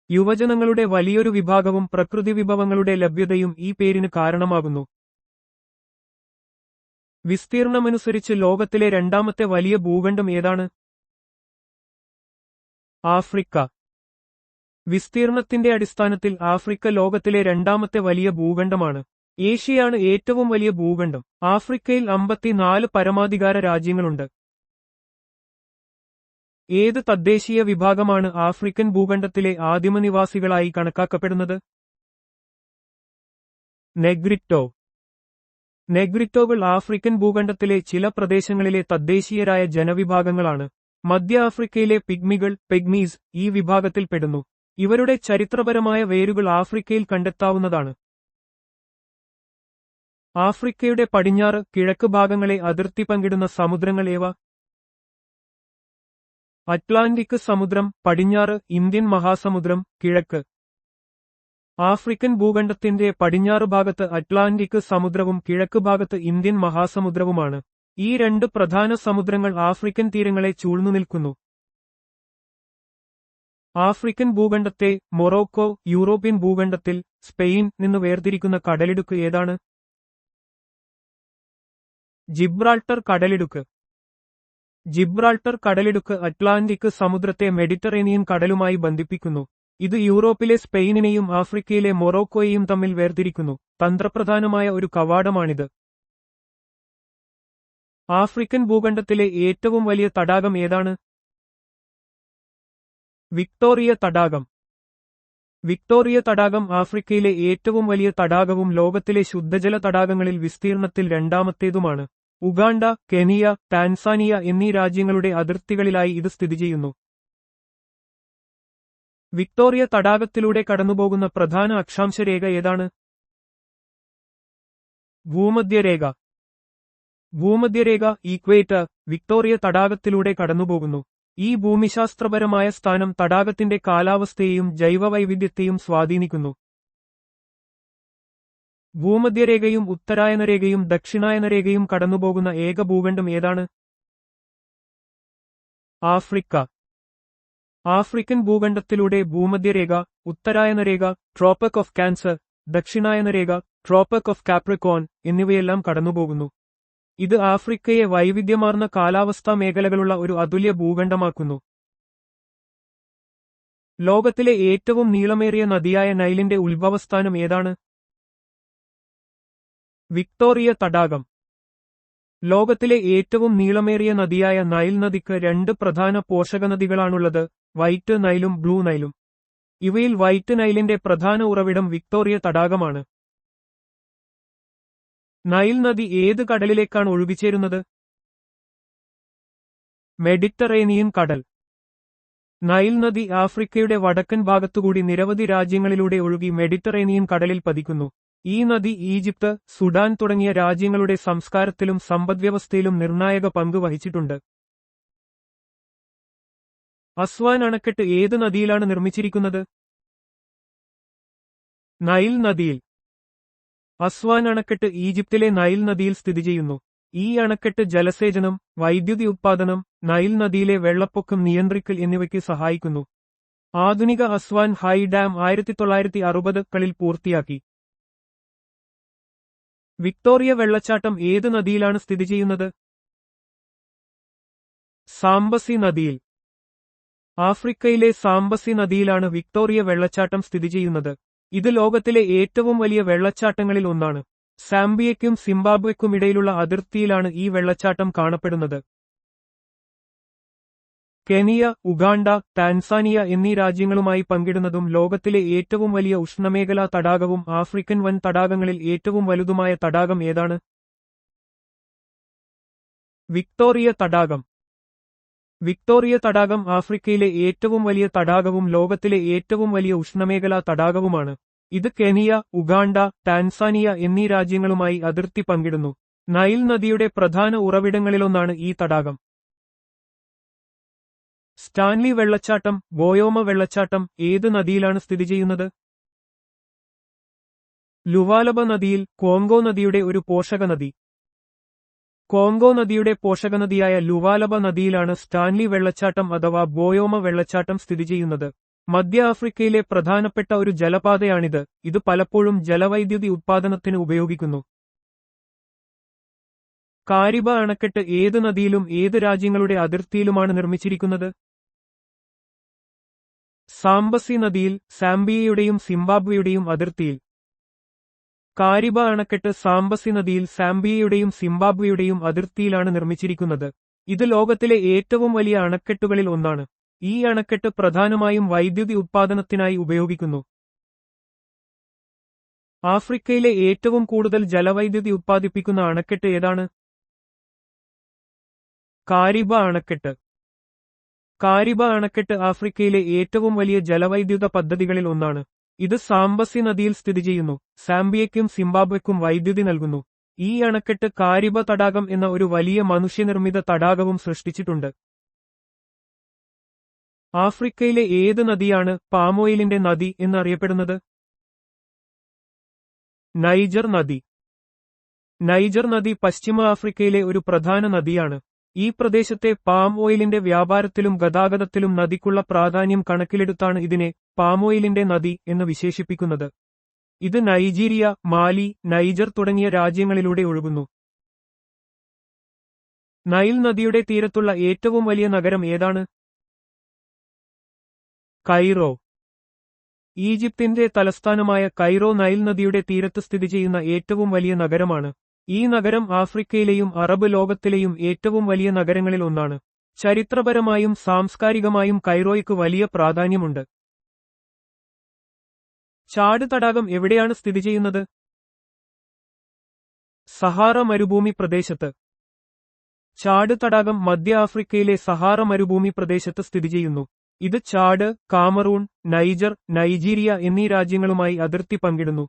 യുവജനങ്ങളുടെ വലിയൊരു വിഭാഗവും പ്രകൃതി വിഭവങ്ങളുടെ ലഭ്യതയും ഈ പേരിന് കാരണമാകുന്നു. വിസ്തീർണമനുസരിച്ച് ലോകത്തിലെ രണ്ടാമത്തെ വലിയ ഭൂഖണ്ഡം ഏതാണ്? ആഫ്രിക്ക. വിസ്തീർണത്തിന്റെ അടിസ്ഥാനത്തിൽ ആഫ്രിക്ക ലോകത്തിലെ രണ്ടാമത്തെ വലിയ ഭൂഖണ്ഡമാണ്. ഏഷ്യയാണ് ഏറ്റവും വലിയ ഭൂഖണ്ഡം. ആഫ്രിക്കയിൽ 54 പരമാധികാര രാജ്യങ്ങളുണ്ട്. ഏത് തദ്ദേശീയ വിഭാഗമാണ് ആഫ്രിക്കൻ ഭൂഖണ്ഡത്തിലെ ആദിമനിവാസികളായി കണക്കാക്കപ്പെടുന്നത്? നെഗ്രിറ്റോ. നെഗ്രിറ്റോകൾ ആഫ്രിക്കൻ ഭൂഖണ്ഡത്തിലെ ചില പ്രദേശങ്ങളിലെ തദ്ദേശീയരായ ജനവിഭാഗങ്ങളാണ്. മധ്യ ആഫ്രിക്കയിലെ പിഗ്മികൾ, പെഗ്മീസ്, ഈ വിഭാഗത്തിൽപ്പെടുന്നു. ഇവരുടെ ചരിത്രപരമായ വേരുകൾ ആഫ്രിക്കയിൽ കണ്ടെത്താവുന്നതാണ്. ആഫ്രിക്കയുടെ പടിഞ്ഞാറ്, കിഴക്ക് ഭാഗങ്ങളെ അതിർത്തി പങ്കിടുന്ന സമുദ്രങ്ങൾ ഏവ? അറ്റ്ലാന്റിക് സമുദ്രം പടിഞ്ഞാറ്, ഇന്ത്യൻ മഹാസമുദ്രം കിഴക്ക്. ആഫ്രിക്കൻ ഭൂഖണ്ഡത്തിന്റെ പടിഞ്ഞാറ് ഭാഗത്ത് അറ്റ്ലാന്റിക് സമുദ്രവും കിഴക്ക് ഭാഗത്ത് ഇന്ത്യൻ മഹാസമുദ്രവുമാണ്. ഈ രണ്ട് പ്രധാന സമുദ്രങ്ങൾ ആഫ്രിക്കൻ തീരങ്ങളെ ചൂഴ്ന്നുനിൽക്കുന്നു. ആഫ്രിക്കൻ ഭൂഖണ്ഡത്തെ മൊറോക്കോ, യൂറോപ്യൻ ഭൂഖണ്ഡത്തിൽ സ്പെയിൻ നിന്ന് വേർതിരിക്കുന്ന കടലിടുക്ക് ഏതാണ്? ജിബ്രാൾട്ടർ കടലിടുക്ക്. ജിബ്രാൾട്ടർ കടലിടുക്ക് അറ്റ്ലാന്റിക് സമുദ്രത്തെ മെഡിറ്ററേനിയൻ കടലുമായി ബന്ധിപ്പിക്കുന്നു. ഇത് യൂറോപ്പിലെ സ്പെയിനിനെയും ആഫ്രിക്കയിലെ മൊറോക്കോയെയും തമ്മിൽ വേർതിരിക്കുന്നു. തന്ത്രപ്രധാനമായ ഒരു കവാടമാണിത്. ആഫ്രിക്കൻ ഭൂഖണ്ഡത്തിലെ ഏറ്റവും വലിയ തടാകം ഏതാണ്? വിക്ടോറിയ തടാകം. വിക്ടോറിയ തടാകം ആഫ്രിക്കയിലെ ഏറ്റവും വലിയ തടാകവും ലോകത്തിലെ ശുദ്ധജല തടാകങ്ങളിൽ വിസ്തീർണത്തിൽ രണ്ടാമത്തേതുമാണ്. ഉഗാണ്ട, കെനിയ, ടാൻസാനിയ എന്നീ രാജ്യങ്ങളുടെ അതിർത്തികളിലായി ഇത് സ്ഥിതിചെയ്യുന്നു. വിക്ടോറിയ തടാകത്തിലൂടെ കടന്നുപോകുന്ന പ്രധാന അക്ഷാംശരേഖ ഏതാണ്? ഭൂമധ്യരേഖ. ഭൂമധ്യരേഖ ഈക്വേറ്റർ വിക്ടോറിയ തടാകത്തിലൂടെ കടന്നുപോകുന്നു. ഈ ഭൂമിശാസ്ത്രപരമായ സ്ഥാനം തടാകത്തിന്റെ കാലാവസ്ഥയെയും ജൈവവൈവിധ്യത്തെയും സ്വാധീനിക്കുന്നു. ഭൂമധ്യരേഖയും ഉത്തരായനരേഖയും ദക്ഷിണായനരേഖയും കടന്നുപോകുന്ന ഏക ഭൂഖണ്ഡം ഏതാണ്? ആഫ്രിക്ക. ആഫ്രിക്കൻ ഭൂഖണ്ഡത്തിലൂടെ ഭൂമധ്യരേഖ, ഉത്തരായനരേഖ, ട്രോപ്പിക് ഓഫ് ക്യാൻസർ, ദക്ഷിണായനരേഖ, ട്രോപ്പിക് ഓഫ് കാപ്രിക്കോൺ എന്നിവയെല്ലാം കടന്നുപോകുന്നു. ഇത് ആഫ്രിക്കയെ വൈവിധ്യമാർന്ന കാലാവസ്ഥാ മേഖലകളുള്ള ഒരു അതുല്യ ഭൂഖണ്ഡമാക്കുന്നു. ലോകത്തിലെ ഏറ്റവും നീളമേറിയ നദിയായ നൈലിന്റെ ഉത്ഭവസ്ഥാനം ഏതാണ്? വിക്ടോറിയ തടാകം. ലോകത്തിലെ ഏറ്റവും നീളമേറിയ നദിയായ നൈൽ നദിക്ക് രണ്ട് പ്രധാന പോഷകനദികളാണുള്ളത്, വൈറ്റ് നൈലും ബ്ലൂ നൈലും. ഇവയിൽ വൈറ്റ് നൈലിന്റെ പ്രധാന ഉറവിടം വിക്ടോറിയ തടാകമാണ്. നൈൽ നദി ഏത് കടലിലേക്കാണ് ഒഴുകിച്ചേരുന്നത്? മെഡിറ്ററേനിയൻ കടൽ. നൈൽ നദി ആഫ്രിക്കയുടെ വടക്കൻ ഭാഗത്തുകൂടി നിരവധി രാജ്യങ്ങളിലൂടെ ഒഴുകി മെഡിറ്ററേനിയൻ കടലിൽ പതിക്കുന്നു. ഈ നദി ഈജിപ്ത്, സുഡാൻ തുടങ്ങിയ രാജ്യങ്ങളുടെ സംസ്കാരത്തിലും സമ്പദ്വ്യവസ്ഥയിലും നിർണായക പങ്ക് വഹിച്ചിട്ടുണ്ട്. അസ്വാൻ അണക്കെട്ട് ഏത് നദിയിലാണ് നിർമ്മിച്ചിരിക്കുന്നത്? നൈൽ നദിയിൽ. അസ്വാൻ അണക്കെട്ട് ഈജിപ്തിലെ നൈൽ നദിയിൽ സ്ഥിതിചെയ്യുന്നു. ഈ അണക്കെട്ട് ജലസേചനം, വൈദ്യുതി ഉത്പാദനം, നൈൽ നദിയിലെ വെള്ളപ്പൊക്കം നിയന്ത്രിക്കൽ എന്നിവയ്ക്ക് സഹായിക്കുന്നു. ആധുനിക അസ്വാൻ ഹൈ ഡാം 1960കളിൽ പൂർത്തിയാക്കി. വിക്ടോറിയ വെള്ളച്ചാട്ടം ഏത് നദിയിലാണ് സ്ഥിതി ചെയ്യുന്നത്? സാംബസി നദിയിൽ. ആഫ്രിക്കയിലെ സാംബസി നദിയിലാണ് വിക്ടോറിയ വെള്ളച്ചാട്ടം സ്ഥിതി ചെയ്യുന്നത്. ഇത് ലോകത്തിലെ ഏറ്റവും വലിയ വെള്ളച്ചാട്ടങ്ങളിൽ ഒന്നാണ്. സാംബിയയ്ക്കും സിംബാബ്വെക്കും ഇടയിലുള്ള അതിർത്തിയിലാണ് ഈ വെള്ളച്ചാട്ടം കാണപ്പെടുന്നത്. കെനിയ, ഉഗാണ്ട, ടാൻസാനിയ എന്നീ രാജ്യങ്ങളുമായി പങ്കിടുന്നതും ലോകത്തിലെ ഏറ്റവും വലിയ ഉഷ്ണമേഖലാ തടാകവും ആഫ്രിക്കൻ വൻ തടാകങ്ങളിൽ ഏറ്റവും വലുതുമായ തടാകം ഏതാണ്? വിക്ടോറിയ തടാകം. വിക്ടോറിയ തടാകം ആഫ്രിക്കയിലെ ഏറ്റവും വലിയ തടാകവും ലോകത്തിലെ ഏറ്റവും വലിയ ഉഷ്ണമേഖലാ തടാകവുമാണ്. ഇത് കെനിയ, ഉഗാണ്ട, ടാൻസാനിയ എന്നീ രാജ്യങ്ങളുമായി അതിർത്തി പങ്കിടുന്നു. നൈൽ നദിയുടെ പ്രധാന ഉറവിടങ്ങളിലൊന്നാണ് ഈ തടാകം. സ്റ്റാൻലി വെള്ളച്ചാട്ടം, ബോയോമ വെള്ളച്ചാട്ടം ഏത് നദിയിലാണ് സ്ഥിതി ചെയ്യുന്നത്? ലുവാലബ നദിയിൽ, കോങ്കോ നദിയുടെ ഒരു പോഷകനദി. കോങ്കോ നദിയുടെ പോഷകനദിയായ ലുവാലബ നദിയിലാണ് സ്റ്റാൻലി വെള്ളച്ചാട്ടം അഥവാ ബോയോമ വെള്ളച്ചാട്ടം സ്ഥിതി ചെയ്യുന്നത്. മധ്യ ആഫ്രിക്കയിലെ പ്രധാനപ്പെട്ട ഒരു ജലപാതയാണിത്. ഇത് പലപ്പോഴും ജലവൈദ്യുതി ഉത്പാദനത്തിന് ഉപയോഗിക്കുന്നു. കാരിബ അണക്കെട്ട് ഏത് നദിയിലും ഏത് രാജ്യങ്ങളുടെ അതിർത്തിയിലുമാണ് നിർമ്മിച്ചിരിക്കുന്നത്? സാംബസി നദിയിൽ, സാംബിയയുടെയും സിംബാബ്വെയുടെയും അതിർത്തിയിൽ. കാരിബ അണക്കെട്ട് സാംബസി നദിയിൽ സാംബിയയുടെയും സിംബാബ്വെയുടെയും അതിർത്തിയിലാണ് നിർമ്മിച്ചിരിക്കുന്നത്. ഇത് ലോകത്തിലെ ഏറ്റവും വലിയ അണക്കെട്ടുകളിൽ ഒന്നാണ്. ഈ അണക്കെട്ട് പ്രധാനമായും വൈദ്യുതി ഉത്പാദനത്തിനായി ഉപയോഗിക്കുന്നു. ആഫ്രിക്കയിലെ ഏറ്റവും കൂടുതൽ ജലവൈദ്യുതി ഉത്പാദിപ്പിക്കുന്ന അണക്കെട്ട് ഏതാണ്? കാരിബ അണക്കെട്ട്. കാരിബ അണക്കെട്ട് ആഫ്രിക്കയിലെ ഏറ്റവും വലിയ ജലവൈദ്യുത പദ്ധതികളിൽ ഒന്നാണ്. ഇത് സാംബസി നദിയിൽ സ്ഥിതി ചെയ്യുന്നു. സാംബിയയ്ക്കും സിംബാബ്വെക്കും വൈദ്യുതി നൽകുന്നു. ഈ അണക്കെട്ട് കാരിബ തടാകം എന്ന ഒരു വലിയ മനുഷ്യനിർമ്മിത തടാകവും സൃഷ്ടിച്ചിട്ടുണ്ട്. ആഫ്രിക്കയിലെ ഏത് നദിയാണ് പാമോയിലിന്റെ നദി എന്നറിയപ്പെടുന്നത്? നൈജർ നദി. നൈജർ നദി പശ്ചിമ ആഫ്രിക്കയിലെ ഒരു പ്രധാന നദിയാണ്. ഈ പ്രദേശത്തെ പാം ഓയിലിന്റെ വ്യാപാരത്തിലും ഗതാഗതത്തിലും നദിക്കുള്ള പ്രാധാന്യം കണക്കിലെടുത്താണ് ഇതിനെ പാമോയിലിന്റെ നദി എന്ന് വിശേഷിപ്പിക്കുന്നത്. ഇത് നൈജീരിയ, മാലി, നൈജർ തുടങ്ങിയ രാജ്യങ്ങളിലൂടെ ഒഴുകുന്നു. നൈൽ നദിയുടെ തീരത്തുള്ള ഏറ്റവും വലിയ നഗരം ഏതാണ്? കൈറോ. ഈജിപ്തിന്റെ തലസ്ഥാനമായ കൈറോ നൈൽ നദിയുടെ തീരത്ത് സ്ഥിതി ചെയ്യുന്ന ഏറ്റവും വലിയ നഗരമാണ്. ഈ നഗരം ആഫ്രിക്കയിലെയും അറബ് ലോകത്തിലെയും ഏറ്റവും വലിയ നഗരങ്ങളിൽ ഒന്നാണ്. ചരിത്രപരമായും സാംസ്കാരികമായും കൈറോയ്ക്ക് വലിയ പ്രാധാന്യമുണ്ട്. ചാഡ് തടാകം എവിടെയാണ് സ്ഥിതി ചെയ്യുന്നത്? സഹാറ മരുഭൂമി പ്രദേശത്ത്. ചാഡ് തടാകം മധ്യ ആഫ്രിക്കയിലെ സഹാറ മരുഭൂമി പ്രദേശത്ത് സ്ഥിതി ചെയ്യുന്നു. ഇത് ചാഡ്, കാമറൂൺ, നൈജർ, നൈജീരിയ എന്നീ രാജ്യങ്ങളുമായി അതിർത്തി പങ്കിടുന്നു.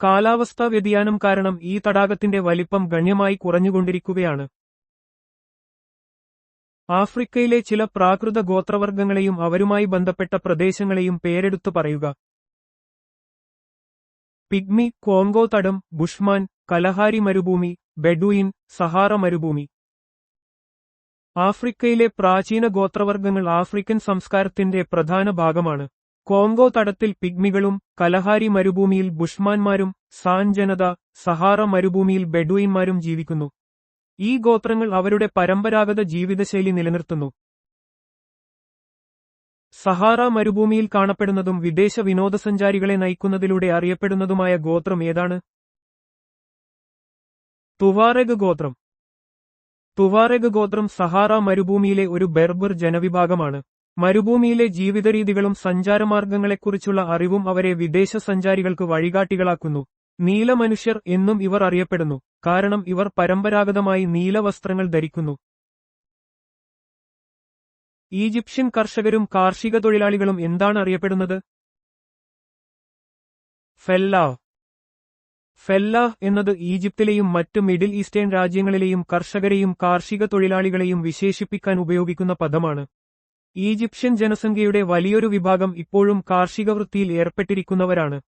കാലാവസ്ഥാ വ്യതിയാനം കാരണം ഈ തടാകത്തിന്റെ വലിപ്പം ഗണ്യമായി കുറഞ്ഞുകൊണ്ടിരിക്കുകയാണ്. ആഫ്രിക്കയിലെ ചില പ്രാകൃത ഗോത്രവർഗങ്ങളെയും അവരുമായി ബന്ധപ്പെട്ട പ്രദേശങ്ങളെയും പേരെടുത്തു പറയുക. പിഗ്മി, കോങ്കോ തടം, ബുഷ്മാൻ, കലഹാരി മരുഭൂമി, ബെഡുയിൻ, സഹാറ മരുഭൂമി. ആഫ്രിക്കയിലെ പ്രാചീന ഗോത്രവർഗങ്ങൾ ആഫ്രിക്കൻ സംസ്കാരത്തിന്റെ പ്രധാന ഭാഗമാണ്. കോങ്കോ തടത്തിൽ പിഗ്മികളും, കലഹാരി മരുഭൂമിയിൽ ബുഷ്മാൻമാരും, സാൻ ജനത, സഹാറ മരുഭൂമിയിൽ ബെഡുയിന്മാരും ജീവിക്കുന്നു. ഈ ഗോത്രങ്ങൾ അവരുടെ പരമ്പരാഗത ജീവിതശൈലി നിലനിർത്തുന്നു. സഹാറ മരുഭൂമിയിൽ കാണപ്പെടുന്നതും വിദേശ വിനോദസഞ്ചാരികളെ നയിക്കുന്നതിലൂടെ അറിയപ്പെടുന്നതുമായ ഗോത്രം ഏതാണ്? തുവാറെഗ് ഗോത്രം. തുവാറെഗ് ഗോത്രം സഹാറ മരുഭൂമിയിലെ ഒരു ബെർബർ ജനവിഭാഗമാണ്. മരുഭൂമിയിലെ ജീവിതരീതികളും സഞ്ചാരമാർഗങ്ങളെക്കുറിച്ചുള്ള അറിവും അവരെ വിദേശ സഞ്ചാരികൾക്ക് വഴികാട്ടികളാക്കുന്നു. നീല മനുഷ്യർ എന്നും ഇവർ അറിയപ്പെടുന്നു, കാരണം ഇവർ പരമ്പരാഗതമായി നീല വസ്ത്രങ്ങൾ ധരിക്കുന്നു. ഈജിപ്ഷ്യൻ കർഷകരും കാർഷിക തൊഴിലാളികളും എന്താണ് അറിയപ്പെടുന്നത്? ഫെല്ലാഹ്. ഫെല്ലാഹ് എന്നത് ഈജിപ്തിലെയും മറ്റ് മിഡിൽ ഈസ്റ്റേൺ രാജ്യങ്ങളിലെയും കർഷകരെയും കാർഷിക തൊഴിലാളികളെയും വിശേഷിപ്പിക്കാൻ ഉപയോഗിക്കുന്ന പദമാണ്. ഈജിപ്ഷ്യൻ ജനസംഖ്യയുടെ വലിയൊരു വിഭാഗം ഇപ്പോഴും കാർഷിക വൃത്തിയിൽ ഏർപ്പെട്ടിരിക്കുന്നവരാണ്.